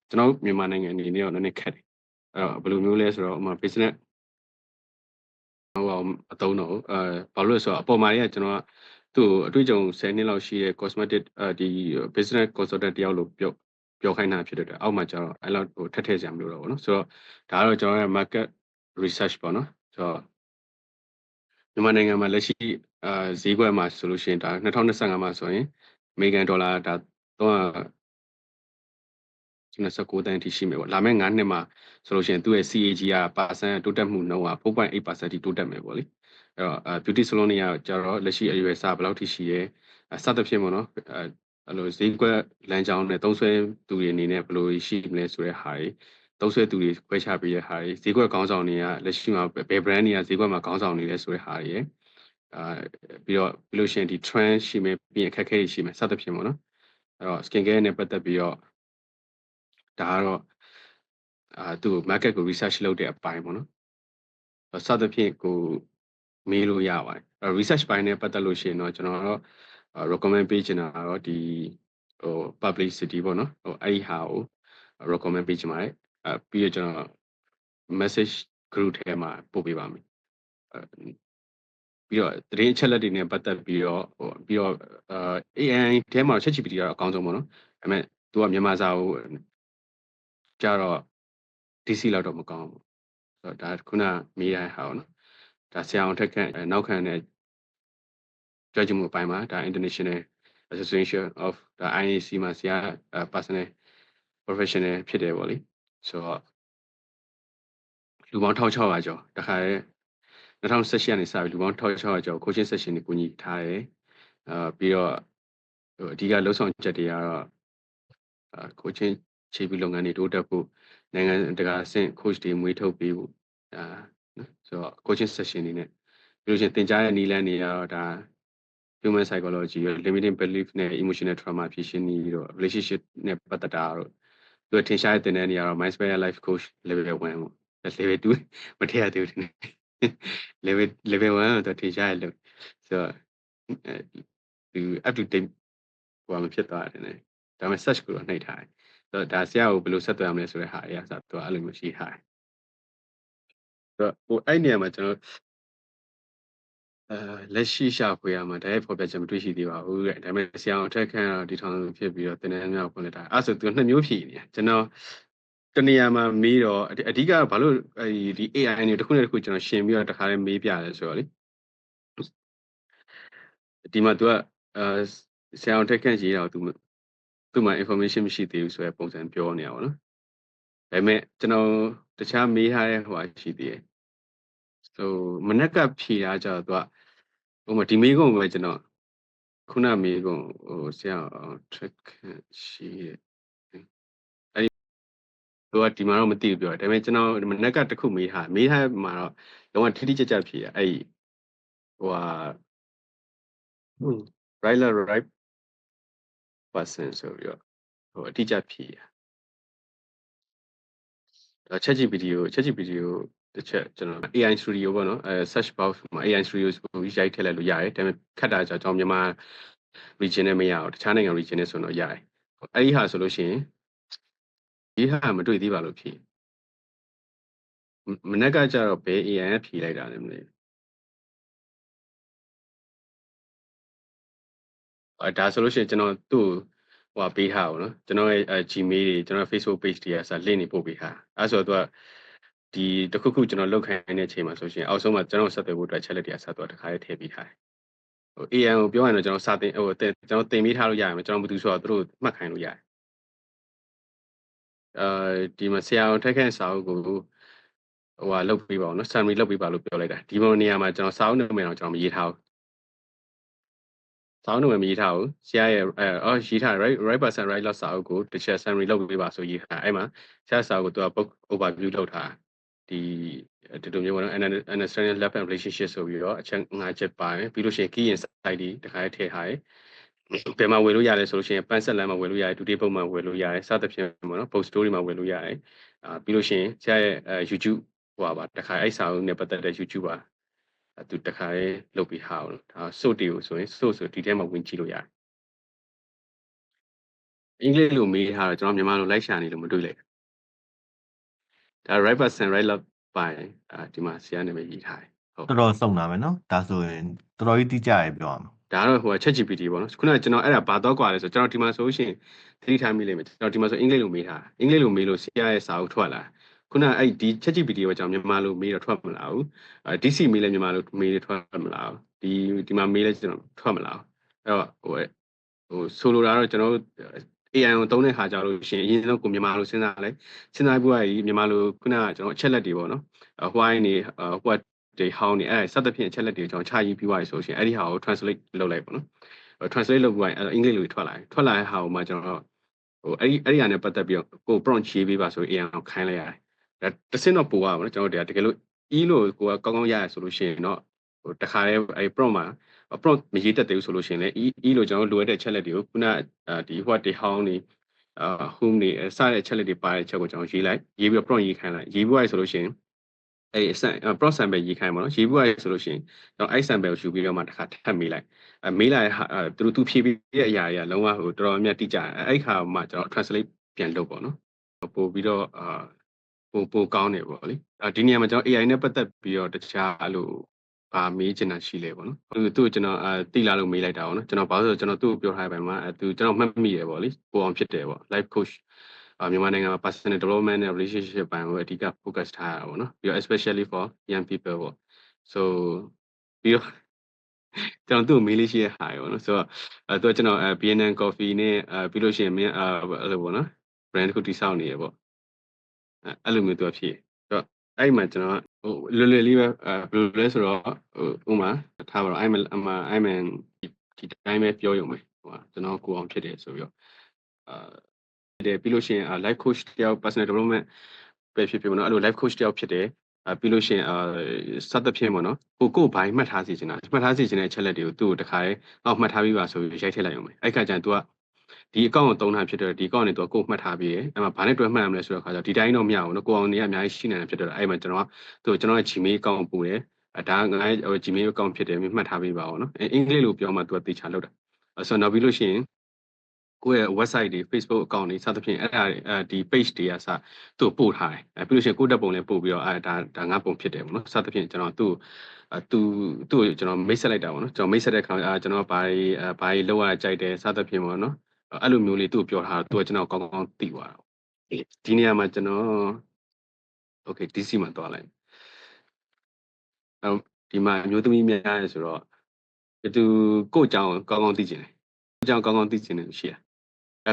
S1: ကျွန်တော်မြန်မာနိုင်ငံအနေနဲ့တော့နည်းနည်းခက်တယ်အဲ့တော့ဘယ်လိုမျိုးလဲဆိုတော့ဥပမာ business အသုံးတော့ဘာလို့လဲဆိုတော့အပေါ်မှာတွေကကျွန်တော်ကသူ့အတွေ့အကြုံ10နှစ်လောက်ရှိတဲ့ cosmetic ဒီ business consultant တယောက်လို့ပြောခိုင်းတာဖြစ်တဲ့အတွက်အောက်မှာကျတော့အဲ့လောက်ထက်ထည့်စရာမလိုတော့ဘူးเนาะဆိုတော့ဒါကတော့ကျွန်တော်ရဲ့ market research ပေါ့နော်ဆိုတော့မြန်မာနိုင်ငံမှာလက်ရှိဈေးကွက်မှာဆိုလို့ရှိရင်ဒါ2025မှာဆိုရင်အမေရိကန်ဒေါ်လာဒါ329တန်းအထိရှိမယ်ပေါ့လာမယ့်9နှစ်မှာဆိုလို့ရှိရင်သူ့ရဲ့ CAGR percent တိုးတက်မှုနှုန်းက 4.8% ထိတိုးတက်မယ်ပေါ့လေအဲ့တော့beauty salon တွေကကျတော့လက်ရှိအရွယ်စားဘယ်လောက်ထိရှိရဲစသဖြင့်ပေါ့နော်အဲ့လိုဈေးကွက်လမ်းကြောင်းနဲ့သုံးဆွဲသူတွေအနေနဲ့ဘယ်လိုရှိမလဲဆိုတဲ့ဟာတွေသုံးဆွဲသူတွေခွဲခြားပေးတဲ့ဟာတွေဈေးကွက်ခေါင်းဆောင်တွေကလက်ရှိမှာဘယ် brand တွေကဈေးကွက်မှာခေါင်းဆောင်နေလဲဆိုတဲ့ဟာတွေပြီးလို့ရှိရင်ဒီ trend ရှိမယ်ပြီးရင်အခက်အခဲတွေရှိမယ်စသဖြင့်ပေါ့နော်အဲ့တော့ skin care နဲ့ပတ်သက်ပြီးတော့ဒါကတော့သူ့ market ကို research လုပ်တဲ့အပိုင်းပေါ့နော်စသဖြင့်ကိုမေးလို့ရပါတယ် research ပိုင်းနဲ့ပတ်သက်လို့ရှိရင်တော့ကျွန်တော်တော့ recommend ပေးချင်တာကတော့ဒီpublicity ပေါ့နော်အဲ့ဒီဟာကို recommend ပေးချင်ပါတယ်ပြီးတော့ကျွန်တော် message group ထဲမှာပို့ပေးပါမယ်ပြီးတော့သတင်းအချက်လက်တွေနဲ့ပတ်သက်ပြီးတော့AI ထဲမှာ ChatGPT ကတော့အကောင်းဆုံးပေါ့နော်ဒါပေမဲ့သူကမြန်မာစာကိုကြတော့ DC လောက်တော့မကောင်းဘူးဆိုတော့ဒါခုနမေးရတဲ့ဟာပေါ့နော်ဒါဆရာအောင်ထက်ခန့်နောက်ခံတဲ့ကြွကြမှုအပိုင်းမှာဒါ International Association of ဒါ IAC မှာဆရာ personal professional ဖြစ်တယ်ပေါ့လေဆိုတော့လူပေါင်း1600ကျော်တခါလေ2018ကနေစပြီးလူပေါင်း1600ကျော် coaching session တွေကူညီထားတယ်ပြီးတော့အဓိကလှုပ်ဆောင်ချက်တွေကတော့coaching ခြေပြီးလုပ်ငန်းတွေတိုးတက်ဖို့နိုင်ငံတကာအဆင့် coach တွေမွေးထုတ်ပေးဖို့နော်ဆိုတော့ coaching session တွေနဲ့ပြီးလို့ရှိရင်သင်ကြားရဲ့နည်းလမ်းတွေကတော့ဒါ human psychology ရော limiting belief နဲ့ emotional trauma ဖြေရှင်းနည်းရော relationship နဲ့ပတ်သက်တာတော့သူထင်ရှားတဲ့သင်တန်းတွေကတော့ Mindsphere Life Coach level 1ပေါ့ level 2မထည့်ရသေးဘူး level 1တော့ထင်ရှားရလို့ဆိုတော့သူ up to date ဟိုမဖြစ်သွားတယ်နဲ့ဒါပေမဲ့ search ကိုတော့နှိပ်ထားတယ်ဆိုတော့ဒါဆရာကိုဘယ်လိုဆက်သွယ်ရမလဲဆိုတဲ့ဟာတွေကဆိုတော့အဲ့လိုမျိုးရှိထားတယ်ဆိုတော့ဟိုအဲ့နေရာမှာကျွန်တော်လက်ရှိရှာဖွေရမှာတိုက်ရိုက်ဖော်ပြချက်မတွေ့ရှိသေးပါဘူးတဲ့ဒါပေမဲ့ဆရာအောင်ထက်ခန့်တော့ဒီထောင်ဖြစ်ပြီးတော့တင်နေမြောက်ဖွင့်လိုက်တာအဲ့ဆိုသူနှစ်မျိုးဖြည့်နေကျွန်တော်တနေရာမှာမေးတော့အဓိကဘာလို့ဒီ AI နဲ့တစ်ခုနဲ့တစ်ခုကျွန်တော်ရှင်ပြီးတော့တခါလေးမေးပြတယ်ဆိုတော့လေဒီမှာ तू ကဆရာအောင်ထက်ခန့်ရေးတော့ သူ့မှာ information မရှိသေးဘူးဆိုတဲ့ပုံစံပြောနေရပါတော့ဒါပေမဲ့ကျွန်တော်တခြားမေးထားတဲ့ဟိုရှိသေးတယ်ဆိုမနက်ကဖြေတာကြတော့ तू ကဟိုမှာဒီမေးခွန်းကိုပဲကျွန်တော်ခုနမေးခွန်းဟိုဆရာအောင်ထက်ခန့်ရှိအဲ့သူကဒီမှာတော့မသိဘူးပြောတယ်ဒါပေမဲ့ကျွန်တော်မနက်ကတစ်ခုမေးထားမှာတော့လုံးဝထိတိကျကျဖြေတာအဲ့ဟိုright person ဆိုပြီးတော့ဟိုအတိအကျဖြေတာChatGPT ကိုတစ်ချက်ကျွန်တော် AI Studio ပေါ့နော်search box မှာ AI Studio ကိုရိုက်ထည့်လိုက်လို့ရတယ်ဒါပေမဲ့ခက်တာကြောင့်ကျွန်တော်မြန်မာ region နဲ့မရအောင်တခြားနိုင်ငံ region နဲ့ဆိုတော့ရတယ်အဲ့ဒီဟာဆိုလို့ရှိရင်ဒီဟာမတွေ့သေးပါလို့ဖြေမနေ့ကကျတော့ဘယ် AI ကဖြေလိုက်တာလဲမသိဘူးဒါဆိုလို့ရှိရင်ကျွန်တော်သူ့ဟိုပေးထားပါတော့ကျွန်တော်ရဲ့ Gmail တွေကျွန်တော် Facebook page တွေကစ link တွေပို့ပေးထားအဲ့ဆိုတော့ဒီတခုခုကျွန်တော်လောက်ခိုင်းတဲ့အချိန်မှာဆိုရှင်အောက်ဆုံးမှာကျွန်တော်ဆက်သွယ်ဖို့အတွက်ချက်လက်တွေကဆက်သွားတခါလေးထည့်ပေးထားတယ်ဟို AI ကိုပြောရရင်တော့ကျွန်တော်စာတင်ဟိုကျွန်တော်တင်ပေးထားလို့ရတယ်ကျွန်တော်မသိဆိုတော့သူတို့မှတ်ခိုင်းလို့ရတယ်ဒီမှာဆရာအောင်ထက်ခန့်စာအုပ်ကိုဟိုလုပ်ပေးပါဦးနော် summary လုပ်ပေးပါလို့ပြောလိုက်တာဒီပုံနေရာမှာကျွန်တော်စာအုပ်နာမည်တော့ကျွန်တော်မရေးထားဘူးစာအုပ်နာမည်မရေးထားဘူးဆရာရဲ့ရေးထား right person right lot စာအုပ်ကိုတစ်ချက် summary လုပ်ပေးပါဆိုရေးထားအဲ့မှာဆရာစာအုပ်ကိုသူက book overview လုပ်ထားဒီလိုမျိုးပေါ့နော် understanding love and relationship ဆိုပြီးတော့အချက်5ချက်ပါတယ်ပြီးလို့ရှိရင် key insight တွေတခါထည့်ထားတယ်ဘယ်မှာဝယ်လို့ရလဲဆိုလို့ရှိရင်ပန်းဆက်လမ်းမှာဝယ်လို့ရတယ်ဒုတိယပုံမှာဝယ်လို့ရတယ်စသဖြင့်ပေါ့နော် post story မှာဝယ်လို့ရတယ်ပြီးလို့ရှိရင်ဆရာရဲ့YouTube ဟိုပါတခါအဲ့စာအုပ်နဲ့ပတ်သက်တဲ့ YouTube ပါသူတခါလေးလုပ်ပြီးဟာအောင်ဒါစုတ်တီကိုဆိုရင်စုတ်ဆိုဒီထဲမှာဝင်ကြည့်လို့ရတယ်အင်္ဂလိပ်လိုမေးထားတော့ကျွန်တော်မြန်မာလိုလိုက်ရှာနေလို့မတွေ့လိုက်ဒါ right person right love ပိုင်းဒီမှာဆရာနာမည်ရေးထားတယ်
S7: တော်တော်စုံတာပဲနော်ဒါဆိုရင်တော်တော်ကြီးတိကျရပြောရမှာ
S1: ဒါကတော့ဟို ChatGPT ပေါ့နော်ခုနကကျွန်တော်အဲ့ဒါဘာတော့กว่าလဲဆိုကျွန်တော်ဒီမှာဆိုရှင်သတိထားမိလိမ့်မယ်ကျွန်တော်ဒီမှာဆိုအင်္ဂလိပ်လိုမေးထားအင်္ဂလိပ်လိုမေးလို့ဆရာရဲ့စာအုပ်ထွက်လာခုနအဲ့ဒီ ChatGPT ကိုကျွန်တော်မြန်မာလိုမေးတော့ထွက်မလာဘူးDC မေးလဲမြန်မာလိုမေးလဲထွက်မလာဘူးဒီမှာမေးလဲကျွန်တော်ထွက်မလာဘူးအဲ့တော့ဟိုဆိုလိုတာတော့ကျွန်တော်တို့ AI ကိုသုံးတဲ့ခါကြလို့ရှင်အရင်ဆုံးကိုမြန်မာလိုစဉ်းစားပြီးတော့မြန်မာလိုခုနကကျွန်တော်အချက်လက်တွေပေါ့နော်why နေ what တွေဟောင်းနေအဲ့စသဖြင့်အချက်လက်တွေကျွန်တော်ခြာရေးပြီးသွားပြီဆိုရှင်အဲ့ဒီဟာကို translate လုပ်လိုက်ပေါ့နော် translate လုပ်ပြီးရင်အင်္ဂလိပ်လိုထွက်လာတဲ့ဟာကိုမှကျွန်တော်ဟိုအဲ့ဒီဟာနဲ့ပတ်သက်ပြီးတော့ကို prompt ရေးပေးပါဆို AI ကိုခိုင်းလိုက်ရတယ်ဒါတစ်စင်းတော့ပို့ရပါတော့ကျွန်တော်တကယ်လို့ e လို့ကိုကကောင်းကောင်းရရဆိုလို့ရှိရင်တော့ဟိုတခါတည်းအဲ့ prompt မှာ prompt မရေးတတ်သေးဘူးဆိုလို့ရှိရင်လည်း e လို့ကျွန်တော်လိုအပ်တဲ့ချက်လက်တွေကိုခုနဒီ what တွေဟောင်းနေwhom နေစတဲ့ချက်လက်တွေပါတဲ့ချက်ကိုကျွန်တော်ရေးပြီးတော့ prompt ရေးခိုင်းလိုက်ရေးပြီးဆိုလို့ရှိရင်အဲ့prompt sample ရေးခိုင်းပါတော့ရေးပြီးဆိုလို့ရှိရင်ကျွန်တော်အဲ့ sample ကိုယူပြီးတော့မှတစ်ခါထပ်မေးလိုက်မေးလိုက်သူဖြည့်ပြီးတဲ့အရာတွေကလုံးဝဟိုတော်တော်များတိကျအဲ့ခါမှကျွန်တော် translate ပြန်လုပ်ပေါ့နော်ပို့ပြီးတော့ပိုကောင်းတယ်ပေါ့လေဒီနေရာမှာကျွန်တော် AI နဲ့ပတ်သက်ပြီးတော့တခြားအဲ့လိုဘာမေးချင်တာရှိလဲပေါ့နော်သူ့ကျွန်တော်တိလာလို့မေးလိုက်တာပေါ့နော်ကျွန်တော်ဘာလို့ဆိုကျွန်တော်သူ့ကိုပြောထားတဲ့ဘက်မှာသူကျွန်တော်မှတ်မိတယ်ပေါ့လေပိုအောင်ဖြစ်တယ်ပေါ့ life coach မြန်မာနိုင်ငံမှာ personal development နဲ့ relationship ဘိုင်းကိုအဓိက focus ထားရတာပေါ့နော်ပြီးတော့ especially for young people ပေါ့ so ပြီးတော့ကျွန်တော်သူ့ကိုမေးလေးရှိရဟာရောနော်ဆိုတော့သူကကျွန်တော်BNN coffee နဲ့ပြီးလို့ရှိရင်မင်းအဲ့လိုပေါ့နော် brand တစ်ခုတည်ဆောက်နေရပေါ့အဲ့လိုမျိုးသူကဖြစ်ဆိုတော့အဲ့မှာကျွန်တော်ဟိုလွယ်လွယ်လေးပဲဘယ်လိုလဲဆိုတော့ဟိုဥမာထားပါတော့ I'mဒီတိုင်းပဲပြောရုံပဲဟိုကျွန်တော်ကိုအောင်ဖြစ်တယ်ဆိုပြီးတော့တယ်ပြီးလို့ရှိရင် life coach တယောက် personal development ပဲဖြစ်ဖြစ်ပေါ့နော်အဲ့လို life coach တယောက်ဖြစ်တယ်ပြီးလို့ရှိရင်စသဖြင့်ပေါ့နော်ကိုဘိုင်းမှတ်ထားစီချင်တာမှတ်ထားစီချင်တဲ့အချက်လက်တွေကိုသူ့ကိုတခါရဲမှတ်ထားပြီးပါဆိုပြီးရိုက်ထည့်လိုက်အောင်ပဲအဲ့ခါကျရင် तू ကဒီအကောင့်ကိုသုံးတာဖြစ်တော့ဒီအကောင့်နဲ့ तू ကိုမှတ်ထားပြီးရအဲ့မှာဘာနဲ့တွဲမှတ်ရမလဲဆိုတော့ခါကျဒီတိုင်းတော့မရဘူးနော်ကိုအောင်နေကအများကြီးရှိနေတာဖြစ်တော့အဲ့မှာကျွန်တော်ရဲ့ Gmail အကောင့်ကိုပို့တယ်ဒါငါရဲ့ Gmail အကောင့်ဖြစ်တယ်မှတ်ထားပေးပါဦးနော်အင်္ဂလိပ်လိုပြောမှ तू ကသေချာလုပ်တာဆိုတော့နောက်ပြီးလို့ရှိရင်ကိုယ့်ရဲ့ website တွေ Facebook account တွေစသဖြင့်အဲ့ဒါဒီ page တွေကစသူ့ပို့ထားတယ်ပြီးလို့ရှိရင်ကိုယ့်တက်ပုံလည်းပို့ပြီးတော့ဒါငါပုံဖြစ်တယ်ပေါ့နော်စသဖြင့်ကျွန်တော်သူ့ကိုကျွန်တော်မိတ်ဆက်လိုက်တာပေါ့နော်ကျွန်တော်မိတ်ဆက်တဲ့ခါကျွန်တော်ဘာတွေလောက်ရကြိုက်တယ်စသဖြင့်ပေါ့နော်အဲ့လိုမျိုးလေးသူ့ပြောထားတော့သူကကျွန်တော်ကောင်းကောင်းသိသွားတာဒီနေရာမှာကျွန်တော် okay DC မှာတွားလိုက်ဒီမှာအမျိုးသမီးများရဲဆိုတော့သူကိုယ့်အကြောင်းကောင်းကောင်းသိချင်တယ်ကိုယ့်အကြောင်းကောင်းကောင်းသိချင်တယ်ရှိရ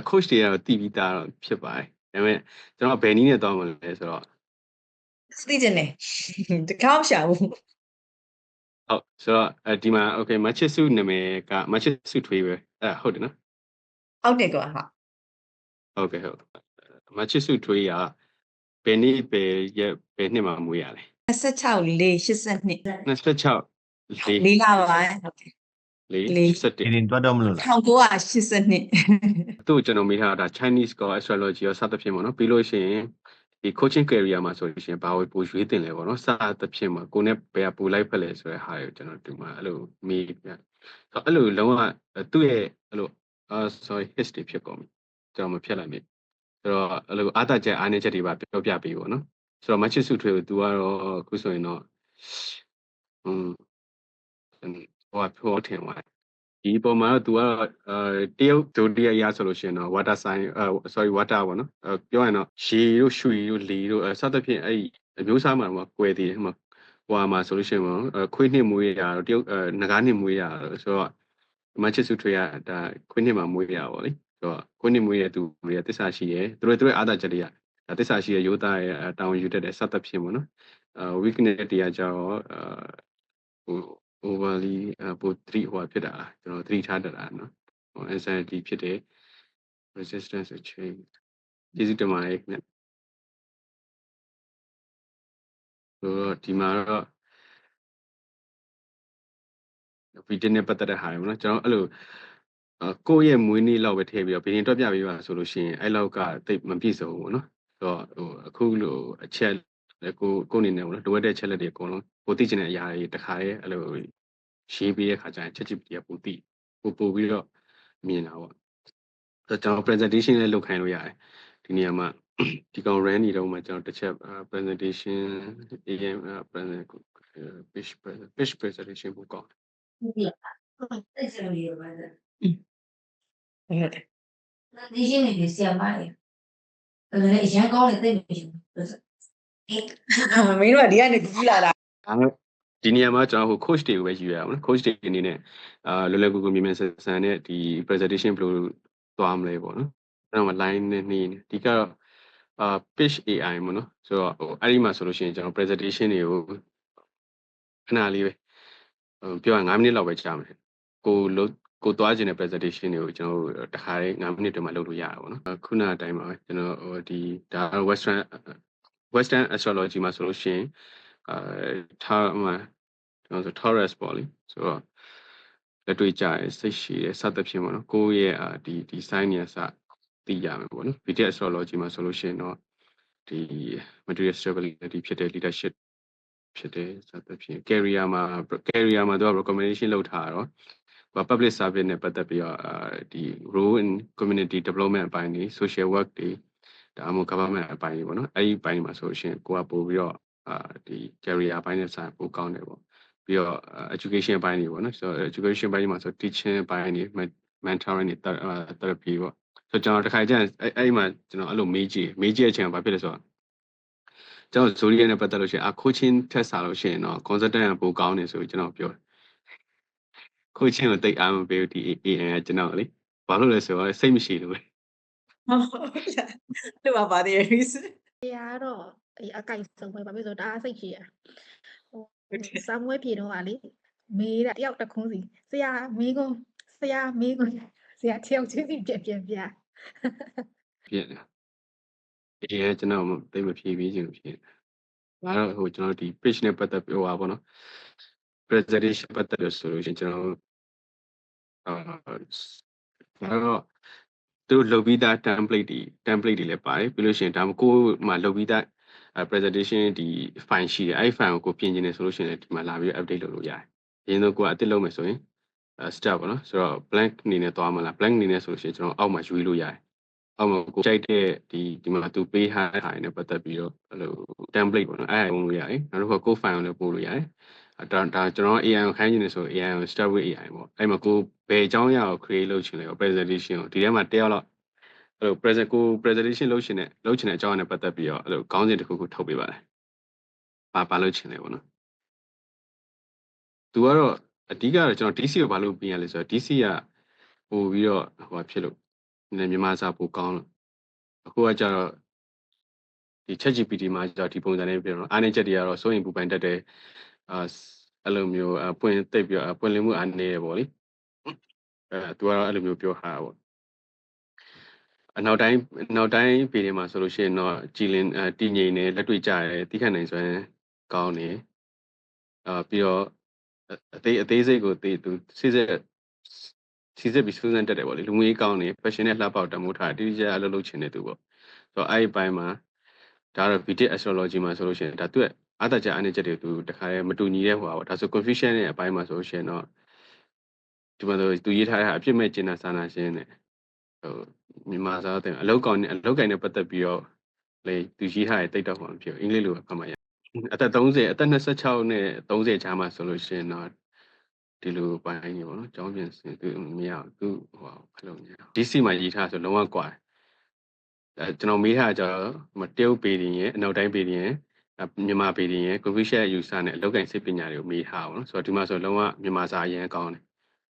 S1: coach တွေကတော့တည်ပြီးသားတော့ဖြစ်ပါတယ်ဒါပေမဲ့ကျွန်တော်ဘယ်နည်းနဲ့တောင်းမလဲဆိုတော့သ
S2: ိချင်တယ်တကောက်ရှာဘူး
S1: ဟုတ်ဆိုတော့ဒီမှာ okay မချစ်စုနာမည်ကမချစ်စုထွေးပဲဟုတ်တယ်နော်ဟ
S2: ုတ်တယ်ကွာဟ
S1: ုတ်ကဲ့ဟုတ်မချစ်စုထွေးကဘယ်နှစ်နှစ်မှာမွေးရလဲ
S2: 26 4 82
S1: 26
S2: 4လပါဟုတ်တယ်
S1: 4
S7: ဒီတွတ်တော့မလို့လား
S2: 1982
S1: သူ့ကျွန်တော်မိထားတာ Chinese ကော astrology ရောစသဖြင့်ပေါ့နော်ပြီးလို့ရှိရင်ဒီ coaching career မှာဆိုလို့ရှိရင်ဘာကိုပိုရွေးတင်လဲပေါ့နော်စသဖြင့်မှာကိုနဲ့ဘယ်ကပိုလိုက်ဖက်လဲဆိုတဲ့ဟာကိုကျွန်တော်ဒီမှာအဲ့လိုမေးပြဆိုအဲ့လိုလုံးဝသူ့ရဲ့အဲ့လိုsorry history ဖြစ်ကုန်ပြီကျွန်တော်မဖြတ်လိုက်မိဆိုတော့အဲ့လိုအားတချက်အားနည်းချက်တွေပါပြောပြပေးပေါ့နော်ဆိုတော့မချစ်စုထွေးကို तू ကတော့အခုဆိုရင်တော့ဟိုဖော်ထင်သွားဒီပုံမှာတော့ तू ကတော့တရုတ်ဒုတိယရဆိုလို့ရှိရင်တော့ water sign sorry water ပေါ့နော်ပြောရင်တော့ရေတို့ရွှေတို့လေတို့စသဖြင့်အဲ့အမျိုးအစားမှာတော့ကွယ်တည်တယ်ဟိုမှာဆိုလို့ရှိရင်ခွေးနှစ်မွေးရတော့တရုတ်ငကားနှစ်မွေးရတော့ဆိုတော့မချစ်စုထွေးကဒါခွေးနှစ်မှာမွေးရပါလေဆိုတော့ခွေးနှစ်မွေးရသူတွေတစ္ဆာရှိတယ်သူတို့အားသာချက်တွေကဒါတစ္ဆာရှိရရိုးသားရဲ့တောင်းယူတတ်တဲ့စသဖြင့်ပေါ့နော်weakness တွေကကြတော့ဟို overly ပို3ဟိုဖြစ်တာကျွန်တော်3ထားတတ်တာเนาะဟို anxiety ဖြစ်တယ် resistance to change ကျေးဇူးတင်ပါတယ်ခင်ဗျဆိုတော့ဒီမှာတော့ဗီဒီယိုနဲ့ပတ်သက်တဲ့ဟာတွေပေါ့နော်ကျွန်တော်အဲ့လိုကိုယ့်ရဲ့မွေးနေ့လောက်ပဲထည့်ပြီးတော့ဗီဒီယိုတွက်ပြပေးပါဆိုလို့ရှိရင်အဲ့လောက်ကတိတ်မပြည့်စုံဘူးပေါ့နော်ဆိုတော့ဟိုအခုလိုအချက်ကိုအနေနဲ့ပေါ့နော်လိုအပ်တဲ့ချက်လက်တွေအကုန်လုံးကိုသိချင်တဲ့အရာတွေတခါရဲအဲ့လိုရေးပေးတဲ့ခါကျရင် ChatGPT ကပိုပြီးတော့မြင်တာပေါ့ဆိုတော့ကျွန်တော် presentation လည်းလုပ်ခိုင်းလို့ရတယ်ဒီနေရာမှာဒီကောင် run နေတော့မှကျွန်တော်တစ်ချက် presentation AM present pitch presentation ပိုကောင်း
S2: အဲ့စလိုရေးပါလား
S6: ဟုတ်တယ်
S2: ဒီရှင်းနေဆရာမလေးအဲ့အရန်ကောင်းတယ်သိမရှိဘူးမင်းတို့ကဒီကနေကူးလာတာ
S1: ဒါပေမဲ့ဒီနေရာမှာကျွန်တော်ဟို coach တွေကိုပဲယူရအောင်နော် coach တွေအနေနဲ့လွယ်လွယ်ကူကူမြင်မြင်ဆန်ဆန်နဲ့ဒီ presentation ဘယ်လိုသွားမလဲပေါ့နော်အဲ့တော့ line နဲ့နှီးနေဒီကတော့pitch AI ပေါ့နော်ဆိုတော့ဟိုအဲ့ဒီမှာဆိုလို့ရှိရင်ကျွန်တော် presentation တွေကိုခဏလေးပဲပြောရင်9မိနစ်လောက်ပဲကြာမယ်ကိုသွားခြင်းတဲ့ presentation တွေကိုကျွန်တော်တို့တခါလေး9မိနစ်တည်းမှာလုပ်လို့ရတာပေါ့နော်ခုနအတိုင်းပါပဲကျွန်တော်ဟိုဒီဒါ western astrology မှာဆိုလို့ရှိရင်ထားမှာကျွန်တော်ဆို Taurus ပေါ့လေဆိုတော့လက်တွေ့ကြရစိတ်ရှိရစသဖြင့်ပေါ့နော်ကိုယ့်ရဲ့ဒီ sign နေစသိရမယ်ပေါ့နော် Vedic astrology မှာဆိုလို့ရှိရင်တော့ဒီ material stability ဖြစ်တဲ့ leadership ဖြစ်တဲ့စသဖြင့် career မှာတော့ recommendation လုပ်ထားတော့ public service နဲ့ပတ်သက်ပြီးတော့ဒီ role in community development အပိုင်းတွေ social work တွေဒါမှမဟုတ် government အပိုင်းတွေပေါ့နော်အဲ့ဒီအပိုင်းမှာဆိုလို့ရှိရင်ကိုကပို့ပြီးတော့ဒီ career အပိုင်းနဲ့ဆိုင်ပိုကောင်းတယ်ပေါ့ပြီးတော့ education အပိုင်းတွေပေါ့နော်ဆိုတော့ education ဘိုင်းမှာဆို teaching အပိုင်းတွေ mentoring တွေ therapy ပေါ့ဆိုတော့ကျွန်တော်တစ်ခါကျရင်အဲ့ဒီမှာကျွန်တော်အဲ့လိုမေးကြည့်အချိန်ဘာဖြစ်လဲဆိုတော့ကျွန်တော် zodiac နဲ့ပတ်သက်လို့ရှိရင်coaching ထက်စားလို့ရှိရင်တော့ consultant ကပိုကောင်းတယ်ဆိုပြီးကျွန်တော်ပြောတယ် coaching ကိုတိတ်အားမပေးဘူးဒီ AI ကကျွန်တော်လေဘာလို့လဲဆိုတော့စိတ်မရှိလို့ပဲ
S2: လို့ပါပါတယ် reason
S5: တရားတော့အကိုက်ဆုံးပဲဘာဖြစ်လို့ဒါစိတ်ရှိရစာမွေးပြေတော့ကလေမေးတဲ့တယောက်တစ်ခုစီဆရာမင်းကုန်ဆရာတယောက်ချင်းစီပြန်
S1: ဖြစ်တယ် AI ကျွန်တော်တိတ်မဖြေပြီးခြင်းဖြစ်တယ်ဒါတော့ဟိုကျွန်တော်ဒီ page နဲ့ပတ်သက်ပြီးဟိုပါပေါ့နော် presentation ပတ်သက်လို့ဆိုလို့ရှိရင်ကျွန်တော်ဒါတော့သူလုပ်ပြီးသား template တွေလည်းပါတယ်ပြီးလို့ရှိရင်ဒါမှကိုမှလုပ်ပြီးသား presentation ဒီ file ရှိတယ်အဲ့ဒီ file ကိုပြင်ကျင်နေဆိုလို့ရှိရင်ဒီမှာလာပြီး update လုပ်လို့ရတယ်အရင်တော့ကိုကအသစ်လုပ်မယ်ဆိုရင်step ပေါ့နော်ဆိုတော့ blank အနေနဲ့သွားမလား blank အနေနဲ့ဆိုလို့ရှိရင်ကျွန်တော်အောက်မှာရွေးလို့ရတယ်အောက်မှာကိုကြိုက်တဲ့ဒီမှာသူပေးထားတဲ့ဟာတွေနဲ့ပတ်သက်ပြီးတော့အဲ့လို template ပေါ့နော်အဲ့ဒါပုံလို့ရတယ်နောက်တစ်ခါကို file ကိုလည်းပို့လို့ရတယ်ဒါကျွန်တော် AI ကိုခိုင်းနေတယ်ဆို AI ကို start with AI ပေါ့အဲ့မှာကိုဘယ်အကြောင်းအရာကို create လုပ်ချင်လဲ presentation ကိုဒီထဲမှာတယောက်တော့အဲ့လို presentation လုပ်ချင်တဲ့အကြောင်းအရာနဲ့ပတ်သက်ပြီးတော့အဲ့လိုခေါင်းစဉ်တစ်ခုခုထုတ်ပေးပါလားဘာလုပ်ချင်လဲပေါ့နော်သူကတော့အဓိကတော့ကျွန်တော် DC ကိုဘာလို့ပြင်ရလဲဆိုတော့ DC ကပို့ပြီးတော့ဟိုဖြစ်လို့မြန်မာစာပိုကောင်းလို့အခုကကျတော့ဒီ ChatGPT မှာကျတော့ဒီပုံစံနဲ့ပြောတော့အားနည်းချက်တွေကတော့စိုးရင်ပူပန်တတ်တယ်အဲ့လိုမျိုးပွင့်သိပ်ပြီးပွင့်လင်းမှုအားနည်းရပေါ့လေသူကတော့အဲ့လိုမျိုးပြောထားတာပေါ့နောက်တိုင်းပေတွေမှာဆိုလို့ရှိရင်တော့ကြည်လင်တည်ငြိမ်နေလက်တွေ့ကြရဲတိခတ်နိုင်စွမ်းကောင်းနေပြီးတော့အသေးစိတ်ကိုသူစီစစ်ပြီးစူးစမ်းတတ်တယ်ပေါ့လေလူငွေကောင်းနေ passion နဲ့လှပတမိုးထားတိကျအလုပ်လုပ်ချင်တဲ့သူပေါ့ဆိုတော့အဲ့ဒီပိုင်းမှာဒါတော့ Vedic astrology မှာဆိုလို့ရှိရင်ဒါသူ့အတ္တချက်အနေချက်တွေသူတခါတည်းမတူညီတဲ့ဟိုပါပေါ့ဒါဆို confusion ရဲ့အပိုင်းမှာဆိုလို့ရှိရင်တော့ဒီမှာသူရေးထားတဲ့အဖြစ်မဲ့ကျင်နာစာနာရှင်းနဲ့ဟိုမြန်မာစာတဲ့အလောက်ကိုင်းနဲ့ပတ်သက်ပြီးတော့လေသူရေးထားတဲ့တိတ်တော့ဟောမဖြစ်ဘူးအင်္ဂလိပ်လိုဖတ်မှရအသက်30အသက်26နဲ့30ကြားမှာဆိုလို့ရှိရင်တော့ဒီလိုပိုင်းနေပေါ့နော်ကျောင်းပြန်စင်သူမရသူဟိုဘယ်လိုညာ DC မှာရေးထားဆိုလုံးဝကွာကျွန်တော်မေးထားကြတော့တရုတ်ပေရင်ရဲ့အနောက်တိုင်းပေရင်မြန်မာပေရင်ရဲ့ confucius ယူဆနဲ့အလောက်ကင်စိတ်ပညာတွေကိုမေးထားပါတော့ဆိုတော့ဒီမှာဆိုလုံးဝမြန်မာစာအရင်ကောင်းတယ်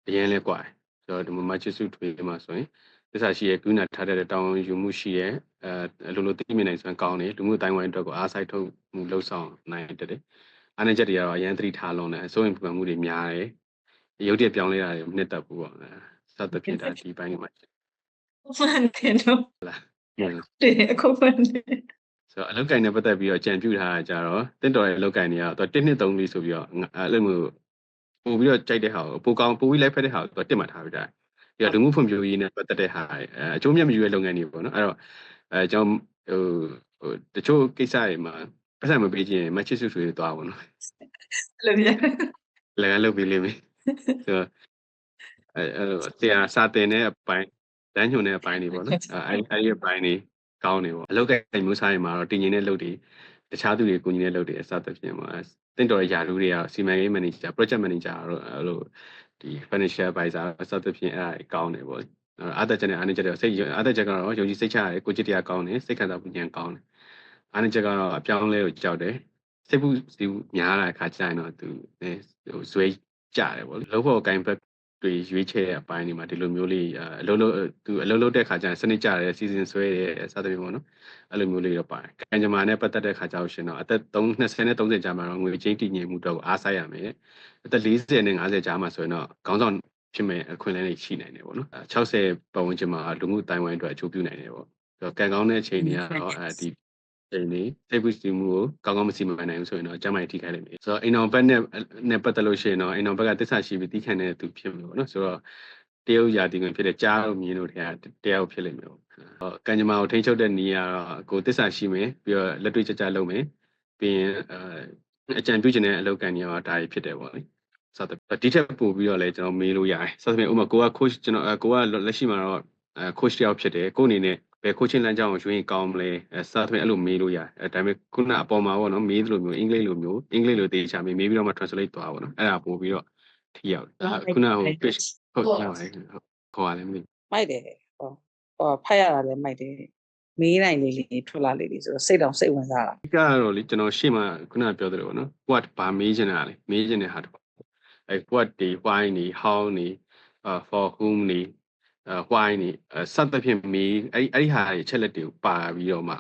S1: အရင်လဲကွာဆိုတော့ဒီမှာ Machisu တွေမှာဆိုရင်သစ္စာရှိရဲ့ကုနာထားတဲ့တောင်းယူမှုရှိရဲ့လိုသိမြင်နိုင်စွမ်းကောင်းတယ်လူမှုတိုင်းဝိုင်းအတွက်ကိုအားစိုက်ထုတ်မှုလှုပ်ဆောင်နိုင်တယ်အားနည်းချက်တွေကတော့အရင်သတိထားလုံးတယ်စိုးရင်ပူပန်မှုတွေများတယ်ရုပ်တရက်ပြောင်းလဲတာတွေမနှစ်သက်ဘူးပေါ့စသဖြင့်ဒါဒီပိုင်းမှာ
S2: မှန်တယ်နော်
S1: တဲ့
S2: အခုမှန်တယ်
S1: ဆိုတော့အလောက်ကင်နဲ့ပတ်သက်ပြီးတော့ကြံပြူထားတာကြတော့တင့်တော်ရဲ့အလောက်ကင်တွေကတော့1နှစ်3ပြီးဆိုပြီးတော့အဲ့လိုမျိုးပို့ပြီးတော့ကြိုက်တဲ့ဟာကိုပိုကောင်းပိုပြီးလိုက်ဖက်တဲ့ဟာကိုတက်မှတ်ထားပြီးတာပြီးတော့လူမှုဖွံ့ဖြိုးရေးနဲ့ပတ်သက်တဲ့ဟာအကျိုးမြတ်မယူတဲ့လုပ်ငန်းတွေပေါ့နော်အဲ့တော့ကျွန်တော်ဟိုတချို့ကိစ္စတွေမှာပတ်စံမပေးခြင်းမချစ်စုဆွေးသွားပါတော့
S2: လို့ပြ
S1: လည်းလုပ်ပြီးလိမ့်မယ်ဆိုတော့ဆရာစာတင်တဲ့အပိုင်းလမ်းညွှန်တဲ့အပိုင်းတွေပေါ့နော်အဲ့ဒီအပိုင်းတွေကောင်းနေပေါ့အလောက်ကင်မျိုးစားတွေမှာတော့တည်ငြိမ်တဲ့လုပ်တွေတခြားသူတွေကိုညီတဲ့လုပ်တွေအစသဖြင့်မှာ တင်တော်ရာလူတွေကစီမံရေး manager project manager တို့အဲ့လိုဒီ financial advisor စသဖြင့်အဲ့ဒါကောင်းတယ်ပေါ့အားတက်ချက်နဲ့အားနည်းချက်တွေစိတ်အားတက်ချက်ကတော့ယုံကြည်စိတ်ချရတယ်ကိုจิตတရားကောင်းတယ်စိတ်ခံစားမှုဉာဏ်ကောင်းတယ်အားနည်းချက်ကတော့အပြောင်းလဲကိုကြောက်တယ်စိတ်မှုစီများလာတဲ့ခါကျရင်တော့သူဟိုဇွဲကြတယ်ပေါ့လေလုံးဖို့ကိုင်ဘက်တွေရွေးချယ်တဲ့အပိုင်းတွေမှာဒီလိုမျိုးလေးအလုံးလုံးသူအလုံးလုံးတဲ့ခါကျရင်စနစ်ကြတယ်စီစဉ်ဆွဲတယ်စသဖြင့်ပေါ့နော်အဲ့လိုမျိုးလေးတော့ပါတယ်ကံကြမ္မာနဲ့ပတ်သက်တဲ့ခါကျတော့ရှင်တော့အသက်20နဲ့30ကြာမှာတော့ငွေချင်းတည်ငြိမ်မှုတော့အားဆိုင်ရမယ်အသက်40နဲ့50ကြာမှာဆိုရင်တော့ခေါင်းဆောင်ဖြစ်မဲ့အခွင့်အလမ်းတွေရှိနိုင်တယ်ပေါ့နော်60ပတ်ဝန်းကျင်မှာလူမှုတိုင်ဝမ်အတွက်အကျိုးပြုနိုင်တယ်ပေါ့ကံကောင်းတဲ့အချိန်တွေကတော့ဒီချိန်နေစိတ်ပူစီမှုကိုကောင်းကောင်းမစီမံနိုင်ဘူးဆိုရင်တော့ကျမ်းမာရေးထိခိုက်လိမ့်မယ်ဆိုတော့အိမ်အောင်ဘက်နဲ့ပတ်သက်လို့ရှိရင်တော့အိမ်အောင်ဘက်ကသစ္စာရှိပြီးသိခံတဲ့သူဖြစ်မယ်ပေါ့နော်ဆိုတော့တရုတ်ရာသီဝင်ဖြစ်တဲ့ကြားလို့မြင်လို့တရားဖြစ်လိမ့်မယ်ပေါ့ကံကြမ္မာကိုထိန်းချုပ်တဲ့နေရာတော့ကိုသစ္စာရှိမယ်ပြီးတော့လက်တွေ့ကြကြလုပ်မယ်ပြီးရင်အကြံပြုခြင်းတဲ့အလုပ်ကံတွေတော့ဒါတွေဖြစ်တယ်ပေါ့လေဆိုတော့ဒီထက်ပိုပြီးတော့လည်းကျွန်တော်မေးလို့ရတယ်ဆိုတော့ဥပမာကိုက coach ကျွန်တော်ကိုကလက်ရှိမှာတော့coach တယောက်ဖြစ်တယ်ကိုအနေနဲ့ဘယ် coaching လမ်းကြောင်းကိုရွေးရင်ကောင်းမလဲစသဖြင့်အဲ့လိုမေးလို့ရတယ်ဒါပေမဲ့ခုနအပေါ်မှာပေါ့နော်မေးသလိုမျိုးအင်္ဂလိပ်လိုတေချာမေးပြီးတော့မှ translate သွားပါတော့အဲ့ဒါပို့ပြီးတော့ထိရောက်ခုနဟို pitch ဟုတ်ပါတယ်ခေါ်ရတယ်မသိ
S4: မိုက်တယ်ဟောဖတ်ရတာလည်းမိုက်တယ်မေးနိုင်လေးထွက်လာလေးဆိုတော့စိတ်တောင်စိတ်ဝင်စားတာ
S1: အဓိကတော့လေကျွန်တော်ရှေ့မှာခုနပြောသလိုပေါ့နော် what ဘာမေးချင်တာလဲမေးချင်တဲ့ဟာတော့အဲ what တွေ why တွေ how တွေ for whom တွေwhy တွေစသဖြင့်မေးအဲ့ဒီဟာတွေချက်လက်တွေကိုပါပြီးတော့မှ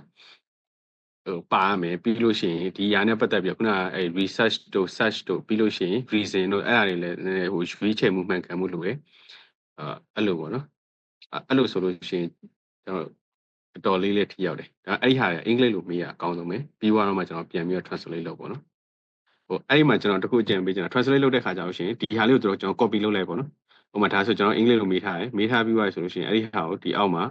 S1: ဟိုပါမယ်ပြီးလို့ရှိရင်ဒီຢာနဲ့ပတ်သက်ပြီးခုနအဲ research တို့ search တို့ပြီးလို့ရှိရင် reason တို့အဲ့ဒါတွေလည်းဟိုရွေးချယ်မှုမှန်ကန်မှုလိုပဲအဲ့လိုပေါ့နော်အဲ့လိုဆိုလို့ရှိရင်ကျွန်တော်အတော်လေးလေးထိရောက်တယ်ဒါအဲ့ဒီဟာအင်္ဂလိပ်လိုမေးရအကောင်းဆုံးပဲပြီးသွားတော့မှကျွန်တော်ပြန်ပြီးတော့ translate လုပ်ပေါ့နော်ဟိုအဲ့ဒီမှာကျွန်တော်တခုအကြံပေးကျွန်တော် translate လုပ်တဲ့ခါကျတော့ရှင်ဒီဟာလေးကိုကျွန်တော် copy လုပ်လိုက်ပေါ့နော်ဟိုမှာဒါဆိုကျွန်တော်အင်္ဂလိပ်လိုမေးထားတယ်မေးထားပြီးသွားဆိုလို့ရှိရင်အဲ့ဒီဟာကိုဒီအောက်မှာ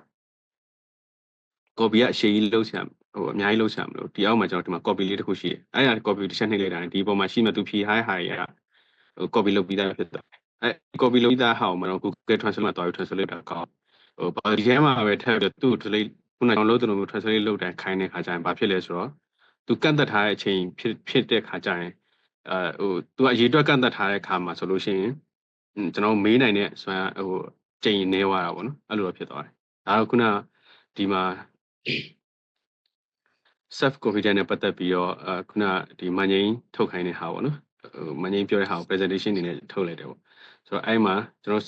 S1: copy ကအရှိကြီးလုပ်ဆရာဟိုအများကြီးလုပ်ဆရာမလို့ဒီအောက်မှာကျွန်တော်ဒီမှာ copy လေးတစ်ခုရှိတယ်အဲ့ဒါ copy တစ်ချက်နှိပ်လိုက်တာဒီပေါ်မှာရှိမှသူဖြေဟာဟာရဟို copy လုပ်ပြီးသားဖြစ်သွားအဲ့ copy လုပ်ပြီးသားဟာကိုကျွန်တော် Google Translate မှာတွားပြီး translate တာကောင်းဟိုဘာဒီထဲမှာပဲထည့်ပြီးသူ့ translate ခုနကကျွန်တော်လုပ်တဲ့လိုမျိုး translate လုပ်တိုင်းခိုင်းတဲ့ခါကျရင်ဘာဖြစ်လဲဆိုတော့သူကန့်သက်ထားတဲ့အချိန်ဖြစ်တဲ့ခါကျရင်ဟိုသူကအရေးအတွက်ကန့်သက်ထားတဲ့ခါမှာဆိုလို့ရှိရင်ကျွန်တော်မေးနိုင်တဲ့ဆိုရင်ဟိုချိန်နေသွားတာပေါ့နော်အဲ့လိုတော့ဖြစ်သွားတယ်ဒါတော့ခုနဒီမှာ self confidence နဲ့ပတ်သက်ပြီးတော့ခုနဒီမန်ငိမ့်ထုတ်ခိုင်းတဲ့ဟာပေါ့နော်ဟိုမန်ငိမ့်ပြောတဲ့ဟာကို presentation အနေနဲ့ထုတ်လိုက်တယ်ပေါ့ဆိုတော့အဲ့မှာကျွန်တော်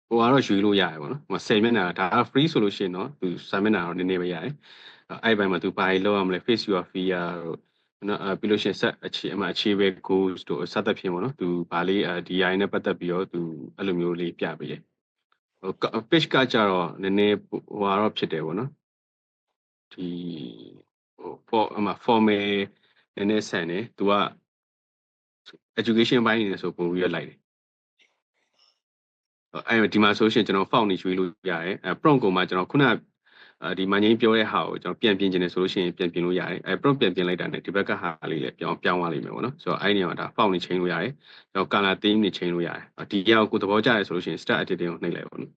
S1: ဟိုကတော့ယူလို့ရတယ်ပေါ့နော်ဟို10မျက်နှာဒါ free ဆိုလို့ရှိရင်တော့သူ10မျက်နှာတော့နည်းနည်းပဲရတယ်အဲ့ဘက်မှာသူဘာကြီးလောက်ရမလဲ face your fear တို့နော်ပြီးလို့ရှိရင် set အခြေပဲ goals တို့စသဖြင့်ပေါ့နော်သူဘာလေးဒီ AI နဲ့ပတ်သက်ပြီးတော့သူအဲ့လိုမျိုးလေးပြပေးတယ်ဟို page ကကြတော့နည်းနည်းဟိုကတော့ဖြစ်တယ်ပေါ့နော်ဒီဟိုformal နည်းနည်းဆန်တယ်သူက education ဘိုင်းနေဆိုပုံပြီးရလိုက်တယ်အဲ့ဒီမှာဆိုရှင်ကျွန်တော် font နေရွေးလို့ရတယ်prompt ကိုမှကျွန်တော်ခုနဒီမန်ငိမ့်ပြောတဲ့ဟာကိုကျွန်တော်ပြန်ပြင်ချင်တယ်ဆိုလို့ရှိရင်ပြန်ပြင်လို့ရတယ်prompt ပြန်ပြင်လိုက်တာနဲ့ဒီဘက်ကဟာလေးလည်းပြောင်းသွားလိမ့်မယ်ပေါ့နော်ဆိုတော့အဲ့ဒီနေရာမှာဒါ font နေချိန်လို့ရတယ်ကျွန်တော် color theme နေချိန်လို့ရတယ်ဒီကြောက်ကိုသဘောကျရဆိုလို့ရှိရင် start editing ကိုနှိပ်လိုက်ပါတော့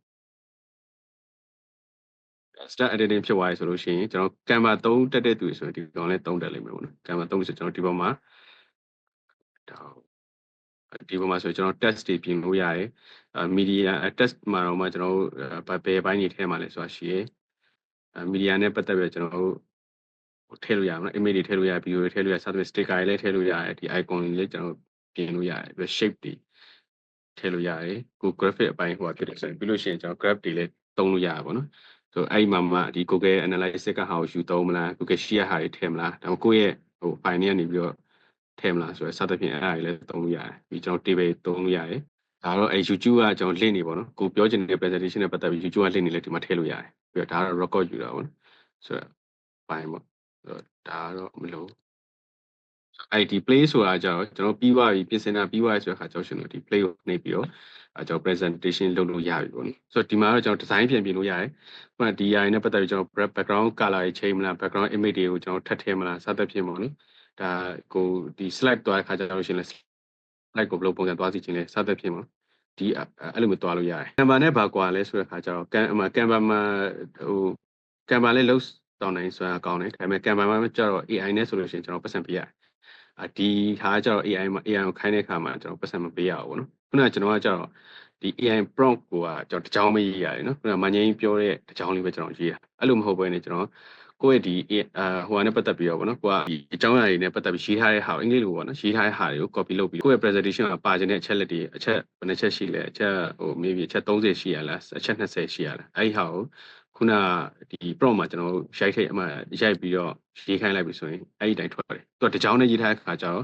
S1: start editing ဖြစ်သွားပြီဆိုလို့ရှိရင်ကျွန်တော် Canva 3တက်တဲ့သူဆိုရင်ဒီကောင်လည်း3တက်လိမ့်မယ်ပေါ့နော် Canva 3ဆိုကျွန်တော်ဒီပေါ်မှာဒီပေါ်မှာဆိုကျွန်တော် test တွေပြင်လို့ရတယ်media test မှာတော့မှကျွန်တော်ဘယ်ဘိုင်းတွေထဲမှာလဲဆိုတာရှိရယ်media နဲ့ပတ်သက်ပြီးကျွန်တော်ထည့်လို့ရမှာနော် image တွေထည့်လို့ရ video တွေထည့်လို့ရ စသဖြင့် sticker တွေလည်းထည့်လို့ရတယ်ဒီ icon တွေလည်းကျွန်တော်ပြင်လို့ရတယ်ပြီး shape တွေထည့်လို့ရတယ်ကို graphic အပိုင်းဟိုဖြစ်တယ်ဆိုရင်ပြီးလို့ရှိရင်ကျွန်တော် graph တွေလည်းသုံးလို့ရပါဘောနော်ဆိုအဲ့မှာမှဒီ Google Analytics ကဟာကိုယူသုံးမလား Google Sheet ဟာတွေထည့်မလားဒါမှကိုယ့်ရဲ့ဟို file တွေကနေပြီးတော့ထည့်မလားဆိုတော့စသဖြင့်အဲ့ဒါတွေလည်းသုံးလို့ရတယ်ပြီးကျွန်တော် table သုံးလို့ရတယ်ဒါတော့အဲ့ YouTube ကကျွန်တော် link တွေပေါ့နော်ကိုပြောချင်တဲ့ presentation နဲ့ပတ်သက်ပြီး YouTube က link တွေလည်းဒီမှာထည့်လို့ရတယ်ပြီးတော့ဒါကတော့ record ယူတာပေါ့နော်ဆိုတော့ file ပေါ့ဒါတော့မလို့အဲ့ဒီ play ဆိုတာကြတော့ကျွန်တော်ပြီးသွားပြီပြင်ဆင်တာပြီးသွားပြီဆိုတဲ့အခါကျတော့ကျွန်တော်ဒီ play ကိုနှိပ်ပြီးတော့ကျွန်တော် presentation လုပ်လို့ရပြီပေါ့နော်ဆိုတော့ဒီမှာတော့ကျွန်တော် design ပြင်လို့ရတယ်ခုန DI နဲ့ပတ်သက်ပြီးကျွန်တော် background color တွေ change မလား background image တွေကိုကျွန်တော်ထပ်ထည့်မလားစသဖြင့်ပေါ့နော်ဒါကိုဒီ slide သွားတဲ့အခါကျတော့ရှင်လဲ slide ကိုဘယ်လိုပုံစံသွားစီခြင်းလဲစသဖြင့်ပေါ့ဒီအဲ့လိုမျိုးသွားလို့ရတယ် Canva နဲ့ဘာကွာလဲဆိုတဲ့အခါကျတော့ Canva မှာဟို Canva လည်းလုံးတောင်းနိုင်ဆိုတာကောင်းတယ်ဒါပေမဲ့ Canva မှာကျတော့ AI နဲ့ဆိုလို့ရှိရင်ကျွန်တော်ပတ်စံပေးရတယ် ဒီဟာကျတော့ AI မှာ AI ကိုခိုင်းတဲ့အခါမှာကျွန်တော်ပတ်စံမပေးရဘူးပေါ့နော်ခုနကကျွန်တော်ကကျတော့ဒီ AI prompt ကိုကျွန်တော်တစ်ကြောင်းမရေးရတယ်နော်ခုနကမငိမ့်ပြောတဲ့တစ်ကြောင်းလေးပဲကျွန်တော်ရေးတာအဲ့လိုမဟုတ်ဘဲနဲ့ကျွန်တော်ကိုယ့်ရဲ့ဒီဟိုဟာနဲ့ပတ်သက်ပြီးတော့ဗောနော်ကိုကဒီအကြောင်းအရာတွေနဲ့ပတ်သက်ပြီးရေးထားတဲ့ဟာကိုအင်္ဂလိပ်လိုဗောနော်ရေးထားတဲ့ဟာတွေကို copy လုပ်ပြီးကိုယ့်ရဲ့ presentation မှာပါခြင်းတဲ့အချက်လက်တွေအချက်ဘယ်နှချက်ရှိလဲအချက်maybe အချက်30ရှိရလားအချက်20ရှိရလားအဲ့ဒီဟာကိုခုနဒီ prompt မှာကျွန်တော်ရိုက်ပြီးတော့ရေးခိုင်းလိုက်ပြီဆိုရင်အဲ့ဒီတိုင်းထွက်တယ်သူကတစ်ကြောင်းနဲ့ရေးထားတဲ့အခါကျတော့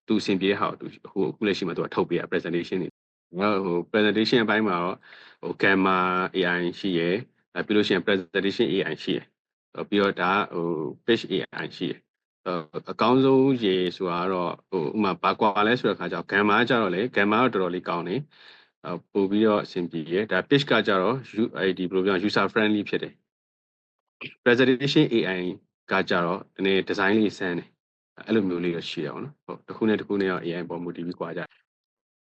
S1: သူအဆင်ပြေတဲ့ဟာကိုသူအခုလက်ရှိမှာသူကထုတ်ပေးရ presentation တွေpresentation အပိုင်းမှာတော့Gamma AI ရှိရယ်ပြီးလို့ရှိရင် presentation AI ရှိရယ်ပြီးတော့ဒါpage AI ရှိရယ်အကောင်းဆုံးရေဆိုတာကတော့ဥမာဘာကွာလဲဆိုတဲ့အခါကျတော့ Gamma ကကြတော့လေ Gamma ကတော်တော်လေးကောင်းတယ်ပို့ပြီးတော့အဆင်ပြေရယ်ဒါ page ကကြတော့ဒီဘယ်လိုပြော user friendly ဖြစ်တယ် presentation AI ကကြတော့ဒီနေ့ design လေးစမ်းတယ်အဲ့လိုမျိုးလေးတော့ရှိရအောင်နော်ဟုတ်တစ်ခုနဲ့တစ်ခုနဲ့ရော AI ပေါ်မူတည်ပြီးကွာကြ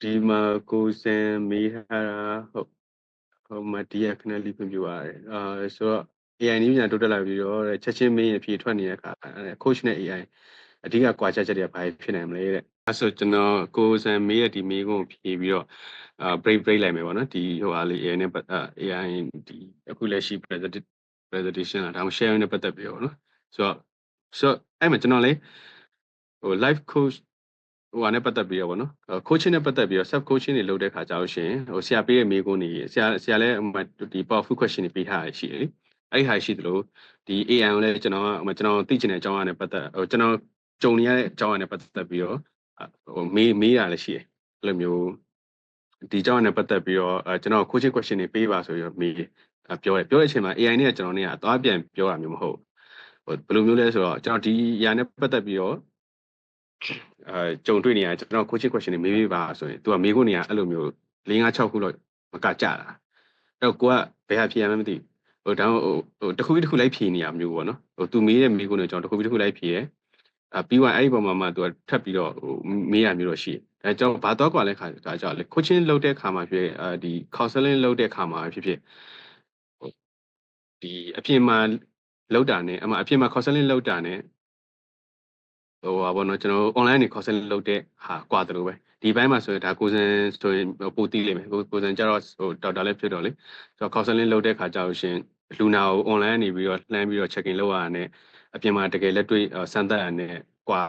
S1: ဒီမှာကိုစင်မေးထားတာဟုတ်မဒီခဏလေးပြင်ပြရတယ်ဆိုတော့ AI နည်းပညာတိုးတက်လာပြီးတော့ချက်ချင်းမင်းအဖြေထွက်နေတဲ့အခါ coach နဲ့ AI အဓိကကွာခြားချက်တွေကဘာဖြစ်နိုင်မလဲတဲ့အဲဆိုကျွန်တော်ကိုစံမေးရဒီမေးခွန်းဖြေပြီးတော့ break လိုက်မယ်ပေါ့နော်ဒီဟိုဟာလေး AI နဲ့AI ဒီအခုလက်ရှိ presentation ဒါမှ share နဲ့ပတ်သက်ပြီးတော့နော်ဆိုတော့အဲ့မှာကျွန်တော်လေဟို live coach ဟိုဟာနဲ့ပတ်သက်ပြီးတော့ဗောနော် coaching နဲ့ပတ်သက်ပြီးတော့ self coaching တွေလုပ်တဲ့ခါကြောက်ရှင်ဟိုဆရာပေးတဲ့မေးခွန်းတွေဆရာလည်းဒီ powerful question တွေပေးထားရရှိတယ်လေအဲ့ဒီဟာရှိသလိုဒီ AI ကိုလည်းကျွန်တော်သိချင်တဲ့အကြောင်းအရာနဲ့ပတ်သက်ကျွန်တော်ကြုံနေရတဲ့အကြောင်းအရာနဲ့ပတ်သက်ပြီးတော့မေးရလည်းရှိတယ်အဲ့လိုမျိုးဒီအကြောင်းအရာနဲ့ပတ်သက်ပြီးတော့ကျွန်တော် coaching question တွေပေးပါဆိုပြီးတော့မေးပြောတဲ့အချိန်မှာ AI နဲ့ကျွန်တော်နဲ့အသွားပြန်ပြောတာမျိုးမဟုတ်ဘယ်လိုမျိုးလဲဆိုတော့ကျွန်တော်ဒီအရာနဲ့ပတ်သက်ပြီးတော့ကြုံတွေ့နေရကျွန်တော် coaching question တွေမေးပေးပါဆိုရင် तू ကမေးခွန်းနေရအဲ့လိုမျိုး5-6ခုလောက်မကကြတာအဲ့တော့ကိုကဘယ်ဟာဖြေရမှန်းမသိဟိုတခုပြီးတခုလိုက်ဖြေနေရမျိုးပေါ့နော်ဟို तू မေးတဲ့မေးခွန်းတွေကျွန်တော်တခုပြီးတခုလိုက်ဖြေရပြီးသွားအဲ့ဒီပုံမှာမှ तू ကထပ်ပြီးတော့မေးရမျိုးတော့ရှိတယ်ဒါကြောင့်ဘာတော့กว่าလဲခါကြောင့်လေ coaching လုပ်တဲ့ခါမှာဖြစ်ဒီ counseling လုပ်တဲ့ခါမှာဖြစ်ဒီအပြင်မှာလောက်တာနဲ့အပြင်မှာ counseling လောက်တာနဲ့ဟိုပါဘောနော်ကျွန်တော် online နေ course လုပ်တဲ့ဟာကွာတယ်လို့ပဲဒီဘက်မှာဆိုရင်ဒါကိုစံဆိုရင်ပိုတီးလိမ့်မယ်ကိုစံကျတော့ဟိုဒေါက်တာလည်းဖြစ်တော့လေဆိုတော့ counseling လုပ်တဲ့ခါကျတော့ရှင်လူနာကို online နေပြီးတော့လှမ်းပြီးတော့ check in လုပ်ရတာနဲ့အပြင်မှာတကယ်လက်တွေ့စမ်းသပ်ရတဲ့ကွာ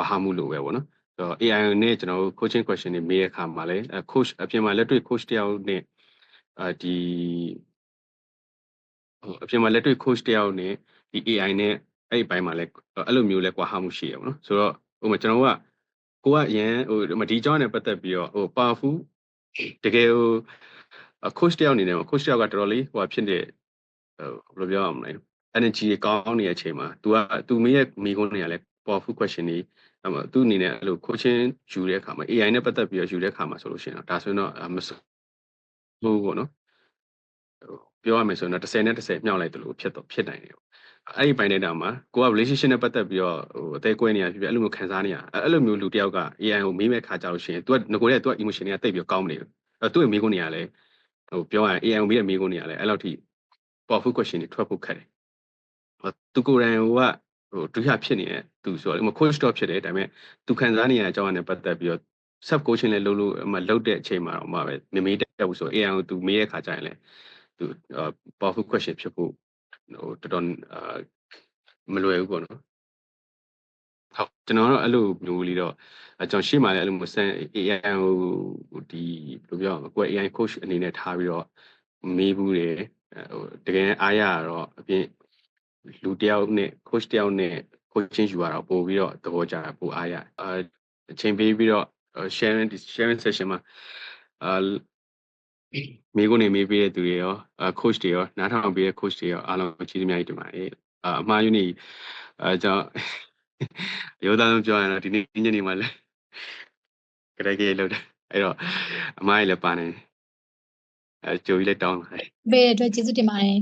S1: ဟာမှုလို့ပဲပေါ့နော်ဆိုတော့ AI နဲ့ကျွန်တော် coaching question တွေမေးတဲ့အခါမှာလည်း coach အပြင်မှာလက်တွေ့ coach တယောက်နဲ့ဒီအပြင်မှာလက်တွေ့ coach တယောက်နဲ့ဒီ AI နဲ့အဲ့ဒီဘက်မှာလည်းအဲ့လိုမျိုးလဲကွာဟာမှုရှိရပါတော့ဆိုတော့ဟိုမှာကျွန်တော်ကိုကအရင်ဟိုဒီကြောင်းနဲ့ပတ်သက်ပြီးတော့ဟို powerful တကယ်ဟို coach တယောက်အနေနဲ့ coach တယောက်ကတော်တော်လေးဟိုဖြစ်တဲ့ဟိုဘယ်လိုပြောရမလဲ energy ကောင်းနေတဲ့အချိန်မှာ तू မေးရဲ့မိကုန်းတွေကလည်း powerful question တွေသူ့အနေနဲ့အဲ့လို coaching ယူတဲ့အခါမှာ AI နဲ့ပတ်သက်ပြီးတော့ယူတဲ့အခါမှာဆိုလို့ရှိရင်တော့ဒါဆိုရင်တော့မဆိုဘူးပေါ့နော်ပြောရမယ်ဆိုရင်တော့10နဲ့10မြောက်လိုက်တယ်လို့ဖြစ်နိုင်တယ်အဲ့ဒီပိုင်းတဲ့တောင်မှာကိုက relationship နဲ့ပတ်သက်ပြီးတော့ဟိုအသေးကွဲနေရဖြစ်ဖြစ်အဲ့လိုမျိုးခံစားနေရအဲ့လိုမျိုးလူတယောက်က AI ကိုမေးမဲ့ခါကြောက်ရှင် तू ကငကိုတဲ့ तू က emotion တွေကတိတ်ပြီးကောင်းမနေဘူးသူ့ရဲ့မေးခွန်းတွေကလည်းဟိုပြောရရင် AI ကိုမေးတဲ့မေးခွန်းတွေကလည်းအဲ့လောက်ထိ powerful question တွေထွက်ဖို့ခက်တယ်သူကိုယ်တိုင်ကဟိုဒုတိယဖြစ်နေတဲ့သူဆိုတော့ coach တော့ဖြစ်တယ်ဒါပေမဲ့သူခံစားနေရတဲ့အကြောင်းအရာနဲ့ပတ်သက်ပြီးတော့ self coaching လည်းလုပ်တဲ့အချိန်မှာတော့မှပဲမေးတတ်ဘူးဆို AI ကို तू မေးတဲ့ခါကျရင်လည်းသူ powerful question ဖြစ်ဖို့ဟိုတော်တော်မလွယ်ဘူးပေါ့နော်ဟုတ်ကျွန်တော်တော့အဲ့လိုမျိုးလေးတော့ကျွန်တော်ရှေ့မှာလည်းအဲ့လိုမျိုး AI ဟိုဒီဘယ်လိုပြောရမလဲကိုယ် AI coach အနေနဲ့ထားပြီးတော့မေးဘူးတယ်ဟိုတကယ်အားရတော့အပြင်လူတယောက်နဲ့ coach တယောက်နဲ့ coaching ယူရတာပို့ပြီးတော့သဘောကျတာပို့အားရအချိန်ပေးပြီးတော့ sharing session မှာမိကိုနေမေးပေးတဲ့သူတွေရောcoach တွေရောနားထောင်ပေးတဲ့ coach တွေရောအားလုံးကျေးဇူးအများကြီးတင်ပါတယ်အမှားယူနေကျွန်တော်ရိုးသားဆုံးပြောရရင်တော့ဒီနေ့ညနေမှလည်းကြိုက်ကြလောက်တယ်အဲ့တော့အမှားကြီးလည်းပါနေကြိုကြီးလည်းတောင်းပါတယ်
S5: ဘယ်အတွက်ကျေးဇူးတင်ပါတယ်